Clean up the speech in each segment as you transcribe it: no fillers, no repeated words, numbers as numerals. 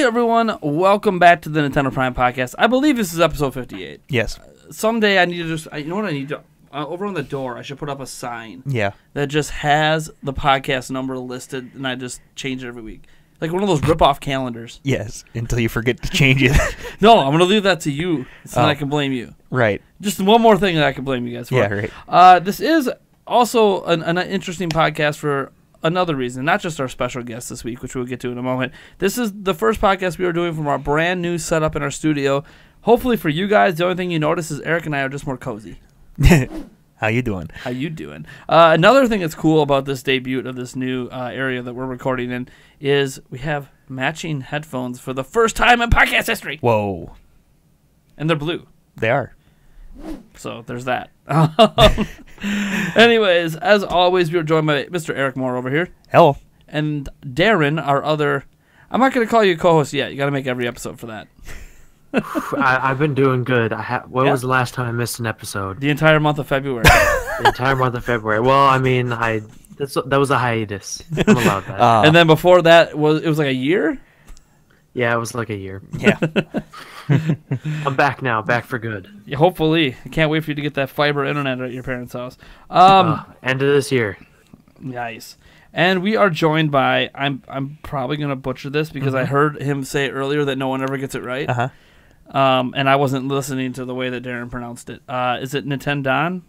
Hey everyone, welcome back to the Nintendo Prime Podcast. I believe this is episode 58. Yes. Someday I need to just, you know what I need to, over on the door, I should put up a sign. Yeah. That just has the podcast number listed, and I just change it every week. Like one of those rip-off calendars. Yes, until you forget to change it. No, I'm going to leave that to you, so then I can blame you. Right. Just one more thing that I can blame you guys for. Yeah, right. This is also an interesting podcast for another reason, not just our special guest this week, which we'll get to in a moment. This is the first podcast we are doing from our brand new setup in our studio. Hopefully for you guys, the only thing you notice is Eric and I are just more cozy. How you doing? How you doing? Another thing that's cool about this debut of this new area that we're recording in is we have matching headphones for the first time in podcast history. Whoa. And they're blue. They are. So there's that. Anyways, as always, we are joined by Mr. Eric Moore over here. Hello. And Darrin, our other... I'm not going to call you co-host yet. You got to make every episode for that. I've been doing good. When was the last time I missed an episode? The entire month of February. The entire month of February. Well, I mean, that was a hiatus. I'm allowed that. And then before that, it was like a year? Yeah, it was like a year. Yeah. I'm back now, back for good. Yeah, hopefully. I can't wait for you to get that fiber internet at your parents' house. End of this year. Nice. And we are joined by, I'm probably going to butcher this because I heard him say earlier that no one ever gets it right. Uh-huh. And I wasn't listening to the way that Darrin pronounced it. Is it Nintendaan?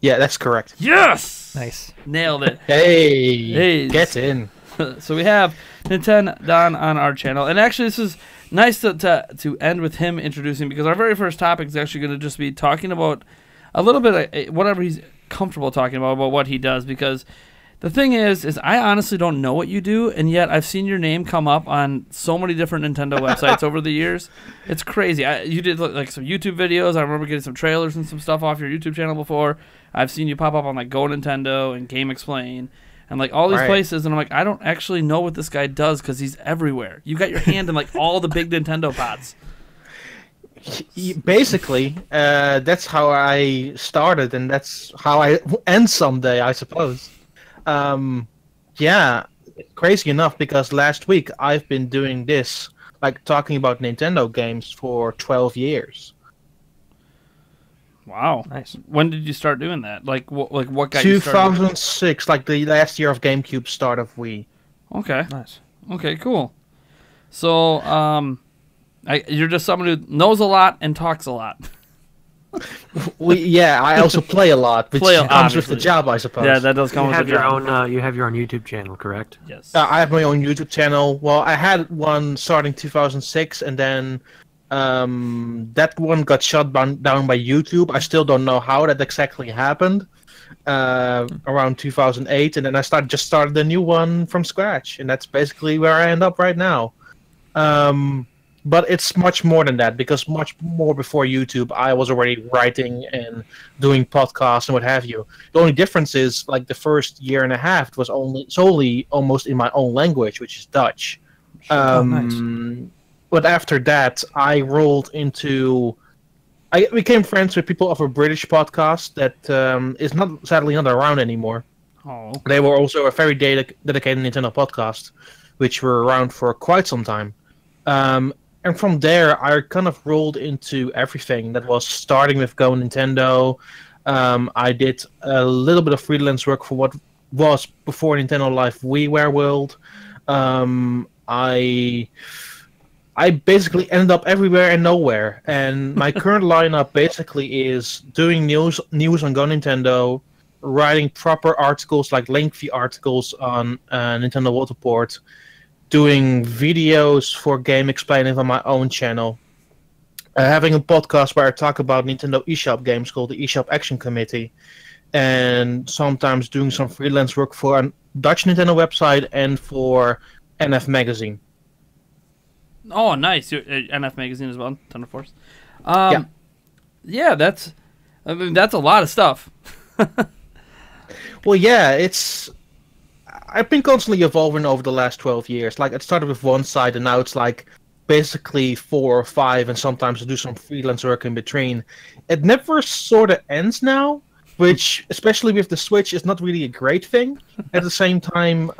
Yeah, that's correct. Yes! Nice. Nailed it. Hey, get in. So we have Nintendaan on our channel. And actually, this is nice to end with him introducing, because our very first topic is actually going to just be talking about a little bit of whatever he's comfortable talking about what he does, because the thing is I honestly don't know what you do, and yet I've seen your name come up on so many different Nintendo websites over the years. It's crazy. You did like some YouTube videos. I remember getting some trailers and some stuff off your YouTube channel before. I've seen you pop up on like Go Nintendo and Game Explain and like all these places, and I'm like, I don't actually know what this guy does because he's everywhere. You got your hand in like all the big Nintendo pots. Basically, that's how I started, and that's how I end someday, I suppose. Yeah, crazy enough, because last week I've been doing this, like talking about Nintendo games for 12 years. Wow. Nice. When did you start doing that? Like what got you started? 2006, like the last year of GameCube, start of Wii. Okay. Nice. Okay, cool. So, you're just someone who knows a lot and talks a lot. Yeah, I also play a lot, which comes with the job, I suppose. Yeah, that does come with the job. You have your own YouTube channel, correct? Yes. I have my own YouTube channel. Well, I had one starting 2006, and then that one got shut down by YouTube. I still don't know how that exactly happened. Around 2008, and then I just started a new one from scratch, and that's basically where I end up right now. But it's much more than that, because much more before YouTube, I was already writing and doing podcasts and what have you. The only difference is, like, the first year and a half was solely almost in my own language, which is Dutch. Nice. But after that, I rolled into... I became friends with people of a British podcast that is sadly not around anymore. Oh. They were also a very dedicated Nintendo podcast, which were around for quite some time. And from there, I kind of rolled into everything. That was starting with Go Nintendo. I did a little bit of freelance work for what was before Nintendo Live WiiWare World. I basically ended up everywhere and nowhere. And my current lineup basically is doing news on Go Nintendo, writing proper articles, like lengthy articles on Nintendo World Report, doing videos for Game Explaining on my own channel, having a podcast where I talk about Nintendo eShop games called the eShop Action Committee, and sometimes doing some freelance work for a Dutch Nintendo website and for NF Magazine. Oh, nice. NF Magazine as well, Thunder Force. Yeah, that's a lot of stuff. Well, yeah, I've been constantly evolving over the last 12 years. Like, it started with one side, and now it's like basically 4 or 5, and sometimes I do some freelance work in between. It never sort of ends now, which, especially with the Switch, is not really a great thing. At the same time,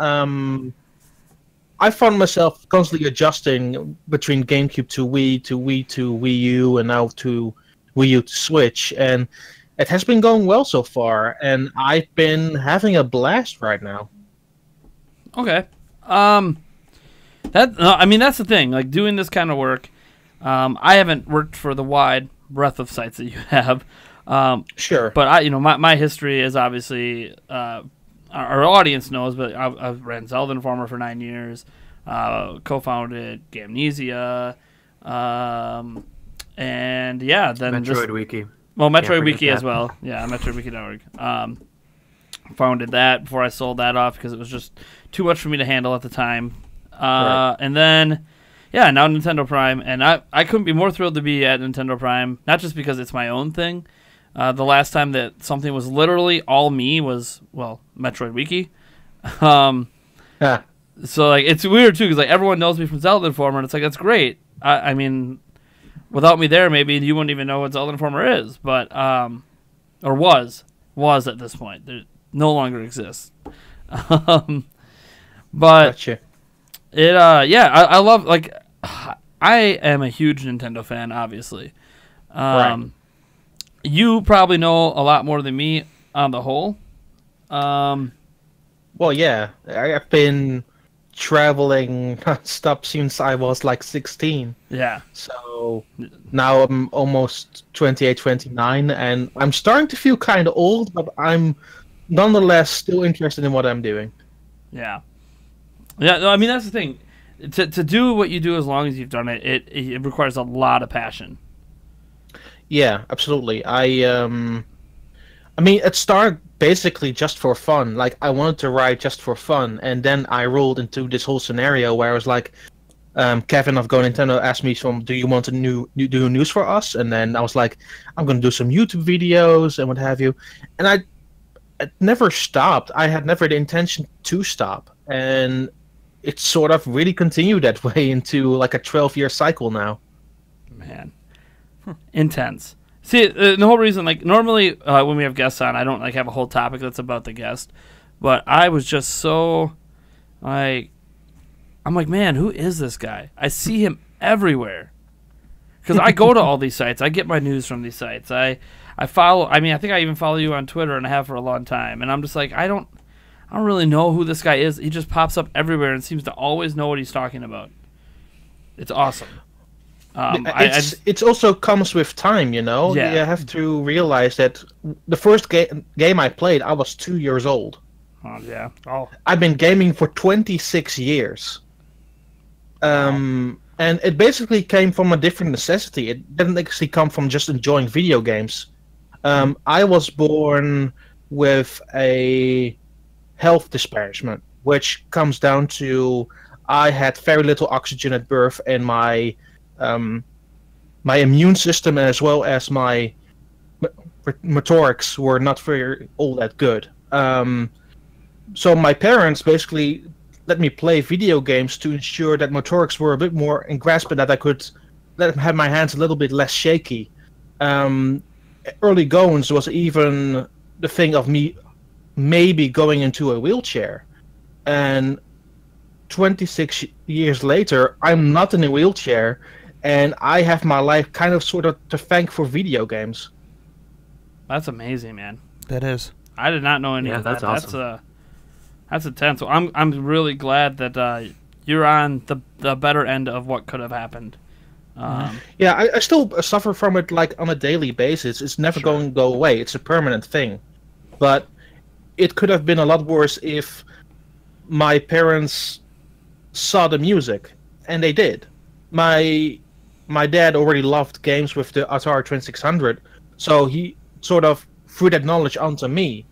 I found myself constantly adjusting between GameCube to Wii to Wii U, and now to Wii U to Switch, and it has been going well so far, and I've been having a blast right now. Okay. I mean, that's the thing. Like, doing this kind of work, I haven't worked for the wide breadth of sites that you have. Sure. But my history is obviously, our audience knows, but I've ran Zelda Informer for 9 years, co-founded Gamnesia, and yeah, then Metroid Wiki. Well, Metroid Wiki as well. Yeah, MetroidWiki.org. Founded that before I sold that off because it was just too much for me to handle at the time. Right. And then, yeah, now Nintendo Prime, and I couldn't be more thrilled to be at Nintendo Prime, not just because it's my own thing. The last time that something was literally all me was, well, Metroid Wiki. Yeah. So, like, it's weird, too, because, like, everyone knows me from Zelda Informer, and it's like, that's great. I mean, without me there, maybe you wouldn't even know what Zelda Informer is, but, or was at this point. It no longer exists. But Gotcha. I love, like, I am a huge Nintendo fan, obviously. Right. You probably know a lot more than me on the whole. Well, yeah, I've been traveling nonstop since I was like 16. Yeah. So now I'm almost 28, 29, and I'm starting to feel kind of old, but I'm nonetheless still interested in what I'm doing. Yeah. Yeah, no, I mean, that's the thing. To do what you do as long as you've done it, it requires a lot of passion. Yeah, absolutely. I mean, it started basically just for fun. Like, I wanted to write just for fun, and then I rolled into this whole scenario where I was like, Kevin of Go Nintendo asked me, do you want to do news for us? And then I was like, I'm going to do some YouTube videos and what have you. And I never stopped. I had never the intention to stop. And it sort of really continued that way into like a 12-year cycle now. Man. Intense. See, the whole reason, like, normally when we have guests on, I don't, like, have a whole topic that's about the guest. But I was just so, like, I'm like, man, who is this guy? I see him everywhere. Because I go to all these sites. I get my news from these sites. I follow, I mean, I think I even follow you on Twitter, and I have for a long time. And I'm just like, I don't really know who this guy is. He just pops up everywhere and seems to always know what he's talking about. It's awesome. It also comes with time, you know? Yeah. You have to realize that the first game I played, I was 2 years old. Oh, yeah. Oh. I've been gaming for 26 years. And it basically came from a different necessity. It didn't actually come from just enjoying video games. I was born with a health disparagement, which comes down to I had very little oxygen at birth, and my immune system as well as my motorics were not all that good. So my parents basically let me play video games to ensure that motorics were a bit more in grasp and that I could let them have my hands a little bit less shaky. Early goings was even the thing of me maybe going into a wheelchair. And 26 years later, I'm not in a wheelchair, and I have my life kind of sort of to thank for video games. That's amazing, man. That is. I did not know any of that. That's awesome. That's intense. So I'm really glad that you're on the better end of what could have happened. Yeah, I still suffer from it like on a daily basis. It's never going to go away. It's a permanent thing. But it could have been a lot worse if my parents saw the music, and they did. My dad already loved games with the Atari 2600, so he sort of threw that knowledge onto me,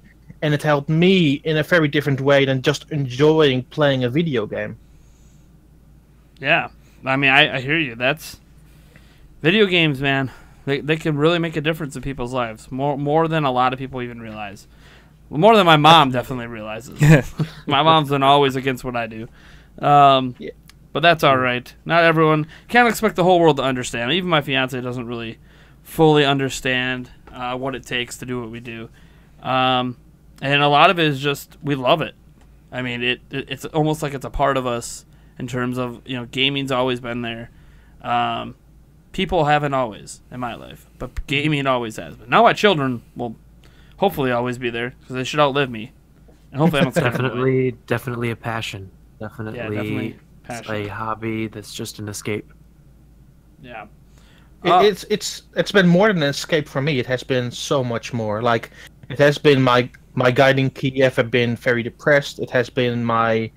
and it helped me in a very different way than just enjoying playing a video game. Yeah, I mean, I hear you. That's video games, man. They can really make a difference in people's lives, more than a lot of people even realize. Well, more than my mom definitely realizes. My mom's been always against what I do. Yeah. But that's all right. Not everyone can't expect the whole world to understand. Even my fiance doesn't really fully understand what it takes to do what we do. And a lot of it is just we love it. I mean, it's almost like it's a part of us in terms of, you know, gaming's always been there. People haven't always in my life, but gaming always has. But now my children will hopefully always be there because they should outlive me, and hopefully I don't scare them away. Definitely a passion. Definitely passion. a hobby that's just an escape. Yeah. It's been more than an escape for me. It has been so much more. Like, it has been my guiding key if I've been very depressed. It has been my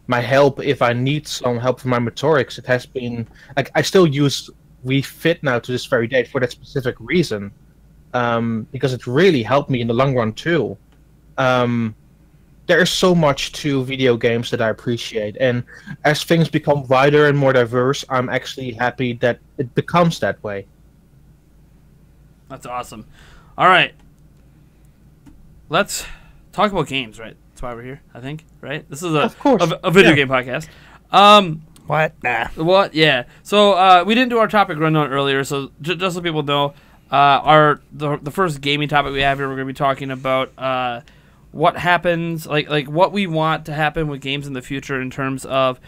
help if I need some help with my motorics. It has been like I still use Wii Fit now to this very day for that specific reason, because it really helped me in the long run too. There is so much to video games that I appreciate, and as things become wider and more diverse, I'm actually happy that it becomes that way. That's awesome. All right, let's talk about games. Right, that's why we're here. I think. Right, this is a video game podcast. What? Nah. What? Yeah. So we didn't do our topic rundown earlier, so just so people know, the first gaming topic we have here, we're going to be talking about what happens, like what we want to happen with games in the future in terms of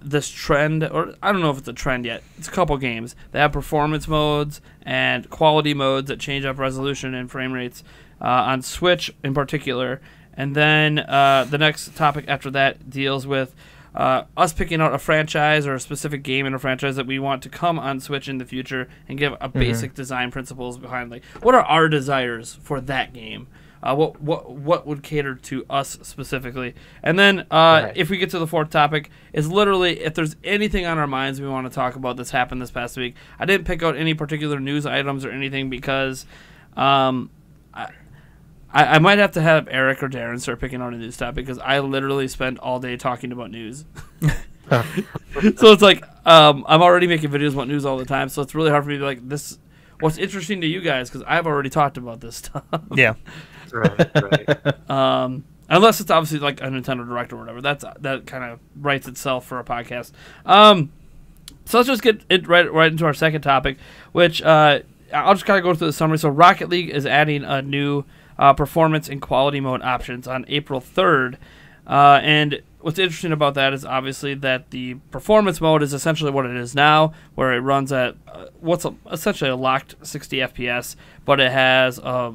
this trend, or I don't know if it's a trend yet. It's a couple games that have performance modes and quality modes that change up resolution and frame rates on Switch in particular. And then the next topic after that deals with us picking out a franchise or a specific game in a franchise that we want to come on Switch in the future and give a basic design principles behind, like, what are our desires for that game? What would cater to us specifically? And then if we get to the fourth topic, is literally if there's anything on our minds we want to talk about that's happened this past week. I didn't pick out any particular news items or anything because I might have to have Eric or Darrin start picking out a news topic because I literally spend all day talking about news. So it's like I'm already making videos about news all the time, so it's really hard for me to be like, this. What's interesting to you guys because I've already talked about this stuff. Yeah. Right. Unless it's obviously like a Nintendo Direct or whatever. That kind of writes itself for a podcast. So let's just get it right into our second topic, which I'll just kind of go through the summary. So Rocket League is adding a new performance and quality mode options on April 3rd. And what's interesting about that is obviously that the performance mode is essentially what it is now, where it runs at essentially a locked 60 FPS, but it has a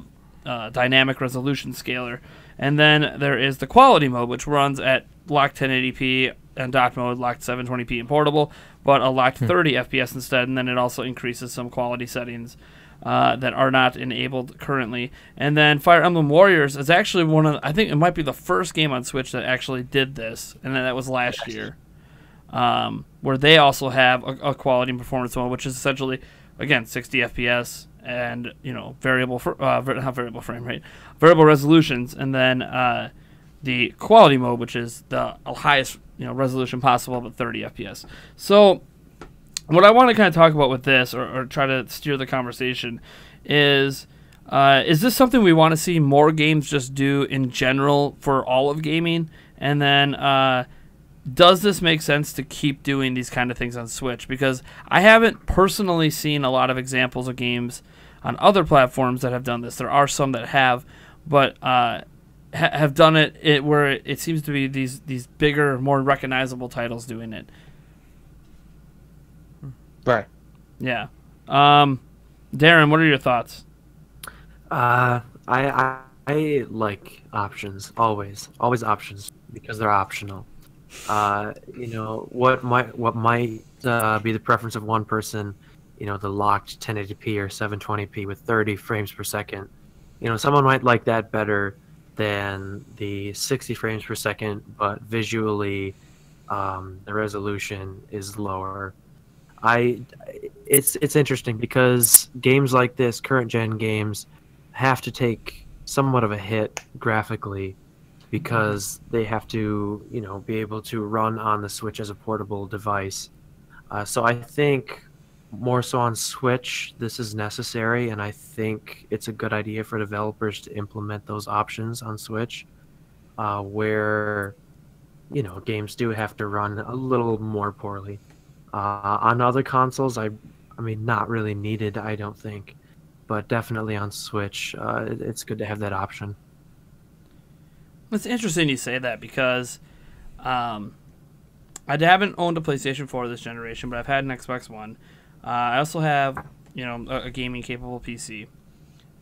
dynamic resolution scaler. And then there is the quality mode, which runs at locked 1080p and docked mode, locked 720p and portable, but a locked 30 FPS instead. And then it also increases some quality settings that are not enabled currently. And then Fire Emblem Warriors is actually I think it might be the first game on Switch that actually did this, and then that was last year, where they also have a quality and performance mode, which is essentially, again, 60 FPS and, you know, variable resolutions, and then the quality mode, which is the highest, you know, resolution possible, but 30 FPS. So what I want to kind of talk about with this, or try to steer the conversation, is this something we want to see more games just do in general for all of gaming? And then does this make sense to keep doing these kind of things on Switch? Because I haven't personally seen a lot of examples of games on other platforms that have done this. There are some that have, but have done it where it seems to be these bigger, more recognizable titles doing it. Right. Yeah. Darrin, what are your thoughts? I like options, always options, because they're optional. You know, what might be the preference of one person, you know, the locked 1080p or 720p with 30 frames per second. You know, someone might like that better than the 60 frames per second, but visually the resolution is lower. It's interesting because games like this, current gen games, have to take somewhat of a hit graphically because they have to, you know, be able to run on the Switch as a portable device. So I think more so on Switch, this is necessary, and I think it's a good idea for developers to implement those options on Switch, where, you know, games do have to run a little more poorly. On other consoles, I mean, not really needed, I don't think, but definitely on Switch, it's good to have that option. It's interesting you say that because I haven't owned a PlayStation 4 this generation, but I've had an Xbox One. I also have, a gaming capable PC,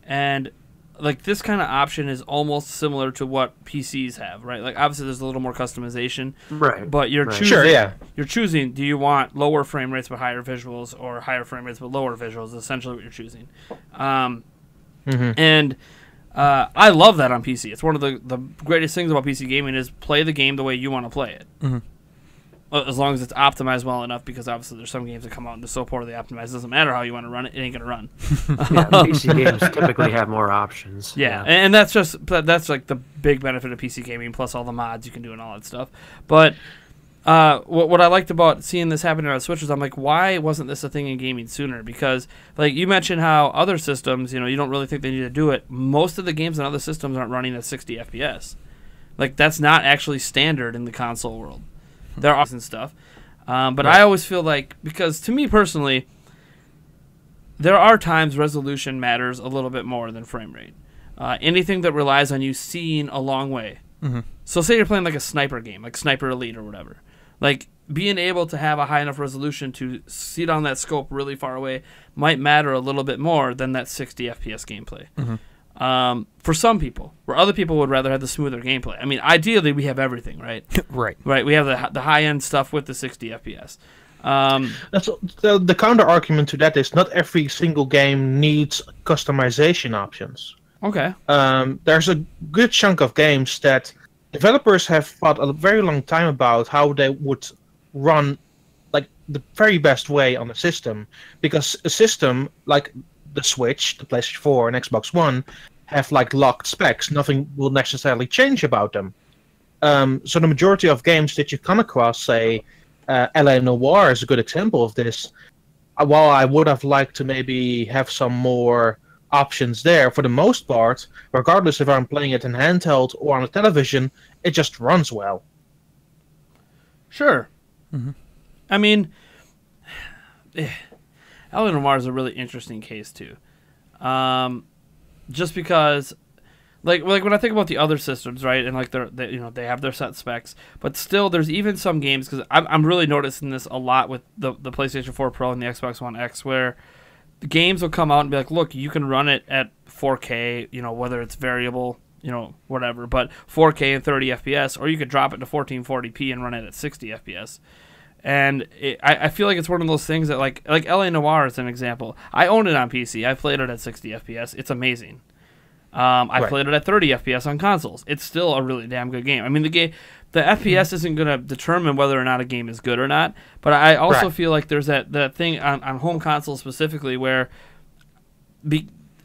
and like this kind of option is almost similar to what PCs have, right? Like obviously there's a little more customization, Right. but you're choosing. Sure, yeah. You're choosing. Do you want lower frame rates but higher visuals, or higher frame rates but lower visuals? Is essentially what you're choosing. And I love that on PC. It's one of the greatest things about PC gaming is play the game the way you want to play it. As long as it's optimized well enough, because obviously there's some games that come out and they're so poorly optimized, it doesn't matter how you want to run it, it ain't going to run. Yeah, PC games typically have more options. Yeah, and that's like the big benefit of PC gaming, plus all the mods you can do and all that stuff. But what I liked about seeing this happening on Switch is I'm like, why wasn't this a thing in gaming sooner? Because like you mentioned how other systems, you don't really think they need to do it. Most of the games on other systems aren't running at 60 FPS. Like that's not actually standard in the console world. There are and stuff, but I always feel like, because to me personally, there are times resolution matters a little bit more than frame rate. Anything that relies on you seeing a long way. So say you're playing like a sniper game, like Sniper Elite or whatever. Like being able to have a high enough resolution to see down that scope really far away might matter a little bit more than that 60 FPS gameplay. For some people, where other people would rather have the smoother gameplay. I mean, ideally, we have everything, right? Right. Right. We have the high-end stuff with the 60 FPS. That's the counter argument to that is not every single game needs customization options. Okay. There's a good chunk of games that developers have thought a very long time about how they would run like the very best way on the system, because a system like the Switch, the PlayStation 4, and Xbox One have like locked specs. Nothing will necessarily change about them. So the majority of games that you come across, say, LA Noire is a good example of this. While I would have liked to maybe have some more options there, for the most part, regardless if I'm playing it in handheld or on a television, it just runs well. Sure. I mean, LA Noire is a really interesting case too, just because, like when I think about the other systems, right, and like they have their set specs, but still there's even some games, because I'm really noticing this a lot with the PlayStation 4 Pro and the Xbox One X, where the games will come out and be like, look, you can run it at 4K, whether it's variable, whatever, but 4K and 30 FPS, or you could drop it to 1440p and run it at 60 FPS. And I feel like it's one of those things that, like LA Noire is an example. I own it on PC. I played it at 60 FPS. It's amazing. I played it at 30 FPS on consoles. It's still a really damn good game. I mean, the FPS isn't going to determine whether or not a game is good or not, but I also feel like there's that thing on home consoles specifically where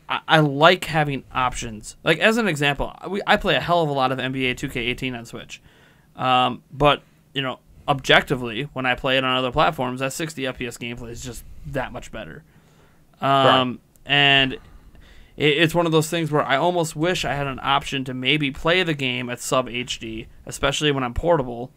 I like having options. Like, as an example, I play a hell of a lot of NBA 2K18 on Switch. But, objectively, when I play it on other platforms, that 60 FPS gameplay is just that much better. And it's one of those things where I almost wish I had an option to maybe play the game at sub HD, especially when I'm portable,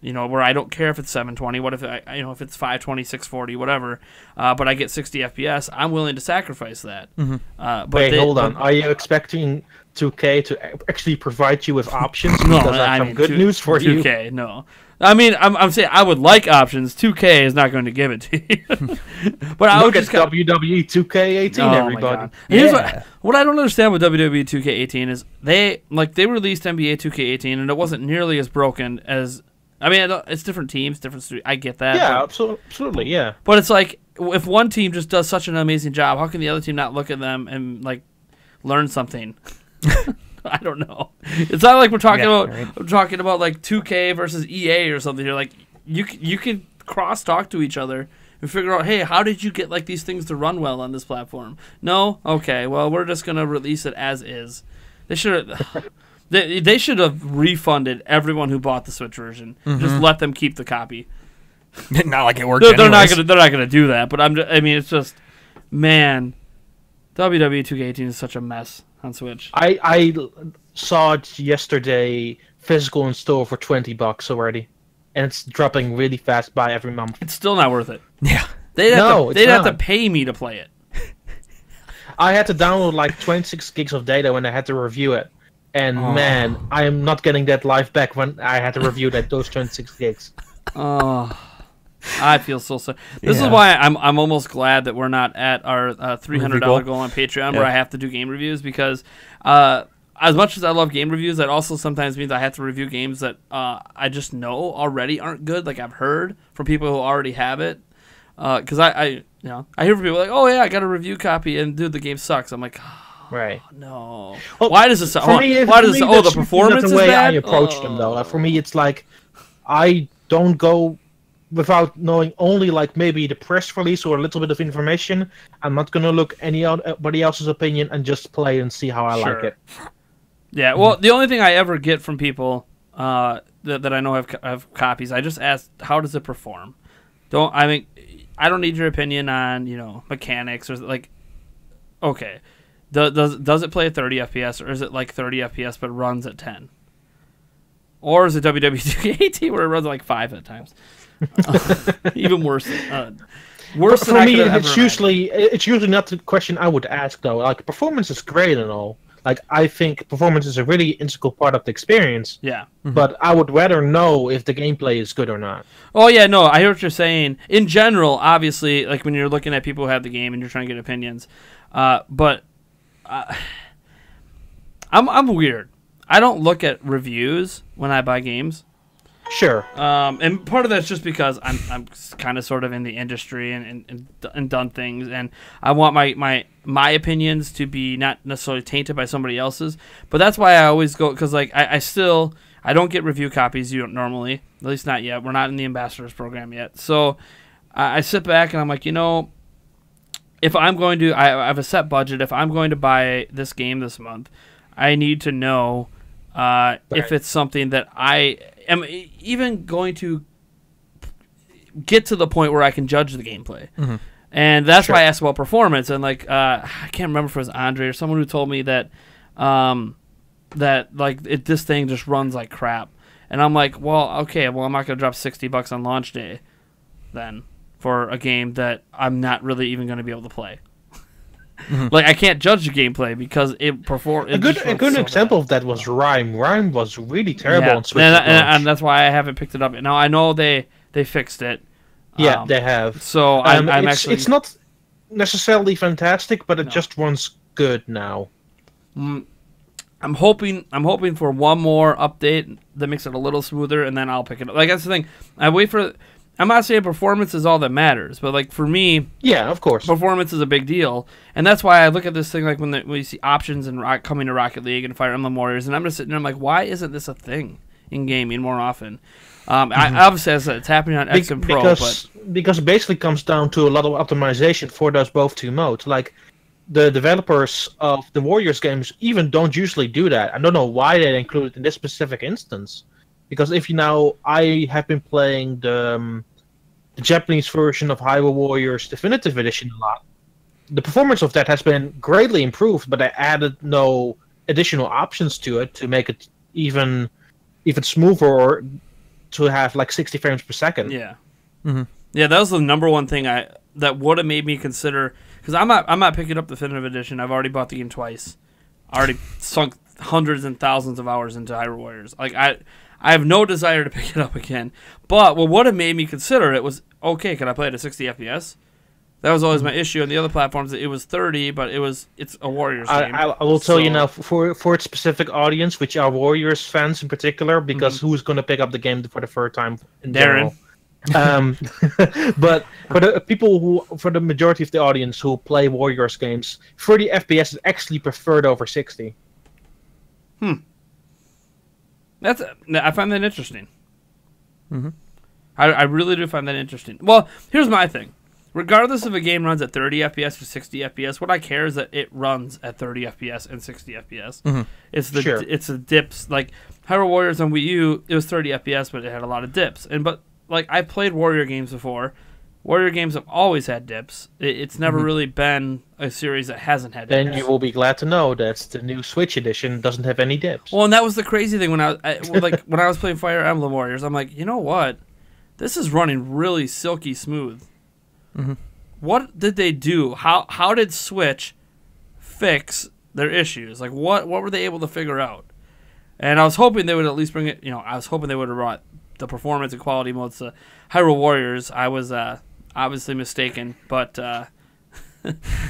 where I don't care if it's 720, what if if it's 520, 640, whatever, but I get 60 FPS, I'm willing to sacrifice that. But wait, hold on. Are you expecting 2K to actually provide you with options? No, because I have some good news for 2K, you. 2K, no. I mean, I'm saying I would like options. 2K is not going to give it to you. But I would just WWE 2K18, everybody. Here's what I don't understand with WWE 2K18 is they released NBA 2K18 and it wasn't nearly as broken as. I mean, it's different teams, different studios. I get that. Yeah, absolutely, yeah. But it's like, if one team just does such an amazing job, how can the other team not look at them and learn something? I don't know. It's not like we're talking about like 2K versus EA or something. You're like, you can cross talk to each other and figure out, hey, how did you get like these things to run well on this platform? No, okay, well, we're just gonna release it as is. They should have. They should have refunded everyone who bought the Switch version. Just let them keep the copy. Not like it worked. They're not gonna do that. But I mean, it's just, man, WWE 2K18 is such a mess on Switch. I saw it yesterday, physical in store for $20 already, and it's dropping really fast by every month. It's still not worth it. Yeah, they'd have to pay me to play it. I had to download like 26 gigs of data when I had to review it. And man, I am not getting that life back when I had to review those 26 gigs. Oh, I feel so sorry. This is Yeah. why I'm almost glad that we're not at our $300 goal. goal on Patreon Yeah. where I have to do game reviews, because as much as I love game reviews, that also sometimes means I have to review games that I just know already aren't good. Like I've heard from people who already have it. Because I hear from people like, oh yeah, I got a review copy and dude, the game sucks. I'm like, oh, Right. no. Well, Why does it suck? For me, Why for does it? me, Oh, the that's performance not is the way bad. I approach them though. Like, for me, it's like I don't go without knowing only like maybe the press release or a little bit of information. I'm not gonna look anybody else's opinion and just play and see how I like Sure. it. Yeah, well, the only thing I ever get from people that I know have copies, I just ask, how does it perform? I don't need your opinion on mechanics or like. Okay, does it play at 30 FPS or is it like 30 FPS but runs at 10? Or is it WWE2K18 where it runs at like 5 at times? Even worse. Worse than For I me, could have it's ever usually not the question I would ask though. Like, performance is great and all. Like, I think performance is a really integral part of the experience. Yeah. But I would rather know if the gameplay is good or not. Oh yeah, no, I hear what you're saying. In general, obviously, like when you're looking at people who have the game and you're trying to get opinions, but I'm weird. I don't look at reviews when I buy games. Sure. And part of that's just because I'm kind of sort of in the industry and done things, and I want my opinions to be not necessarily tainted by somebody else's. But that's why I always go, because like I don't get review copies normally, at least not yet. We're not in the ambassadors program yet, so I sit back and I'm like, if I'm going to, I have a set budget. If I'm going to buy this game this month, I need to know if it's something that I am even going to get to the point where I can judge the gameplay. Mm-hmm. And that's Sure. why I asked about performance. And like, I can't remember if it was Andre or someone who told me that this thing just runs like crap. And I'm like, well, okay, well, I'm not going to drop $60 on launch day then for a game that I'm not really even going to be able to play. Mm-hmm. Like, I can't judge the gameplay because it performs. A good example of that was Rhyme. Rhyme was really terrible on Switch. and that's why I haven't picked it up yet. Now I know they fixed it. Yeah, they have. So I'm actually. It's not necessarily fantastic, but it No. just runs good now. I'm hoping for one more update that makes it a little smoother, and then I'll pick it up. Like, that's the thing. I'm not saying performance is all that matters, but like for me, Yeah, of course. performance is a big deal, and that's why I look at this thing like when you see options and coming to Rocket League and Fire Emblem Warriors, and I'm just sitting there, I'm like, why isn't this a thing in gaming more often? I obviously as it's happening on X and Pro, because it basically comes down to a lot of optimization for those both two modes. Like, the developers of the Warriors games even don't usually do that. I don't know why they include it in this specific instance. Because I have been playing the Japanese version of Hyrule Warriors Definitive Edition a lot. The performance of that has been greatly improved, but I added no additional options to it to make it even smoother or to have like 60 frames per second. yeah, Mm-hmm. yeah, that was the number one thing that would have made me consider, because I'm not picking up the Definitive Edition. I've already bought the game twice. I already sunk hundreds and thousands of hours into Hyrule Warriors. Like I have no desire to pick it up again. But what would have made me consider it was, okay, can I play it at 60 FPS? That was always my issue. On the other platforms, it was 30, but it's a Warriors game. I will tell you now, for its specific audience, which are Warriors fans in particular, because who's going to pick up the game for the third time in Darrin. general? But for the majority of the audience who play Warriors games, 30 FPS is actually preferred over 60. I find that interesting. Mm-hmm. I really do find that interesting. Well, here's my thing. Regardless if a game runs at 30 FPS or 60 FPS, what I care is that it runs at 30 FPS and 60 FPS. Mm-hmm. It's the dips. Like Hyrule Warriors on Wii U, it was 30 FPS, but it had a lot of dips. But like I played Warrior games before. Warrior games have always had dips. It's never really been a series that hasn't had dips. Then you will be glad to know that the new Switch edition doesn't have any dips. Well, and that was the crazy thing when when I was playing Fire Emblem Warriors. I'm like, you know what? This is running really silky smooth. Mm-hmm. What did they do? How did Switch fix their issues? Like what were they able to figure out? And I was hoping they would at least bring it. I was hoping they would have brought the performance and quality modes to Hyrule Warriors, I was obviously mistaken. But I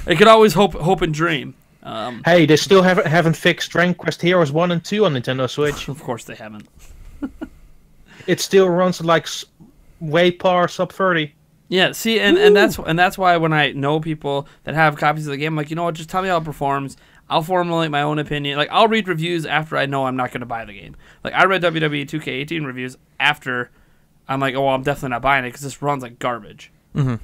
could always hope and dream. Hey, they still haven't fixed Dragon Quest Heroes 1 and 2 on Nintendo Switch. Of course they haven't. It still runs at like way par sub 30. Yeah, see, and that's why when I know people that have copies of the game, I'm like, you know what, just tell me how it performs. I'll formulate my own opinion. Like, I'll read reviews after I know I'm not going to buy the game. Like, I read WWE 2K18 reviews after I'm like, oh, well, I'm definitely not buying it because this runs like garbage. Mm-hmm.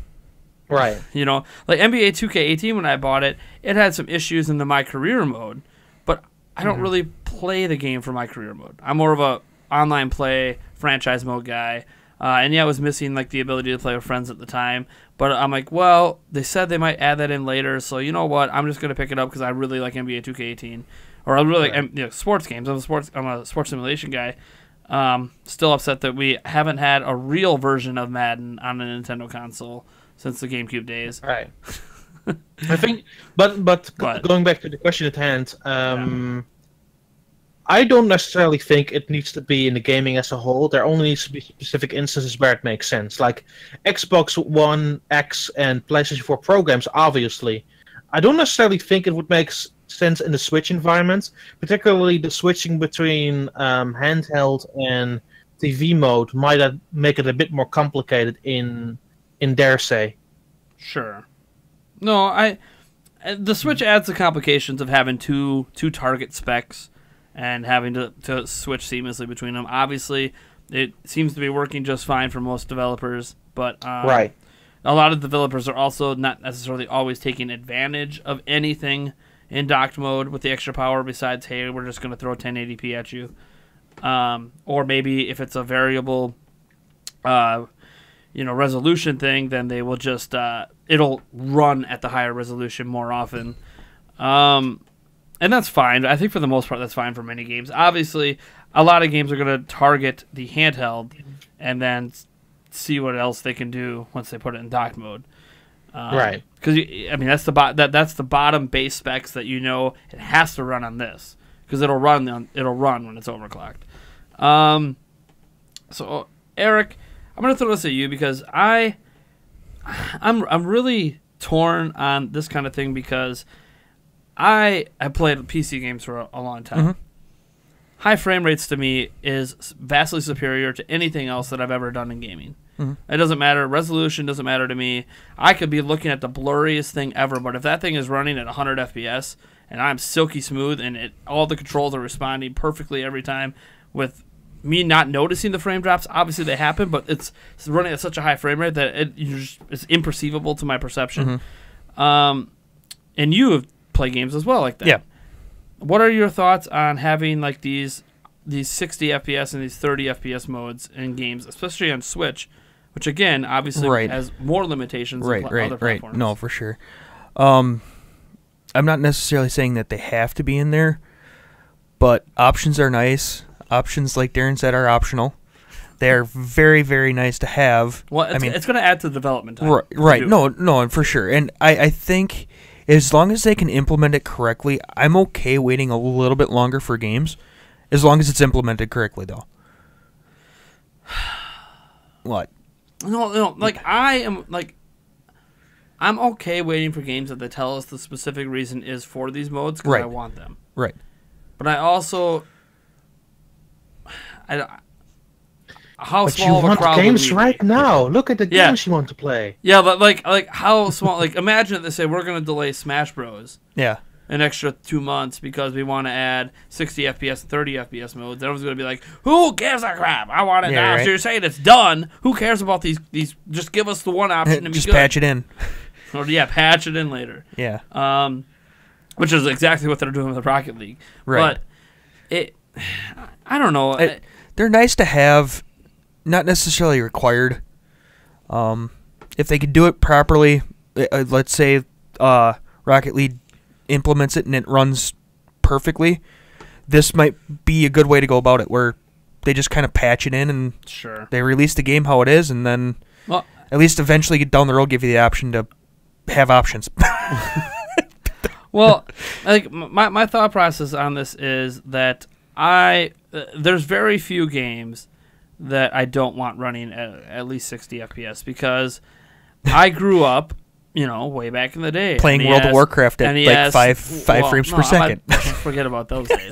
Right. You know, like NBA 2K18 when I bought it, it had some issues in the My Career mode, but I don't really play the game for My Career mode. I'm more of a online play franchise mode guy. And yeah, I was missing like the ability to play with friends at the time. But I'm like, well, they said they might add that in later, so you know what? I'm just gonna pick it up because I really like NBA 2K18, or I really like sports games. I'm a sports simulation guy. Still upset that we haven't had a real version of Madden on a Nintendo console since the GameCube days. Right. I think, but going back to the question at hand, I don't necessarily think it needs to be in the gaming as a whole. There only needs to be specific instances where it makes sense. Like Xbox One X and PlayStation 4 programs, obviously. I don't necessarily think it would make sense in the Switch environment, particularly the switching between handheld and TV mode might make it a bit more complicated in dare say. Sure. No, the Switch adds the complications of having two target specs and having to switch seamlessly between them. Obviously, it seems to be working just fine for most developers, but right. A lot of developers are also not necessarily always taking advantage of anything in docked mode with the extra power besides, hey, we're just going to throw 1080p at you. Or maybe if it's a variable resolution thing, then they will just it'll run at the higher resolution more often. And that's fine. I think for the most part, that's fine for many games. Obviously, a lot of games are going to target the handheld and then see what else they can do once they put it in dock mode. Right. Because that's the bottom base specs that you know it has to run on this because it'll run when it's overclocked. So Eric, I'm going to throw this at you because I'm really torn on this kind of thing because I have played PC games for a long time. Mm-hmm. High frame rates to me is vastly superior to anything else that I've ever done in gaming. Mm-hmm. It doesn't matter. Resolution doesn't matter to me. I could be looking at the blurriest thing ever, but if that thing is running at 100 FPS and I'm silky smooth and all the controls are responding perfectly every time with me not noticing the frame drops, obviously they happen, but it's running at such a high frame rate that it's imperceivable to my perception. Mm-hmm. And you have played games as well like that. Yeah. What are your thoughts on having like these 60 FPS and these 30 FPS modes in games, especially on Switch, which again obviously has more limitations than other platforms? Right. No, for sure. I'm not necessarily saying that they have to be in there, but options are nice. Options, like Darrin said, are optional. They're very, very nice to have. Well, it's going to add to development time. Right. No, for sure. And I think as long as they can implement it correctly, I'm okay waiting a little bit longer for games, as long as it's implemented correctly, though. What? No. I'm okay waiting for games that they tell us the specific reason is for these modes because I want them. Right. But I also... But you want games right now. Look at the games you want to play. Yeah, but like how small? Like imagine if they say we're going to delay Smash Bros. Yeah. An extra 2 months because we want to add 60 FPS and 30 FPS modes. Everyone's going to be like, "Who gives a crap? I want it now." Right. So you're saying it's done. Who cares about these? Just give us the one option and be just good. patch it in. Or patch it in later. Yeah. Which is exactly what they're doing with the Rocket League. Right. But I don't know. They're nice to have, not necessarily required. If they could do it properly, let's say Rocket League implements it and it runs perfectly, this might be a good way to go about it, where they just kind of patch it in and they release the game how it is, and then at least eventually down the road give you the option to have options. Well, like my thought process on this is that there's very few games that I don't want running at least 60 FPS because I grew up, way back in the day playing World of Warcraft at NES, like five frames per second. Forget about those days.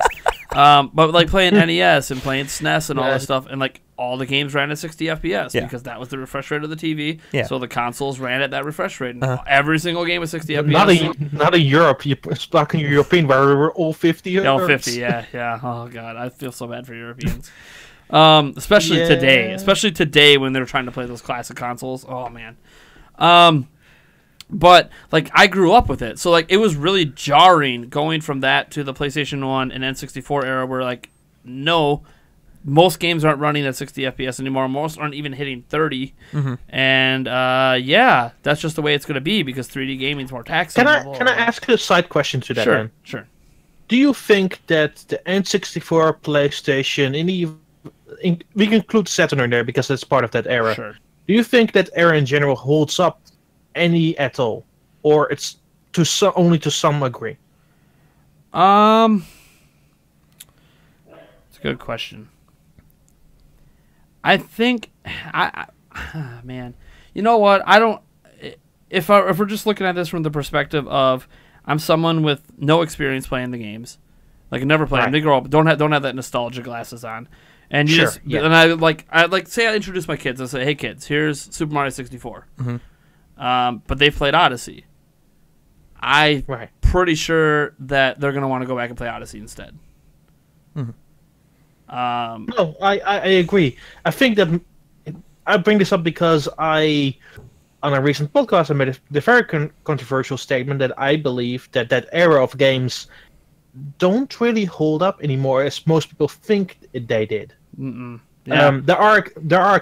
But like playing NES and playing SNES and all this stuff, and like all the games ran at 60 FPS because that was the refresh rate of the TV. Yeah. So the consoles ran at that refresh rate. And every single game was 60 FPS. Not in Europe. You're stuck in European where we were all 50. Yeah, all 50. Yeah. Oh god, I feel so bad for Europeans. Especially today when they're trying to play those classic consoles. Oh man. But like I grew up with it, so like it was really jarring going from that to the PlayStation 1 and N64 era, where like most games aren't running at 60 FPS anymore. Most aren't even hitting 30, and that's just the way it's going to be because 3D gaming is more taxing. Can I ask a side question to that? Sure, sure. Do you think that the N64, PlayStation, we can include Saturn in there because it's part of that era? Sure. Do you think that era in general holds up any at all, or it's only to some degree? It's a good question. I think man, you know what? I don't. If we're just looking at this from the perspective of I'm someone with no experience playing the games, like I never played them. They grow up, don't have that nostalgia glasses on, and and I say I introduce my kids and say, hey kids, here's Super Mario 64. But they've played Odyssey. I'm pretty sure that they're going to want to go back and play Odyssey instead. No, I agree. I think that I bring this up because on a recent podcast, I made the very controversial statement that I believe that era of games don't really hold up anymore as most people think they did. Yeah. There are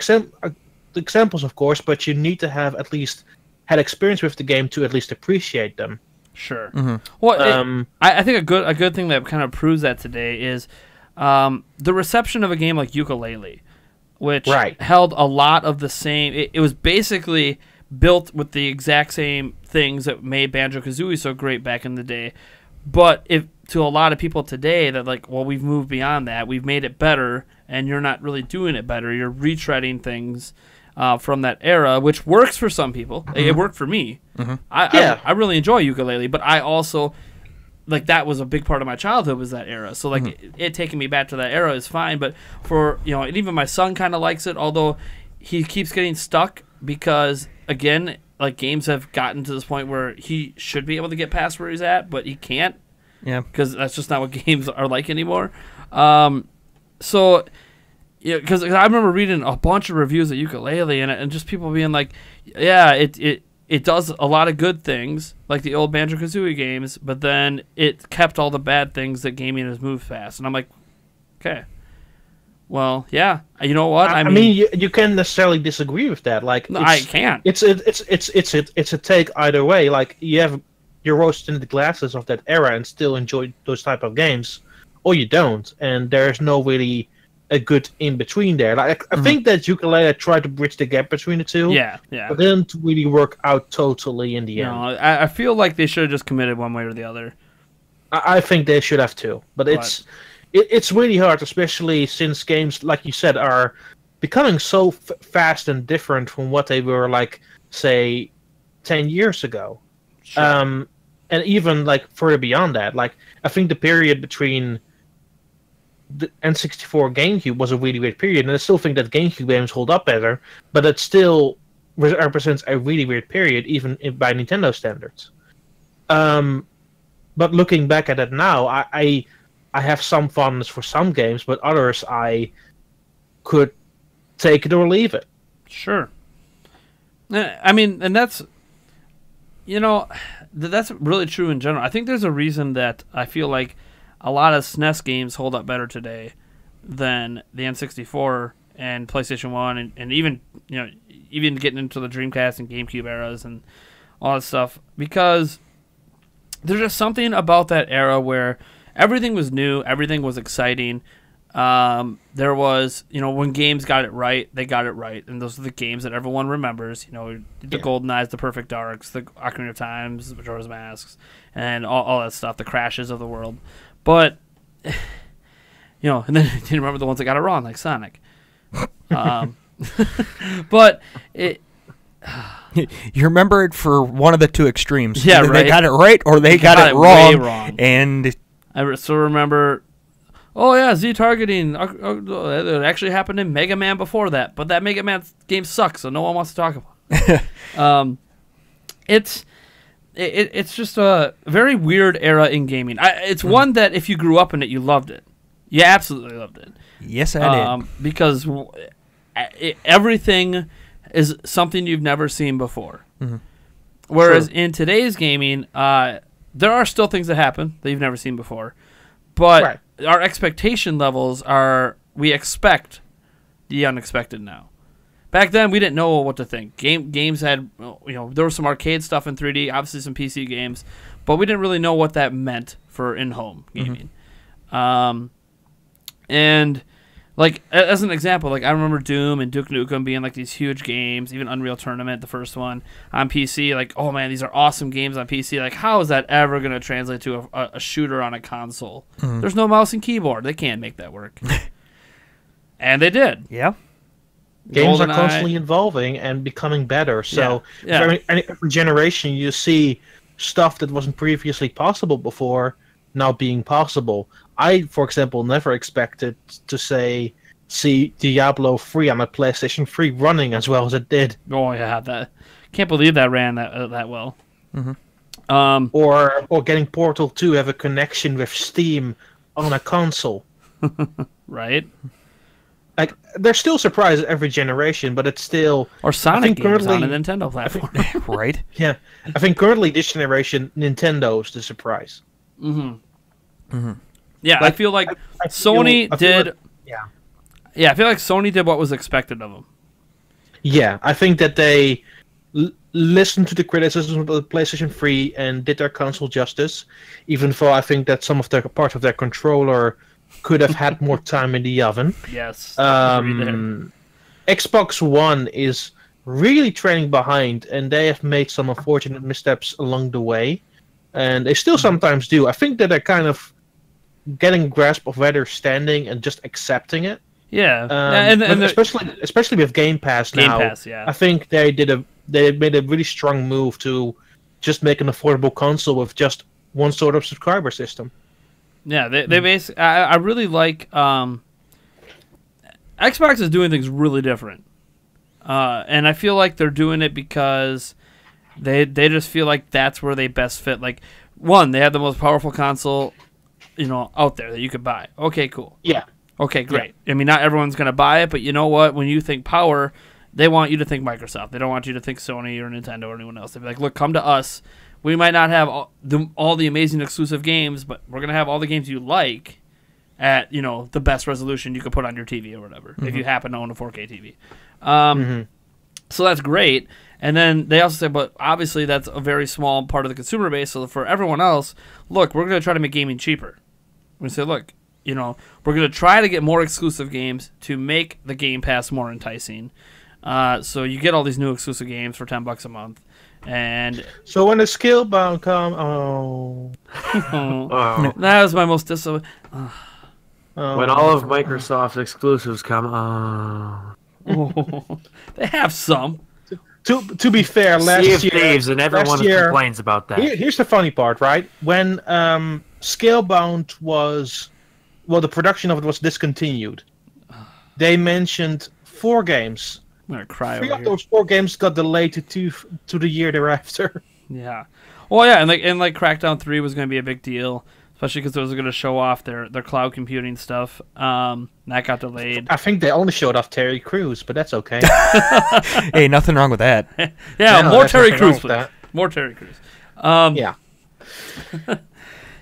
examples, of course, but you need to have at least had experience with the game to at least appreciate them. Sure. Well, I think a good thing that kind of proves that today is the reception of a game like Yooka-Laylee, which held a lot of the same. It was basically built with the exact same things that made Banjo-Kazooie so great back in the day. But to a lot of people today, that like, well, we've moved beyond that. We've made it better, and you're not really doing it better. You're retreading things from that era, which works for some people. It worked for me. I really enjoy Yooka-Laylee, but I also like that was a big part of my childhood was that era. So like it taking me back to that era is fine. But for and even my son kind of likes it, although he keeps getting stuck because again, like games have gotten to this point where he should be able to get past where he's at, but he can't. Yeah, because that's just not what games are like anymore. So. Yeah, because I remember reading a bunch of reviews of Yooka-Laylee and just people being like, yeah, it does a lot of good things, like the old Banjo-Kazooie games, but then it kept all the bad things that gaming has moved fast. And I'm like, okay. Well, yeah. You know what? I mean you can't necessarily disagree with that. Like, no, I can't. It's a take either way. Like, you're rose-tinted glasses of that era and still enjoy those type of games, or you don't. And there's no really a good in between there. Like I think that Yooka-Laylee tried to bridge the gap between the two. Yeah. But didn't really work out totally in the end. No, I feel like they should have just committed one way or the other. I think they should have too. But it's really hard, especially since games, like you said, are becoming so fast and different from what they were like, say, 10 years ago. Sure. And even like further beyond that. Like I think the period between the N64 GameCube was a really weird period, and I still think that GameCube games hold up better, but it still represents a really weird period, even by Nintendo standards. But looking back at it now, I have some fondness for some games, but others I could take it or leave it. Sure. I mean, and that's that's really true in general. I think there's a reason that I feel like a lot of SNES games hold up better today than the N64 and PlayStation 1 and even getting into the Dreamcast and GameCube eras and all that stuff, because there's just something about that era where everything was new, everything was exciting. There was, when games got it right, they got it right, and those are the games that everyone remembers. The GoldenEyes, the Perfect Darks, the Ocarina of Times, the Majora's Masks, and all that stuff, the Crashes of the world. But, and then you remember the ones that got it wrong, like Sonic. Um, but it. You remember it for one of the two extremes. Yeah, Either right. They got it right or they got it way wrong. wrong. And I still remember. Oh yeah, Z targeting. It actually happened in Mega Man before that, but that Mega Man game sucks, so no one wants to talk about it. It's just a very weird era in gaming. It's one that if you grew up in it, you loved it. You absolutely loved it. yes, I did. Because everything is something you've never seen before. Mhm. Whereas True. in today's gaming, there are still things that happen that you've never seen before, but Right. our expectation levels are we expect the unexpected now. Back then, we didn't know what to think. Games had, there was some arcade stuff in 3D, obviously some PC games, but we didn't really know what that meant for in-home gaming. And like as an example, like I remember Doom and Duke Nukem being like these huge games, even Unreal Tournament, the first one on PC. Like, oh man, these are awesome games on PC. Like, how is that ever going to translate to a shooter on a console? There's no mouse and keyboard. They can't make that work. And they did. Yeah. Games are GoldenEye. constantly evolving and becoming better. So Yeah. for every generation, you see stuff that wasn't previously possible before now being possible. I, for example, never expected to see Diablo 3 on a PlayStation 3 running as well as it did, Oh yeah, that can't believe that ran that well. or getting Portal 2 have a connection with Steam on a console. Right? Like, there's still surprises every generation, but it's still Or Sonic think games on a currently- Nintendo platform. Right? yeah. I think currently this generation Nintendo's the surprise. Yeah, I Like, feel like I Sony feel did. like- yeah. Yeah, I feel like Sony did what was expected of them. Yeah, I think that they listened to the criticism of the PlayStation 3 and did their console justice, even though I think that some of their part of their controller could have had more time in the oven. Yes. agree there. Xbox One is really trailing behind, and they have made some unfortunate missteps along the way, and they still sometimes do. I think that they're kind of getting a grasp of where they're standing and just accepting it. Yeah. But and especially with Game Pass Game now, Pass, yeah. I think they made a really strong move to just make an affordable console with just one sort of subscriber system. Yeah, they basically. I really like. Xbox is doing things really different, and I feel like they're doing it because they just feel like that's where they best fit. Like, one, they have the most powerful console, out there that you could buy. Okay, cool. Yeah. Okay, great. I mean, not everyone's gonna buy it, but you know what? When you think power, they want you to think Microsoft. They don't want you to think Sony or Nintendo or anyone else. They'd be like, look, come to us. We might not have all the amazing exclusive games, but we're going to have all the games you like at, the best resolution you could put on your TV or whatever, if you happen to own a 4K TV. So that's great. And then they also say, but obviously that's a very small part of the consumer base. So for everyone else, look, we're going to try to make gaming cheaper. We're going to say, look, we're going to try to get more exclusive games to make the Game Pass more enticing. So you get all these new exclusive games for $10 a month. And So when the Scalebound come, that was my most When all of Microsoft's exclusives come, they have some. to be fair, Sea last of year, Thieves, and everyone last year, complains about that. Here's the funny part, right? When Scalebound the production of it was discontinued, they mentioned 4 games. I'm gonna cry 3 over of here. those 4 games got delayed to the year thereafter. Yeah. Well, yeah, and Crackdown 3 was going to be a big deal, especially because it was going to show off their cloud computing stuff. That got delayed. I think they only showed off Terry Crews, but that's okay. Hey, nothing wrong with that. Yeah, no, more there's Terry nothing wrong Crews, with please. that. More Terry Crews. Yeah.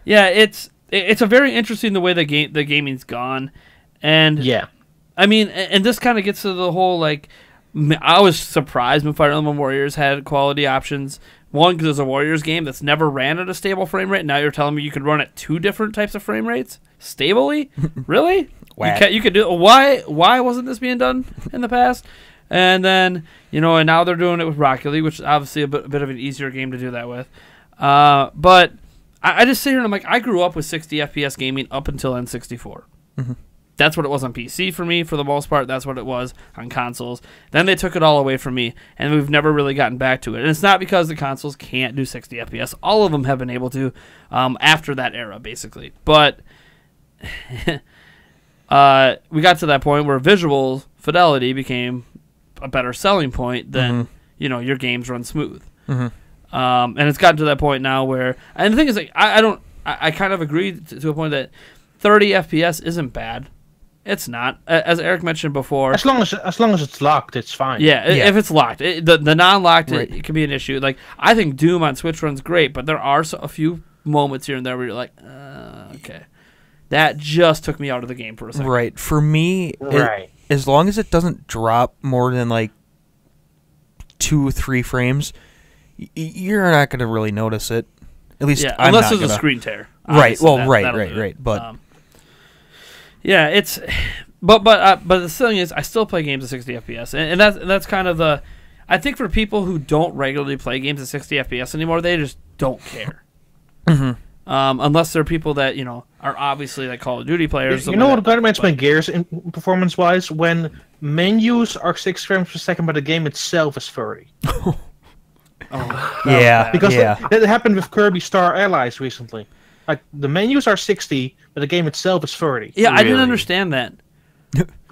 Yeah, it's a very interesting the way the gaming's gone, and Yeah. I mean, and this kind of gets to the whole, like, I was surprised when Fire Emblem Warriors had quality options. One, because it's a Warriors game that's never ran at a stable frame rate. Now you're telling me you could run at 2 different types of frame rates stably? Really? Whack. You could do it. Why wasn't this being done in the past? And then, and now they're doing it with Rocket League, which is obviously a bit of an easier game to do that with. But I just sit here and I'm like, I grew up with 60 FPS gaming up until N64. that's what it was on PC for me for the most part. That's what it was on consoles. Then they took it all away from me, and we've never really gotten back to it. And it's not because the consoles can't do 60 FPS. All of them have been able to after that era, basically. But we got to that point where visual fidelity became a better selling point than your games run smooth. And it's gotten to that point now where, and the thing is, like, I kind of agree to a point that 30 FPS isn't bad. It's not, as Eric mentioned before. As long as it's locked, it's fine. Yeah, if it's locked, the non-locked, Right. it can be an issue. Like, I think Doom on Switch runs great, but there are a few moments here and there where you're like, okay, that just took me out of the game for a second. Right. For me, Right. as long as it doesn't drop more than like 2 or 3 frames, you're not going to really notice it. At least Yeah, I'm unless not there's gonna. a screen tear. Right. Obviously, Well, that'll do it. right. But Yeah, it's, but the thing is, I still play games at 60 FPS, and that's kind of the, I think for people who don't regularly play games at 60 FPS anymore, they just don't care. Unless they're people that are obviously like Call of Duty players. You know what grinds my gears in performance-wise? When menus are 6 frames per second, but the game itself is 30. yeah, Because yeah. that happened with Kirby Star Allies recently. Like, the menus are 60, but the game itself is 30. Yeah, I didn't Really? understand that.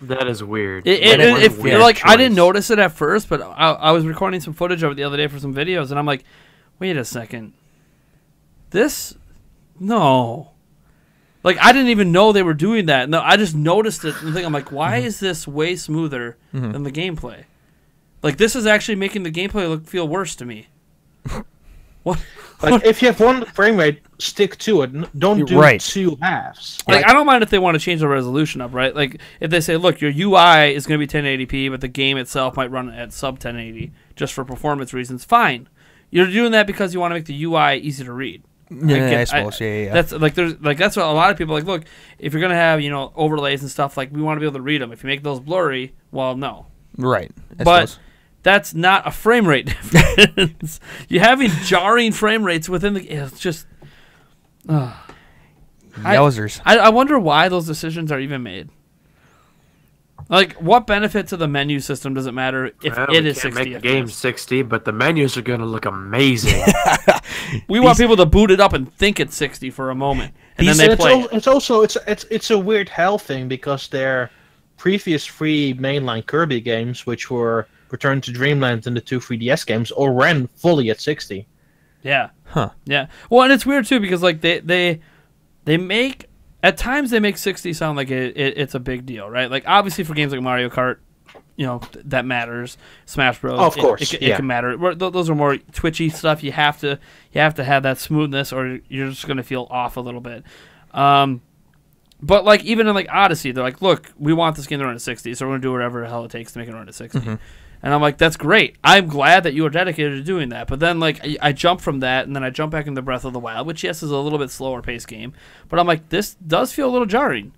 That is weird. It, What a if weird like I didn't choice. notice it at first, but I was recording some footage of it the other day for some videos, and I'm like, wait a second, no, like I didn't even know they were doing that. No, I just noticed it and I'm like, why is this way smoother than the gameplay? Like, this is actually making the gameplay feel worse to me. What? Like, if you have one frame rate, stick to it. Don't do Right. 2 halves. Like, I don't mind if they want to change the resolution up, right? Like, if they say, look, your UI is going to be 1080p, but the game itself might run at sub 1080 just for performance reasons, fine. You're doing that because you want to make the UI easy to read. I suppose. Yeah. That's like that's what a lot of people like. Look, if you're gonna have overlays and stuff, like, we want to be able to read them. If you make those blurry, well, no. Right. I But suppose. that's not a frame rate difference. You're having jarring frame rates within the. It's just. Yowzers. I wonder why those decisions are even made. Like, what benefit to the menu system does it matter if Well, it we is can't 60 make the game FPS? 60, but the menus are going to look amazing. We want people to boot it up and think it's 60 for a moment, and then they And play it. it's also it's a weird hell thing, because their previous 3 mainline Kirby games, which were Return to Dreamland and the 2 3DS games, all ran fully at 60. Yeah. Huh. Yeah. Well, and it's weird too, because like they make, at times they make 60 sound like it's a big deal, right? Like, obviously for games like Mario Kart, that matters. Smash Bros. Oh, of course, it yeah. can matter. Those are more twitchy stuff. You have to have that smoothness, or you're just gonna feel off a little bit. But like, even in like Odyssey, they're like, look, we want this game to run at 60, so we're gonna do whatever the hell it takes to make it run at 60. And I'm like, that's great. I'm glad that you are dedicated to doing that. But then, like, I jump from that, and then I jump back into Breath of the Wild, which, yes, is a little bit slower paced game. But I'm like, this does feel a little jarring.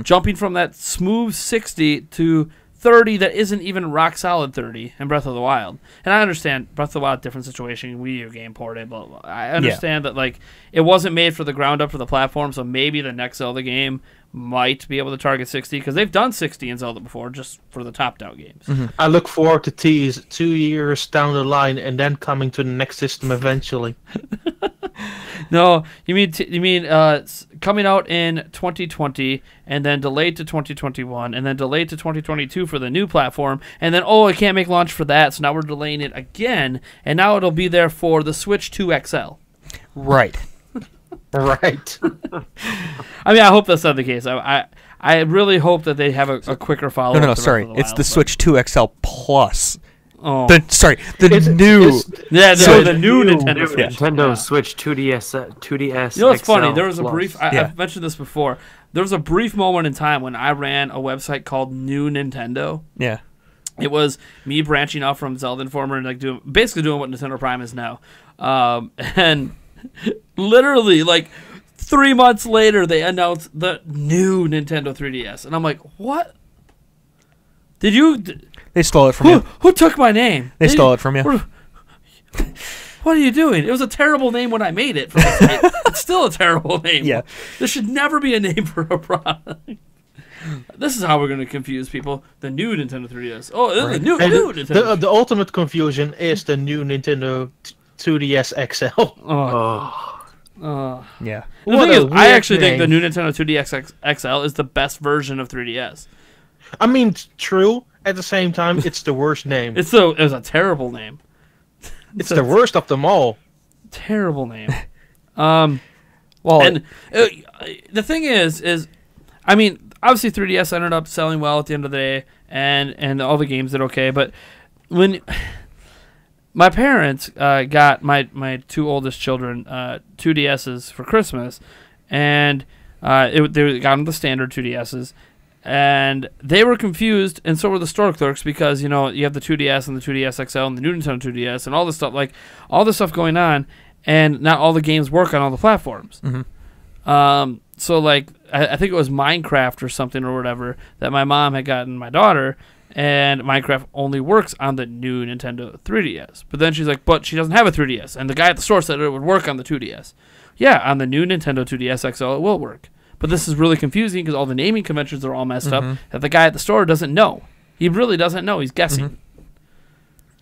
Jumping from that smooth 60 to 30 that isn't even rock solid 30 in Breath of the Wild. And I understand Breath of the Wild, different situation, Wii U game ported, blah, blah, blah. I understand that, like, it wasn't made for the ground up for the platform, so maybe the next Zelda game might be able to target 60, because they've done 60 in Zelda before, just for the top-down games. I look forward to T's 2 years down the line and then coming to the next system eventually. No, you mean coming out in 2020, and then delayed to 2021, and then delayed to 2022 for the new platform, and then, I can't make launch for that, so now we're delaying it again, and now it'll be there for the Switch 2 XL. Right. Right. I mean, I hope that's not the case. I really hope that they have a quicker follow-up. No, to sorry. Breath of It's Wild, the but- Switch 2 XL Plus. Oh. The new. The new New Nintendo Switch. Nintendo Yeah. Switch 2DS. You know what's funny? XL There was a Plus. brief. Yeah. I've mentioned this before. There was a brief moment in time when I ran a website called New Nintendo. Yeah. It was me branching off from Zelda Informer and like basically doing what Nintendo Prime is now, and literally like 3 months later they announced the new Nintendo 3DS, and I'm like, what? Did you? They stole it from you. Who took my name? They stole it from you. What are you doing? It was a terrible name when I made it. For the site. It's still a terrible name. Yeah. There should never be a name for a product. This is how we're going to confuse people. The new Nintendo 3DS. Oh, this is the new And Nintendo. the ultimate confusion is the new Nintendo 2DS XL. Yeah. The What thing a is, I weird actually think the name. new Nintendo 2DS XL is the best version of 3DS. I mean, true. At the same time, it's the worst name. It was a terrible name. It's the worst of them all. Terrible name. Well, And the thing is, I mean, obviously 3DS ended up selling well at the end of the day, and all the games did okay. But when my parents got my two oldest children 2DSs for Christmas, and they got them the standard 2DSs, and they were confused, and so were the store clerks, because you have the 2DS and the 2DS XL and the new Nintendo 2DS and all this stuff, all this stuff going on, and not all the games work on all the platforms. So I think it was Minecraft or something or whatever that my mom had gotten my daughter, and Minecraft only works on the new Nintendo 3DS. But then she's like, but she doesn't have a 3DS, and the guy at the store said it would work on the 2DS. Yeah, on the new Nintendo 2DS XL it will work. But this is really confusing because all the naming conventions are all messed up that the guy at the store doesn't know. He really doesn't know. He's guessing.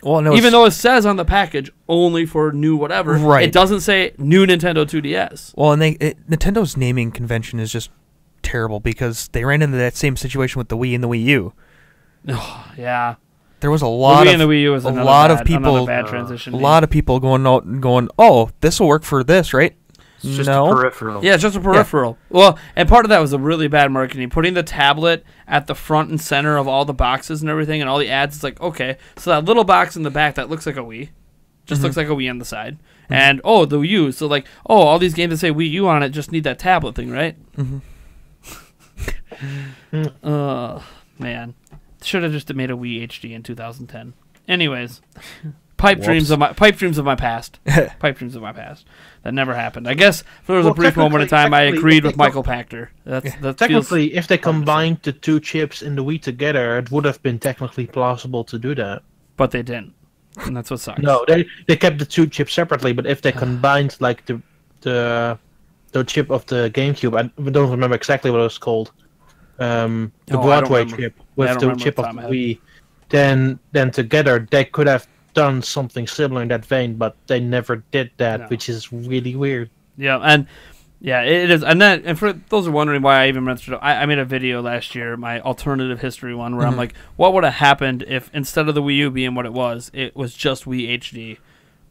well, no, Even though it says on the package only for new whatever, Right. it doesn't say new Nintendo 2DS. well, and Nintendo's naming convention is just terrible because they ran into that same situation with the Wii and the Wii U. Yeah. There was a The lot Wii of and the Wii U was another another bad, bad transition. a lot of people going out and going, oh, this will work for this, right? It's just No. a peripheral. Yeah, it's just a peripheral. Well, and part of that was a really bad marketing. Putting the tablet at the front and center of all the boxes and everything and all the ads, it's like, okay, so that little box in the back that looks like a Wii, just looks like a Wii on the side. And, the Wii U, so all these games that say Wii U on it just need that tablet thing, right? Man. Should have just made a Wii HD in 2010. Anyways. Pipe dreams of my past. Pipe dreams of my past. That never happened. I guess there was a brief moment in time I agreed with Michael Pachter. That Technically, if they combined the two chips in the Wii together, it would have been technically plausible to do that. but they didn't, and that's what sucks. No, they kept the two chips separately, but if they combined like the chip of the GameCube, I don't remember exactly what it was called, the Broadway chip with the chip of the Wii, then together they could have done something similar in that vein, but they never did that, which is really weird. Yeah, and it is, and for those who are wondering why I even mentioned it, I made a video last year, my alternative history one, where I'm like, what would have happened if instead of the Wii U being what it was just Wii HD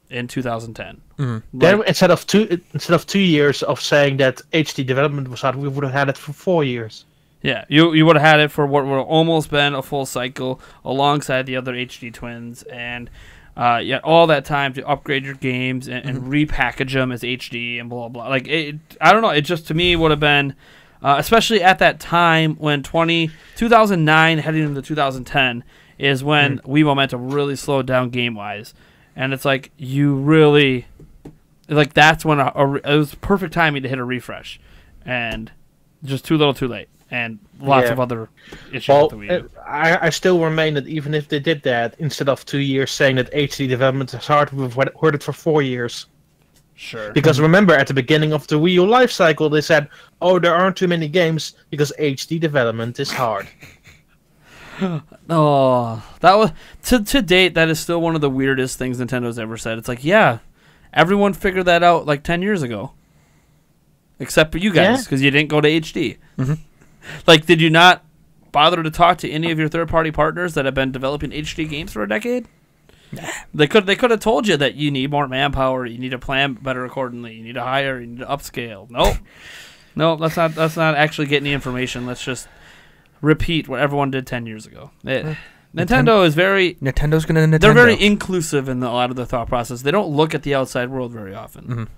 in 2010? Then instead of 2 years of saying that HD development was hard, we would have had it for 4 years. Yeah, you would have had it for what would have almost been a full cycle alongside the other HD twins, and yet all that time to upgrade your games and repackage them as HD and blah blah. Like I don't know. It just to me would have been, especially at that time when 2009 heading into 2010 is when Wii momentum really slowed down game wise, and it's like you really, like that's when it was perfect timing to hit a refresh, and just too little, too late. And lots of other issues with the Wii U. I still remain that even if they did that, instead of 2 years saying that HD development is hard, we've heard it for 4 years. Sure. Because remember, at the beginning of the Wii U life cycle, they said, oh, there aren't too many games because HD development is hard. Oh, that was to date, that is still one of the weirdest things Nintendo's ever said. It's like, yeah, everyone figured that out like 10 years ago. Except for you guys, because you didn't go to HD. Like, did you not bother to talk to any of your third-party partners that have been developing HD games for a decade? Nah. They could have told you that you need more manpower, you need to plan better accordingly, you need to hire, you need to upscale. Nope, let's not actually get any information. Let's just repeat what everyone did 10 years ago. Nintendo is very Nintendo's gonna Nintendo. They're very inclusive in a lot of their thought process. They don't look at the outside world very often,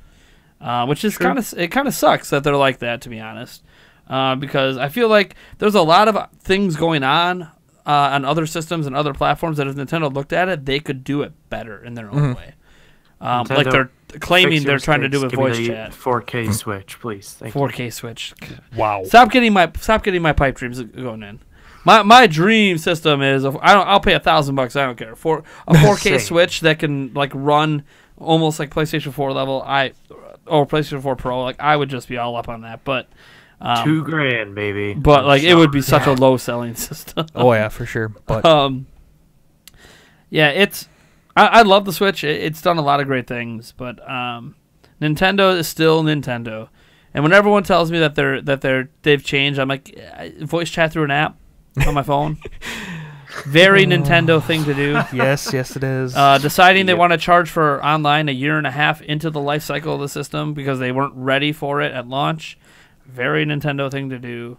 which is kind of sucks that they're like that, to be honest. Because I feel like there's a lot of things going on other systems and other platforms that if Nintendo looked at it, they could do it better in their own way. Like they're claiming they're trying to do with voice chat. 4K Switch, please. Thank you. 4K Switch. Wow. Stop getting my pipe dreams going in. My dream system is I'll pay $1,000. I don't care for a 4K Switch that can like run almost like PlayStation 4 level. Or PlayStation 4 Pro. Like I would just be all up on that, but. $2,000, baby. But like, it would be such a low selling system. Oh yeah, for sure. But yeah, it's. I love the Switch. It's done a lot of great things, but Nintendo is still Nintendo. And when everyone tells me that they've changed, I'm like, voice chat through an app on my phone. Very Nintendo thing to do. yes, it is. Deciding they want to charge for online a year and a half into the life cycle of the system because they weren't ready for it at launch. Very Nintendo thing to do.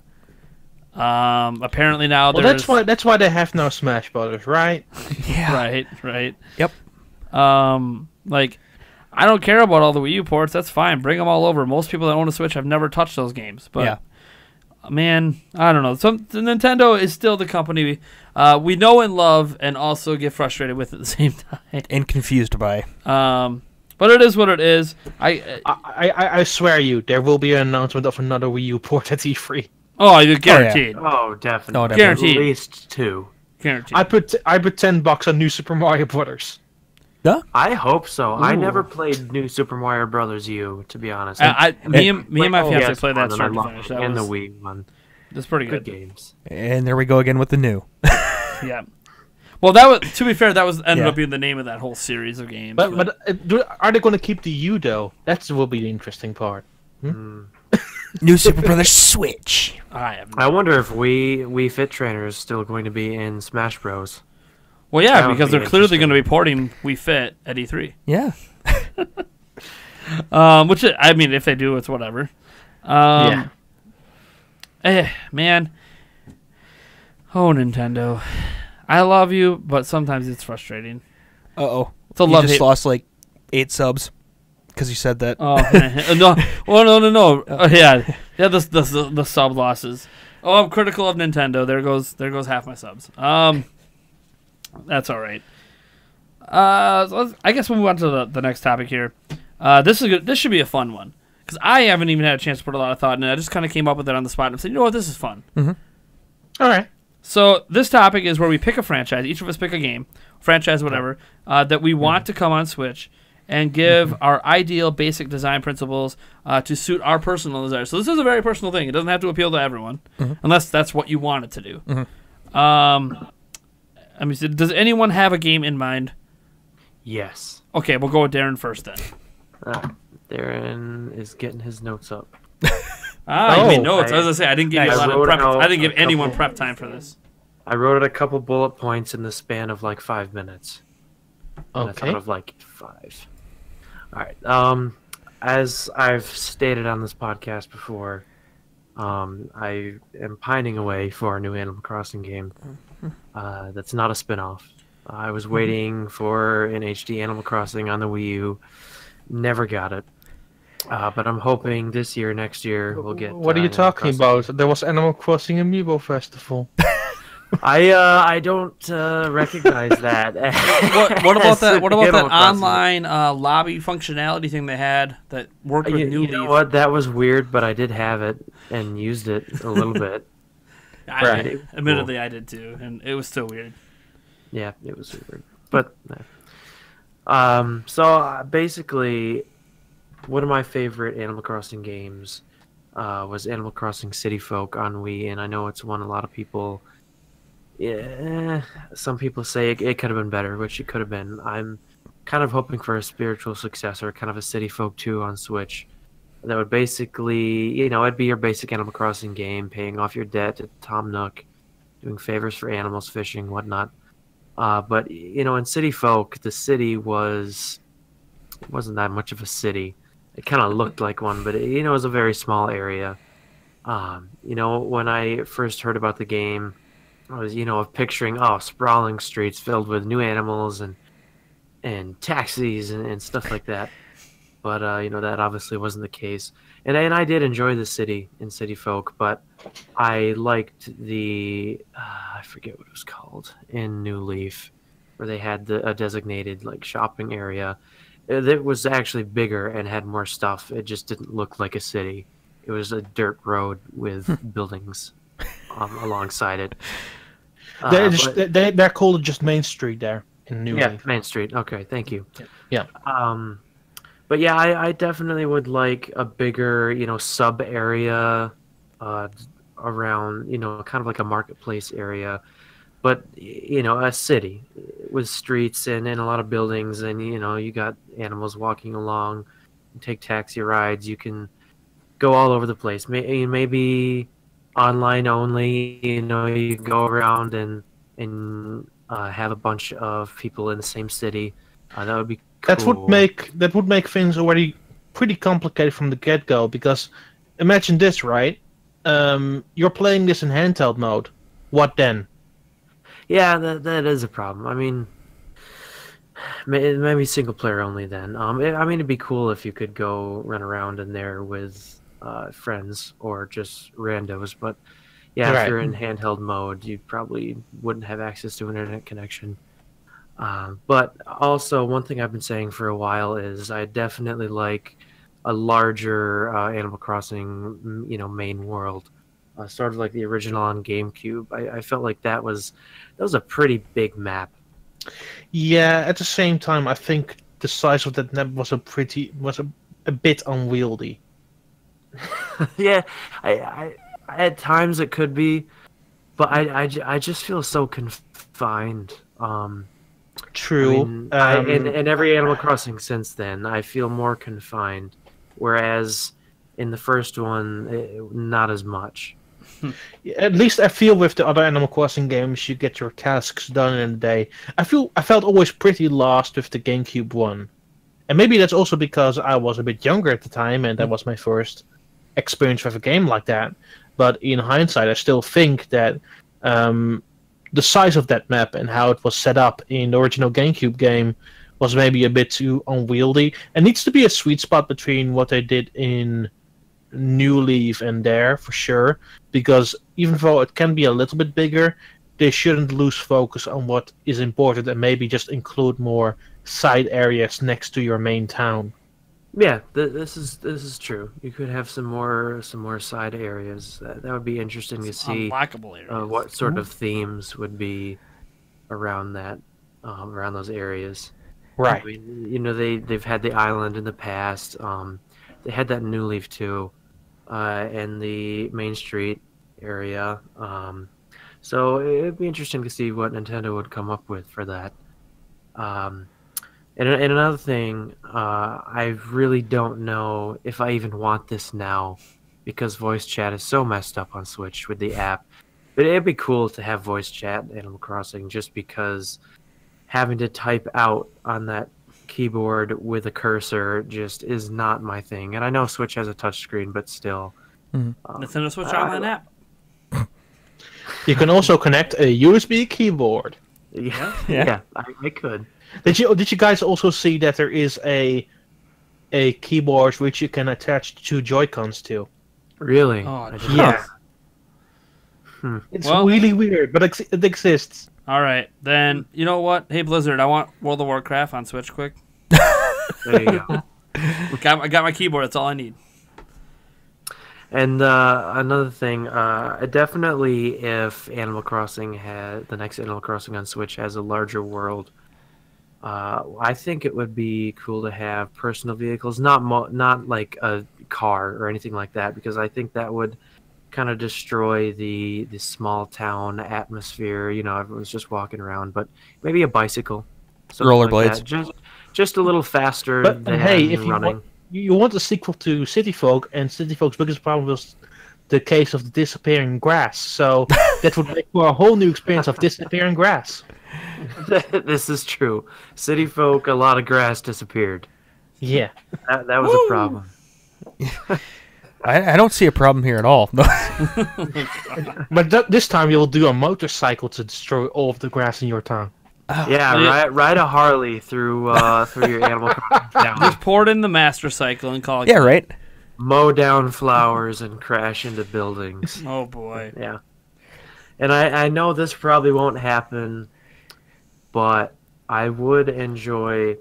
Apparently now that's why they have no Smash Brothers, right? Yeah. Right. Yep. Like, I don't care about all the Wii U ports. That's fine. Bring them all over. Most people that own a Switch have never touched those games. But man, I don't know. Nintendo is still the company we know and love, and also get frustrated with at the same time, and confused by. But it is what it is. I swear you, there will be an announcement of another Wii U port at E3. Oh, you're guaranteed. Oh, definitely. No, definitely. Guaranteed. At least 2. Guaranteed. I put $10 on New Super Mario Brothers. Yeah. I hope so. I Ooh. never played New Super Mario Brothers U, to be honest. Me and my fiance Yes, played that one, start and to I finish. loved it, and the Wii one. That's pretty Good good. games. And there we go again with the new. Yeah. Well, that was, to be fair, that was ended Yeah. up being the name of that whole series of games. But are they going to keep the U though? That will be the interesting part. New Super Brothers Switch. I wonder if Wii Fit Trainer is still going to be in Smash Bros. Well, yeah, That would because be they're clearly going to interesting. be porting Wii Fit at E3. Yeah. Which, I mean, if they do, it's whatever. Yeah. Man. Oh, Nintendo. I love you, but sometimes it's frustrating. Uh-oh. It's a You love just hate. lost like 8 subs because you said that. Oh, no. Well, no. Yeah, the sub losses. Oh, I'm critical of Nintendo. There goes half my subs. That's all right. So I guess we'll move on to the next topic here. This is good. This should be a fun one because I haven't even had a chance to put a lot of thought in it. I just kind of came up with it on the spot and said, you know what, this is fun. All right. So this topic is where we pick a franchise. Each of us pick a game, franchise, whatever, that we want to come on Switch, and give our ideal basic design principles to suit our personal desires. So this is a very personal thing. It doesn't have to appeal to everyone, unless that's what you want it to do. I mean, does anyone have a game in mind? Yes. Okay, we'll go with Darren first then. Darren is getting his notes up. You made notes. I was gonna say I didn't give you a lot of wrote prep. out I didn't give a anyone couple- prep time for this. I wrote a couple bullet points in the span of like 5 minutes. And I Okay. thought of like 5. All right. As I've stated on this podcast before, I am pining away for a new Animal Crossing game. That's not a spin-off. I was waiting for an HD Animal Crossing on the Wii U. Never got it. But I'm hoping this year, next year, we'll get. What are you Animal talking Crossing. about? There was Animal Crossing Amiibo Festival. I don't recognize that. What about that? as What about that Animal Crossing. online lobby functionality thing they had that worked with New You know Leaf? what? That was weird, but I did have it and used it a little bit. I, admittedly, I did too, and it was still weird. Yeah, it was weird. But basically, one of my favorite Animal Crossing games was Animal Crossing City Folk on Wii, and I know it's one a lot of people. Yeah, some people say it could have been better, which it could have been. I'm kind of hoping for a spiritual successor, kind of a City Folk 2 on Switch. That would basically, it'd be your basic Animal Crossing game, paying off your debt to Tom Nook, doing favors for animals, fishing, whatnot. But in City Folk, the city wasn't that much of a city. It kind of looked like one, but it was a very small area. When I first heard about the game, I was picturing sprawling streets filled with new animals and taxis and stuff like that. But that obviously wasn't the case. And I did enjoy the city in City Folk, but I liked the I forget what it was called in New Leaf, where they had a designated like shopping area. It was actually bigger and had more stuff. It just didn't look like a city. It was a dirt road with buildings alongside it. They're called just Main Street there in New Leaf. Main Street. Okay, thank you. Yeah. But yeah, I definitely would like a bigger, sub area uh, around, kind of like a marketplace area, but a city with streets and a lot of buildings, and you got animals walking along. You take taxi rides. You can go all over the place. Maybe online only. You go around and have a bunch of people in the same city. That would be cool. That would make things already pretty complicated from the get-go, because imagine this, right? You're playing this in handheld mode. What then? Yeah, that is a problem. I mean, maybe single player only then. It'd be cool if you could go run around in there with friends or just randos. But yeah, Right. if you're in handheld mode, you probably wouldn't have access to an internet connection. But also, one thing I've been saying for a while is I definitely like a larger Animal Crossing, main world, sort of like the original on GameCube. I felt like that was a pretty big map. Yeah, at the same time, I think the size of that map was a bit unwieldy. Yeah, I at times it could be, but I just feel so confined. True. In every Animal Crossing since then, I feel more confined, whereas in the first one, not as much. At least I feel with the other Animal Crossing games, you get your tasks done in a day. I felt always pretty lost with the GameCube one, and maybe that's also because I was a bit younger at the time, and that was my first experience with a game like that. But in hindsight, I still think that the size of that map and how it was set up in the original GameCube game was maybe a bit too unwieldy. It needs to be a sweet spot between what they did in New Leaf and there, for sure, because even though it can be a little bit bigger, they shouldn't lose focus on what is important and maybe just include more side areas next to your main town. Yeah, this is true. You could have some more side areas. That would be interesting to see. Unlockable areas. What sort of themes would be around that, around those areas. Right. I mean, they've had the island in the past. They had that in New Leaf too, and the Main Street area. So it'd be interesting to see what Nintendo would come up with for that. And another thing, I really don't know if I even want this now, because voice chat is so messed up on Switch with the app. But it'd be cool to have voice chat in Animal Crossing, just because having to type out on that keyboard with a cursor just is not my thing. And I know Switch has a touchscreen, but still. Nintendo Switch Online app. You can also connect a USB keyboard. Yeah, I could. Did you guys also see that there is a keyboard which you can attach two Joy-Cons to? Really? Oh, I didn't Yeah. know. It's Well- really weird, but it exists. All right, then you know what? Hey Blizzard, I want World of Warcraft on Switch quick. There you go. I got my keyboard. That's all I need. And another thing, definitely if the next Animal Crossing on Switch has a larger world, I think it would be cool to have personal vehicles, not like a car or anything like that, because I think that would kind of destroy the small town atmosphere. Everyone's just walking around, but maybe a bicycle, something like Rollerblades. that. Just a little faster But than hey, if running. you want a sequel to City Folk, and City Folk's biggest problem was the case of the disappearing grass, so that would make for a whole new experience of disappearing grass. This is true. City Folk, a lot of grass disappeared. Yeah. That was a problem. I don't see a problem here at all. But this time you'll do a motorcycle to destroy all of the grass in your town. Yeah, ride a Harley through your Animal Crossing town. Just pour it in the master cycle and call it. Yeah, right. Mow down flowers and crash into buildings. Oh boy. Yeah. And I know this probably won't happen, but I would enjoy...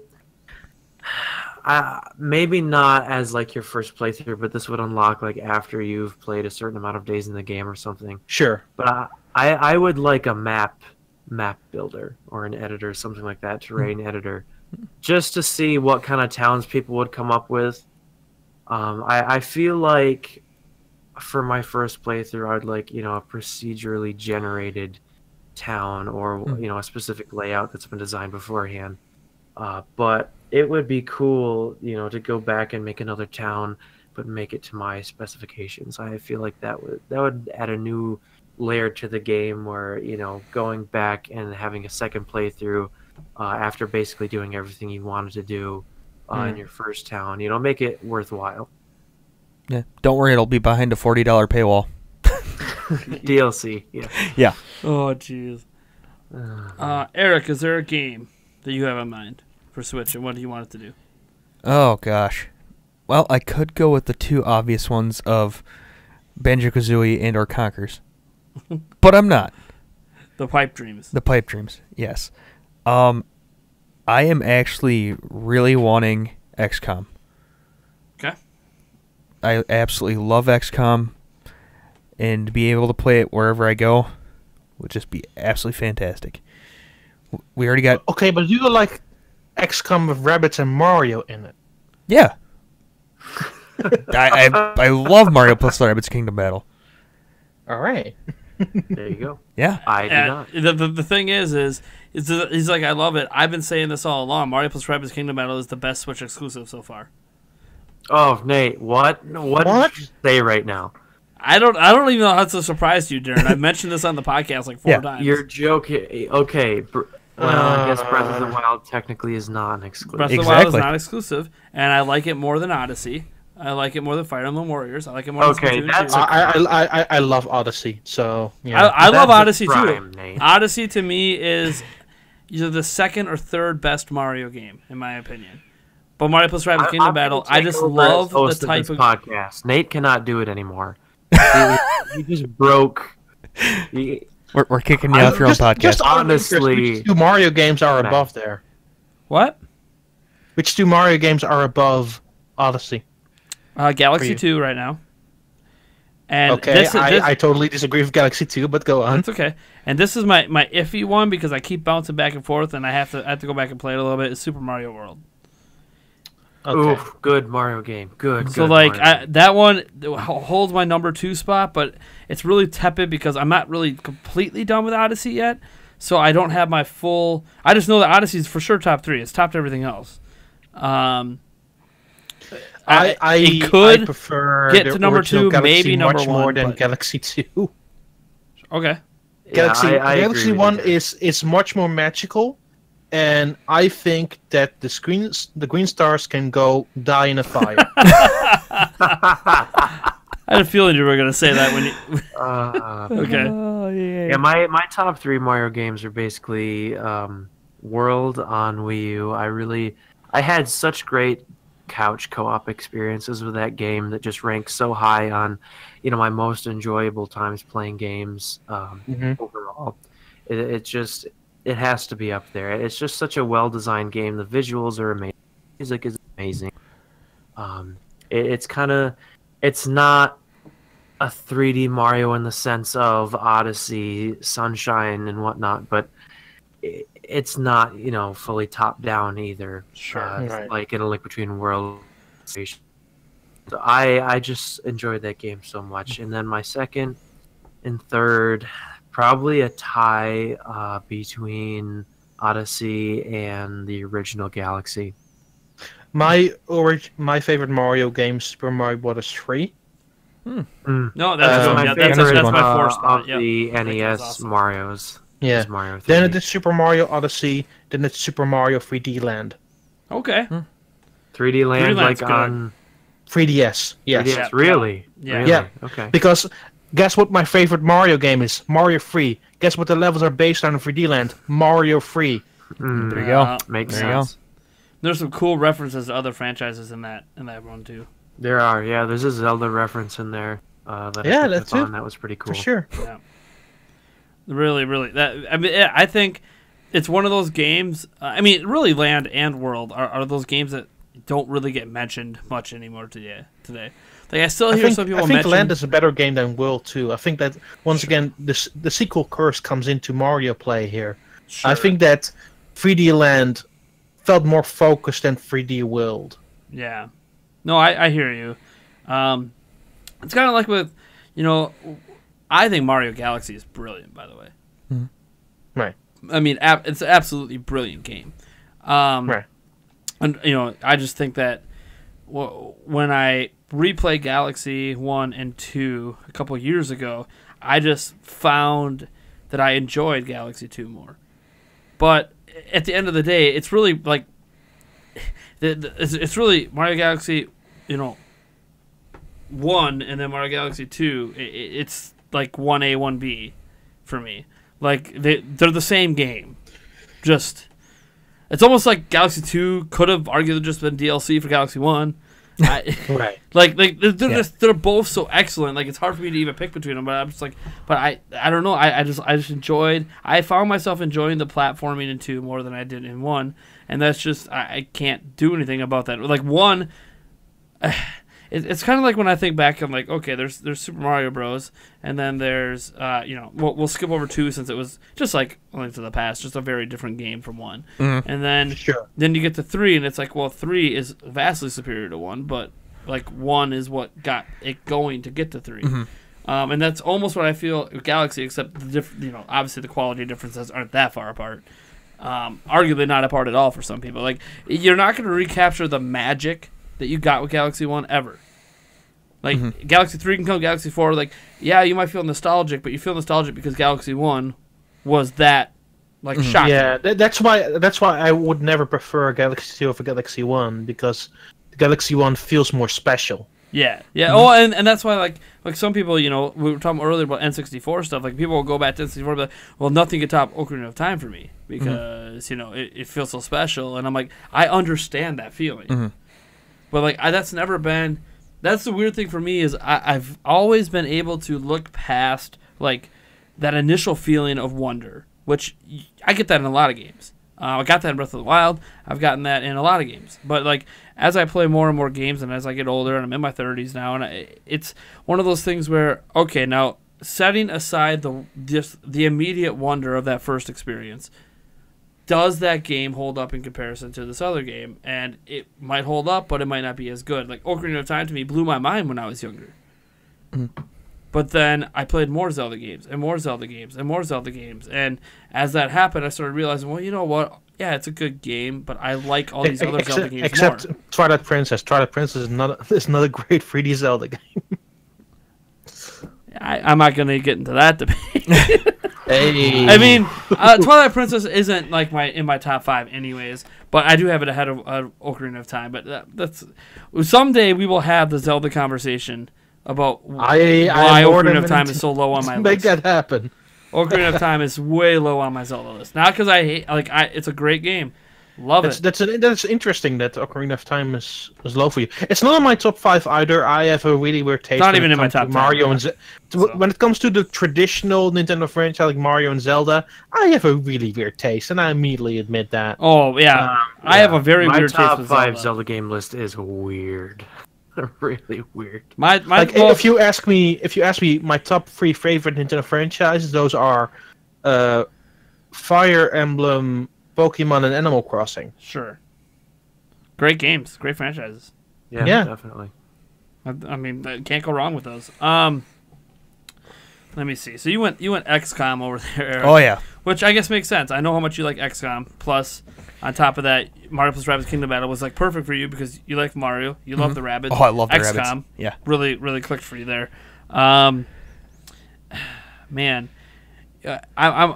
maybe not as like your first playthrough, but this would unlock like after you've played a certain amount of days in the game or something. Sure. But I would like a map builder or an editor, something like that, terrain editor, just to see what kind of towns people would come up with. I feel like for my first playthrough, I'd like, a procedurally generated town or, a specific layout that's been designed beforehand. But it would be cool, to go back and make another town, but make it to my specifications. I feel like that would add a new layer to the game where, going back and having a second playthrough after basically doing everything you wanted to do in your first town, make it worthwhile. Yeah. Don't worry, it'll be behind a $40 paywall. DLC, yeah. Yeah. Oh, jeez. Eric, is there a game that you have in mind for Switch, and what do you want it to do? Oh, gosh. Well, I could go with the two obvious ones of Banjo-Kazooie and or Conkers. But I'm not. The Pipe Dreams. The Pipe Dreams, yes. I am actually really wanting XCOM. Okay. I absolutely love XCOM, and to be able to play it wherever I go would just be absolutely fantastic. We already got... Okay, but you like XCOM with rabbits and Mario in it. Yeah. I love Mario plus Rabbids Kingdom Battle. All right. There you go. Yeah. I do not. The thing is he's like, I love it. I've been saying this all along. Mario plus Rabbids Kingdom Battle is the best Switch exclusive so far. Oh, Nate, what did you say right now? I don't even know how to surprise you, Darrin. I've mentioned this on the podcast like 4 times. You're joking. Okay. Well, I guess Breath of the Wild technically is not an exclusive. Breath of the Wild is not exclusive, and I like it more than Odyssey. I like it more than Fire Emblem Warriors. I like it more than Splatoon 2. I love Odyssey, so yeah. I love Odyssey prime, too. Nate. Odyssey to me is either the second or third best Mario game, in my opinion. But Mario plus Rabbids Kingdom Battle, I just love the type of podcast. Nate cannot do it anymore. he just broke. We're kicking you off your own podcast. Just honestly, which two Mario games are above there? What? Which two Mario games are above Odyssey? Galaxy 2 right now. And okay, I totally disagree with Galaxy 2, but go on. That's okay. And this is my iffy one because I keep bouncing back and forth, and I have to go back and play it a little bit. Is Super Mario World. Okay. Oof, good Mario game. Good. So that one holds my number 2 spot, but it's really tepid because I'm not really completely done with Odyssey yet. So I don't have my full. I just know that Odyssey is for sure top 3. It's topped everything else. I could prefer get to number 2, Galaxy maybe number much 1 more than Galaxy 2. Okay. Galaxy 1 is much more magical, and I think that the green stars can go die in a fire. I had a feeling you were going to say that when you. Okay. Oh, yeah. Yeah, my top 3 Mario games are basically World on Wii U. I had such great couch co-op experiences with that game that just ranks so high on, my most enjoyable times playing games overall. It has to be up there. It's just such a well-designed game. The visuals are amazing. The music is amazing. It's not a 3D Mario in the sense of Odyssey, Sunshine, and whatnot, but it's not, fully top down either. Sure. Right. Like in A Link Between Worlds. So I just enjoyed that game so much. And then my second and third, probably a tie between Odyssey and the original Galaxy. My favorite Mario game, Super Mario Bros. 3. No, that's my that's favorite my 4th spot. of the NES awesome. Marios. Yeah. Mario 3D. Then it's Super Mario Odyssey. Then it's Super Mario 3D Land. Okay. 3D Land, like good. on 3DS. Yes. 3DS. Really? Yeah. Really? Yeah. Okay. Because guess what my favorite Mario game is? Mario 3. Guess what the levels are based on in 3D Land? Mario 3. There you go. Makes There you sense. There's some cool references to other franchises in that one too. There are. Yeah, there's a Zelda reference in there. That's it. That was pretty cool. For sure. Yeah. Really. I think it's one of those games. Really, Land and World are those games that don't really get mentioned much anymore today. Like I still hear some people mention. I think Land is a better game than World 2. I think that once again the sequel curse comes into Mario play here. Sure. I think that 3D Land felt more focused than 3D World. Yeah. No, I hear you. It's kind of like with you know, I think Mario Galaxy is brilliant. By the way, Right. I mean, it's an absolutely brilliant game. Right. And you know, I just think that when I replayed Galaxy 1 and 2 a couple years ago, I just found that I enjoyed Galaxy 2 more. But at the end of the day, it's really like it's really Mario Galaxy, you know, 1 and then Mario Galaxy 2. It's like 1A, 1B for me. Like they're the same game. Just it's almost like Galaxy 2 could have arguably just been DLC for Galaxy 1. Right. Like they're both so excellent. Like it's hard for me to even pick between them. But I'm just like, but I don't know. I just enjoyed. I found myself enjoying the platforming in 2 more than I did in 1, and that's just I can't do anything about that. Like 1, it's kind of like when I think back, I'm like, okay, there's Super Mario Bros. And then there's you know, we'll skip over 2 since it was just like Link to the Past, just a very different game from 1. Mm-hmm. And then then you get to 3, and it's like, well, 3 is vastly superior to 1, but like 1 is what got it going to get to 3. Mm-hmm. And that's almost what I feel with Galaxy, except you know, obviously the quality differences aren't that far apart. Arguably not apart at all for some people. Like you're not going to recapture the magic that you got with Galaxy 1 ever. Like Galaxy 3 can come, Galaxy 4, like, yeah, you might feel nostalgic, but you feel nostalgic because Galaxy 1 was that like shocking. Yeah, that's why I would nenever prefer Galaxy 2 over Galaxy 1, because Galaxy 1 feels more special. Yeah. Oh, and that's why like some people, you know, we were talking earlier about N64 stuff. Like people will go back to N64 and be like, well, nothing can top Ocarina of Time for me because you know it feels so special. And I'm like, I understand that feeling, but like that's never been. That's the weird thing for me is I've always been able to look past like that initial feeling of wonder, which I get that in a lot of games. I got that in Breath of the Wild. I've gotten that in a lot of games. But like as I play more and more games and as I get older, and I'm in my 30s now, and it's one of those things where, okay, now setting aside the immediate wonder of that first experience, does that game hold up in comparison to this other game? And it might hold up, but it might not be as good. Like Ocarina of Time to me blew my mind when I was younger. But then I played more Zelda games and more Zelda games and more Zelda games. And as that happened, I started realizing, well, you know what? Yeah, it's a good game, but I like all these other Zelda games except more. Twilight Princess. Twilight Princess is not a great 3D Zelda game. I'm not going to get into that debate. Hey. I mean, Twilight Princess isn't like in my top 5 anyways, but I do have it ahead of Ocarina of Time. But that's someday we will have the Zelda conversation about why Ocarina of Time is so low on my list. Make that happen. Ocarina of Time is way low on my Zelda list. Not because I hate, it's a great game. Love it. That's interesting that Ocarina of Time is low for you. It's not on my top 5 either. I have a really weird taste. Not even in my top 10. Mario and when it comes to the traditional Nintendo franchise like Mario and Zelda, I have a really weird taste, and I immediately admit that. Oh yeah, I have a very weird taste with My top 5 Zelda. Zelda game list is weird. Really weird. If you ask me my top 3 favorite Nintendo franchises, those are Fire Emblem, Pokemon, and Animal Crossing. Sure. Great games, great franchises. Yeah. Definitely. I mean, can't go wrong with those. Let me see. So you went XCOM over there. Oh yeah. Which I guess makes sense. I know how much you like XCOM. Plus, on top of that, Mario plus Rabbids Kingdom Battle was like perfect for you because you like Mario. You love the Rabbids. Oh, I love the XCOM, Rabbids. Yeah. Really, really clicked for you there. Man, I'm.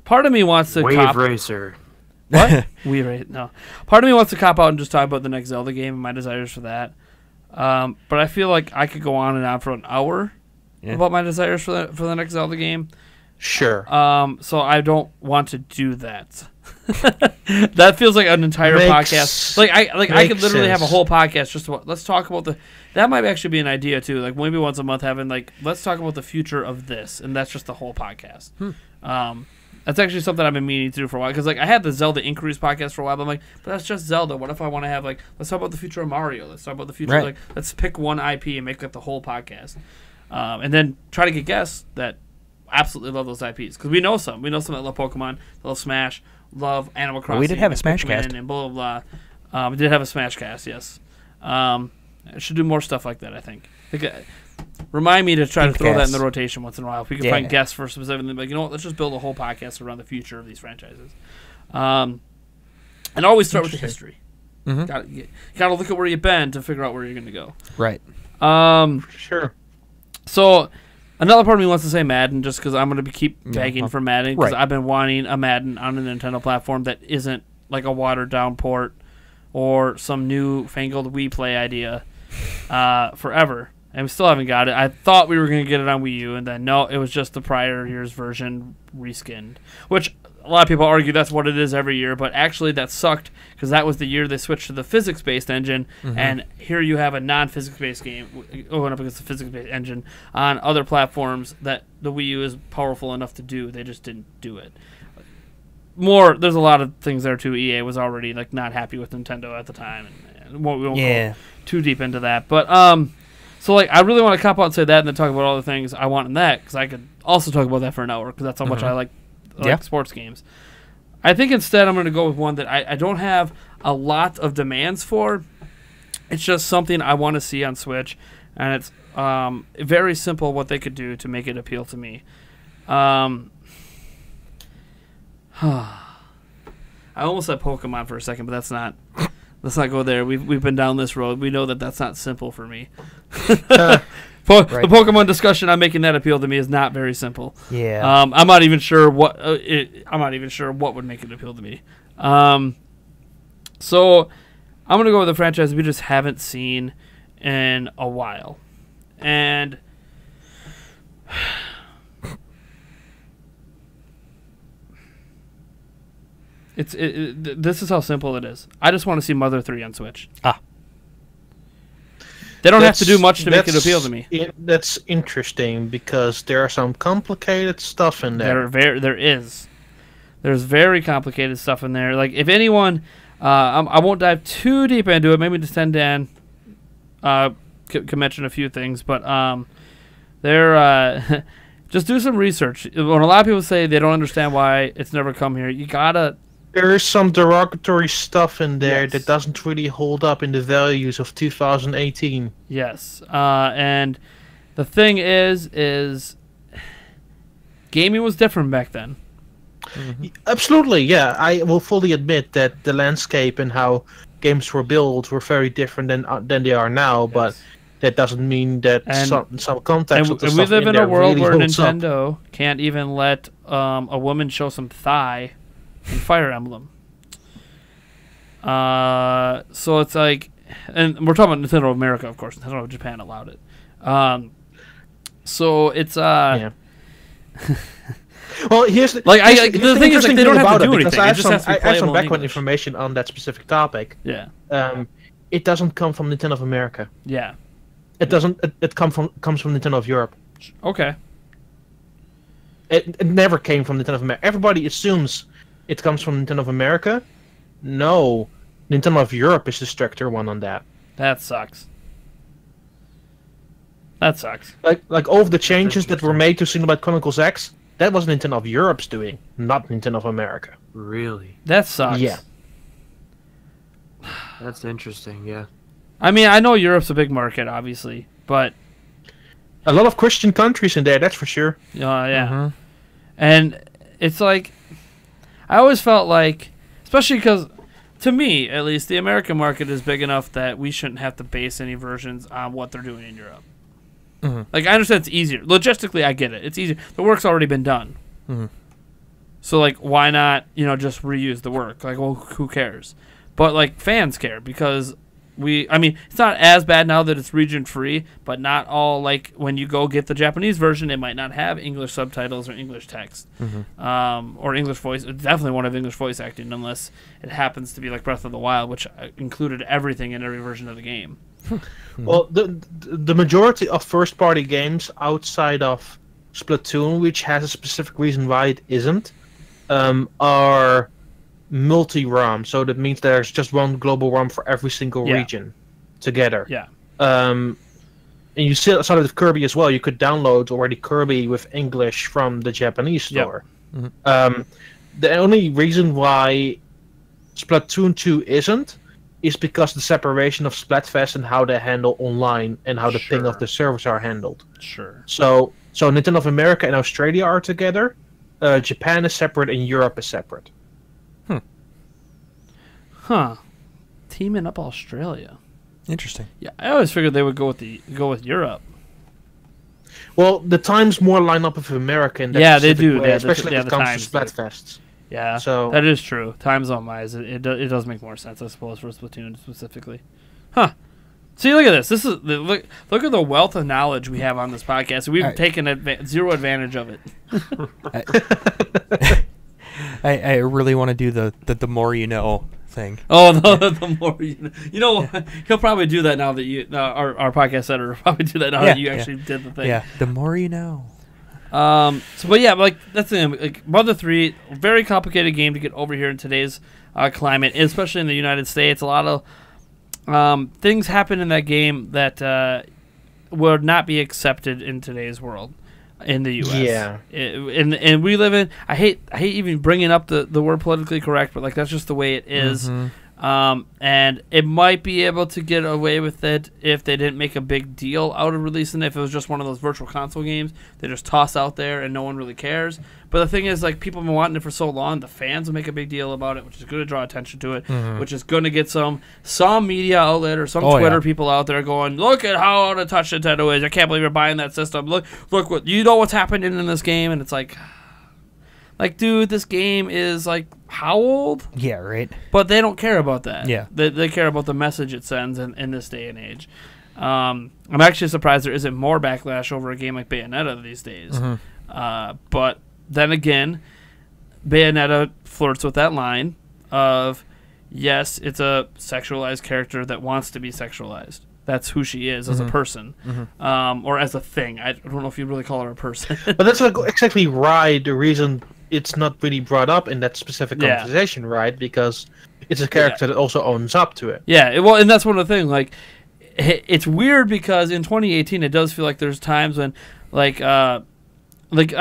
Part of me wants to Wave Racer. What? No. Part of me wants to cop out and just talk about the next Zelda game and my desires for that. But I feel like I could go on and on for an hour about my desires for the next Zelda game. Sure. So I don't want to do that. That feels like an entire podcast. I could literally have a whole podcast just about. Let's talk about that might actually be an idea too. Like maybe once a month having let's talk about the future of this, and that's just the whole podcast. That's actually something I've been meaning to do for a while because I had the Zelda Inquiries podcast for a while, but I'm like, but that's just Zelda. What if I want to have let's talk about the future of Mario? Let's talk about the future. Right. Let's pick one IP and make the whole podcast, and then try to get guests that absolutely love those IPs because we know some that love Pokemon, they love Smash, love Animal Crossing. We did have a Smash cast and blah blah blah. We did have a Smash cast, yes. I should do more stuff like that. I think remind me to try to throw that in the Dreamcast. rotation once in a while. If we can Yeah. find guests for specifically, like, you know what, let's just build a whole podcast around the future of these franchises. And always start with the history. Mhm. Gotta look at where you've been to figure out where you're going to go. Right. Sure. So another part of me wants to say Madden, just because I'm going to keep begging Yeah. for Madden, because Right. I've been wanting a Madden on a Nintendo platform that isn't like a watered down port or some new fangled Wii Play idea forever. And we still haven't got it. I thought we were going to get it on Wii U, and then no, it was just the prior year's version reskinned, which a lot of people argue that's what it is every year, but actually that sucked because that was the year they switched to the physics-based engine, and here you have a non-physics-based game going up against the physics-based engine on other platforms that the Wii U is powerful enough to do. They just didn't do it. There's a lot of things there too. EA was already like not happy with Nintendo at the time, and we won't go too deep into that. But so like I really want to cop out and say that, and then talk about all the things I want in that, because I could also talk about that for an hour, because that's how much I like sports games. I think instead I'm going to go with one that I don't have a lot of demands for. It's just something I want to see on Switch, and it's very simple what they could do to make it appeal to me. I almost said Pokemon for a second, but that's not. Let's not go there. We've been down this road. We know that that's not simple for me. The Pokemon discussion I'm making that appeal to me is not very simple. Yeah. I'm not even sure what would make it appeal to me. So I'm gonna go with a franchise we just haven't seen in a while, and this is how simple it is. I just want to see Mother 3 on Switch. They don't have to do much to make it appeal to me. That's interesting because there are some complicated stuff in there. There's very complicated stuff in there. Like, if anyone, I won't dive too deep into it. Maybe Nintendaan can mention a few things, but just do some research. When a lot of people say they don't understand why it's never come here, you gotta. There is some derogatory stuff in there that doesn't really hold up in the values of 2018. Yes, and the thing is gaming was different back then. Absolutely, yeah. I will fully admit that the landscape and how games were built were very different than they are now, but that doesn't mean that some context of the stuff we live in a world really where holds up. Nintendo can't even let a woman show some thigh in Fire Emblem. So it's like, and we're talking about Nintendo of America, of course. Nintendo of Japan allowed it. So it's yeah. Well, here's the the thing is, like, they don't have to do anything. I It just has to be have playable some in background English. information on that specific topic. Yeah. It doesn't come from Nintendo of America. Yeah. It doesn't. It comes from Nintendo of Europe. Okay. It never came from Nintendo of America. Everybody assumes it comes from Nintendo of America. No, Nintendo of Europe is the stricter one on that. That sucks. That sucks. Like all of the changes that were made to Xenoblade Chronicles X, that was Nintendo of Europe's doing, not Nintendo of America. Really? That sucks. Yeah. That's interesting, yeah. I mean, I know Europe's a big market, obviously, but A lot of Christian countries in there, that's for sure. yeah. And it's like, I always felt like, especially because, to me, at least, the American market is big enough that we shouldn't have to base any versions on what they're doing in Europe. Like, I understand it's easier. Logistically, I get it. It's easier. The work's already been done. So, like, why not, just reuse the work? Like, well, who cares? But, like, fans care because it's not as bad now that it's region free, but not all, like, when you go get the Japanese version, it might not have English subtitles or English text. Or English voice. It definitely won't have English voice acting unless it happens to be like Breath of the Wild, which included everything in every version of the game. Well, the majority of first-party games outside of Splatoon, which has a specific reason why it isn't, are multi-ROM. So that means there's just one global ROM for every single region together. Yeah. And you saw it with Kirby as well. You could download already Kirby with English from the Japanese store. The only reason why Splatoon 2 isn't is because the separation of Splatfest and how they handle online and how the ping of the servers are handled. Sure. So Nintendo of America and Australia are together. Japan is separate and Europe is separate. Huh. Teaming up Australia. Interesting. Yeah, I always figured they would go with Europe. Well, the times more line up with America in that Yeah, they do. way, Yeah, especially when the it comes times to do. Splatfests. Yeah, So- that is true. Time zone wise, it does make more sense, I suppose, for Splatoon specifically. Huh. See, look at this. This is look at the wealth of knowledge we have on this podcast. We've taken zero advantage of it. I really want to do the more you know thing. Oh, the more you know. He'll probably do that now that you our podcast editor will probably do that now that you actually did the thing. Yeah, the more you know. But like that's the thing. Like Mother 3, very complicated game to get over here in today's climate, especially in the United States. A lot of things happen in that game that would not be accepted in today's world in the U.S. Yeah. And we live in. I hate even bringing up the word politically correct, but like that's just the way it is. Mm-hmm. And it might be able to get away with it if they didn't make a big deal out of releasing it. If it was just one of those virtual console games they just toss out there and no one really cares. But the thing is, like, people have been wanting it for so long, the fans will make a big deal about it, which is going to draw attention to it, which is going to get some media outlet or some Twitter people out there going, look at how out of touch Nintendo is. I can't believe you're buying that system. Look what you know what's happening in this game, and it's like, dude, this game is like how old? Yeah, right. But they don't care about that. Yeah. They care about the message it sends in this day and age. I'm actually surprised there isn't more backlash over a game like Bayonetta these days. But then again, Bayonetta flirts with that line of, yes, it's a sexualized character that wants to be sexualized. That's who she is as a person, or as a thing. I don't know if you really call her a person. But that's not exactly right. The reason it's not really brought up in that specific conversation, right? Because it's a character that also owns up to it. Yeah, well, and that's one of the things. Like, it's weird because in 2018, it does feel like there's times when, like I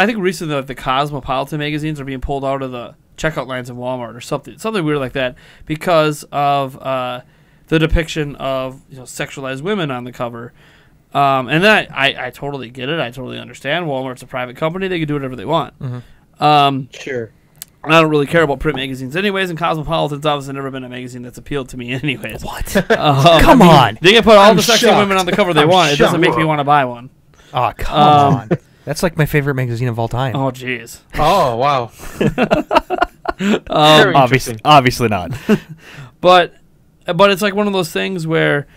think recently, like, the Cosmopolitan magazines are being pulled out of the checkout lines in Walmart or something weird like that because of the depiction of sexualized women on the cover. And then I totally get it. I totally understand. Walmart's a private company; they can do whatever they want. Sure. I don't really care about print magazines anyways, and Cosmopolitan's obviously never been a magazine that's appealed to me anyways. What? Come on. They can put all I'm the sexy shocked. women on the cover they want. It doesn't make me want to buy one. Oh, come on. That's like my favorite magazine of all time. Oh, jeez. Oh, wow. Very interesting. Obviously not. But it's like one of those things where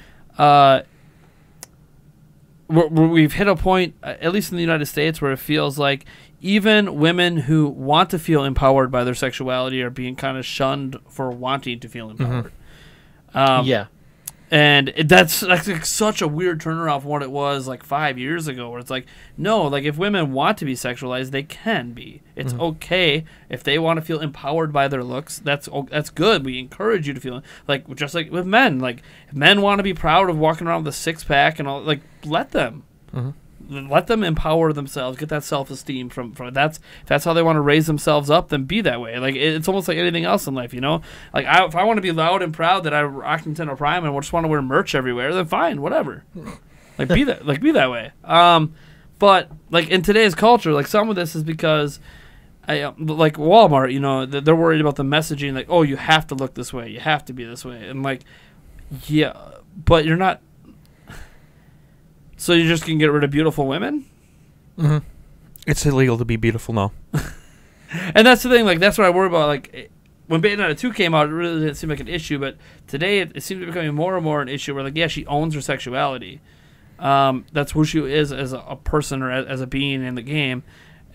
we've hit a point, at least in the United States, where it feels like even women who want to feel empowered by their sexuality are being kind of shunned for wanting to feel empowered. Yeah. And that's like such a weird turnaround from what it was like 5 years ago, where it's like, no, like if women want to be sexualized, they can be. It's okay if they want to feel empowered by their looks. That's good. We encourage you to feel like, just like with men. Like if men want to be proud of walking around with a six pack and all, like let them. Let them empower themselves, get that self-esteem from that's if that's how they want to raise themselves up, then be that way. Like it's almost like anything else in life, Like if I want to be loud and proud that I rock Nintendo Prime and just want to wear merch everywhere, then fine, whatever. Like be that way. But like in today's culture, like some of this is because like Walmart, they're worried about the messaging, like, oh, you have to look this way, you have to be this way, and like, yeah, but you're not. So you just can get rid of beautiful women? It's illegal to be beautiful now. And that's the thing. Like that's what I worry about. Like when Bayonetta 2 came out, it really didn't seem like an issue, but today it seems to be becoming more and more an issue. Where like, yeah, she owns her sexuality. That's who she is as a person or as a being in the game.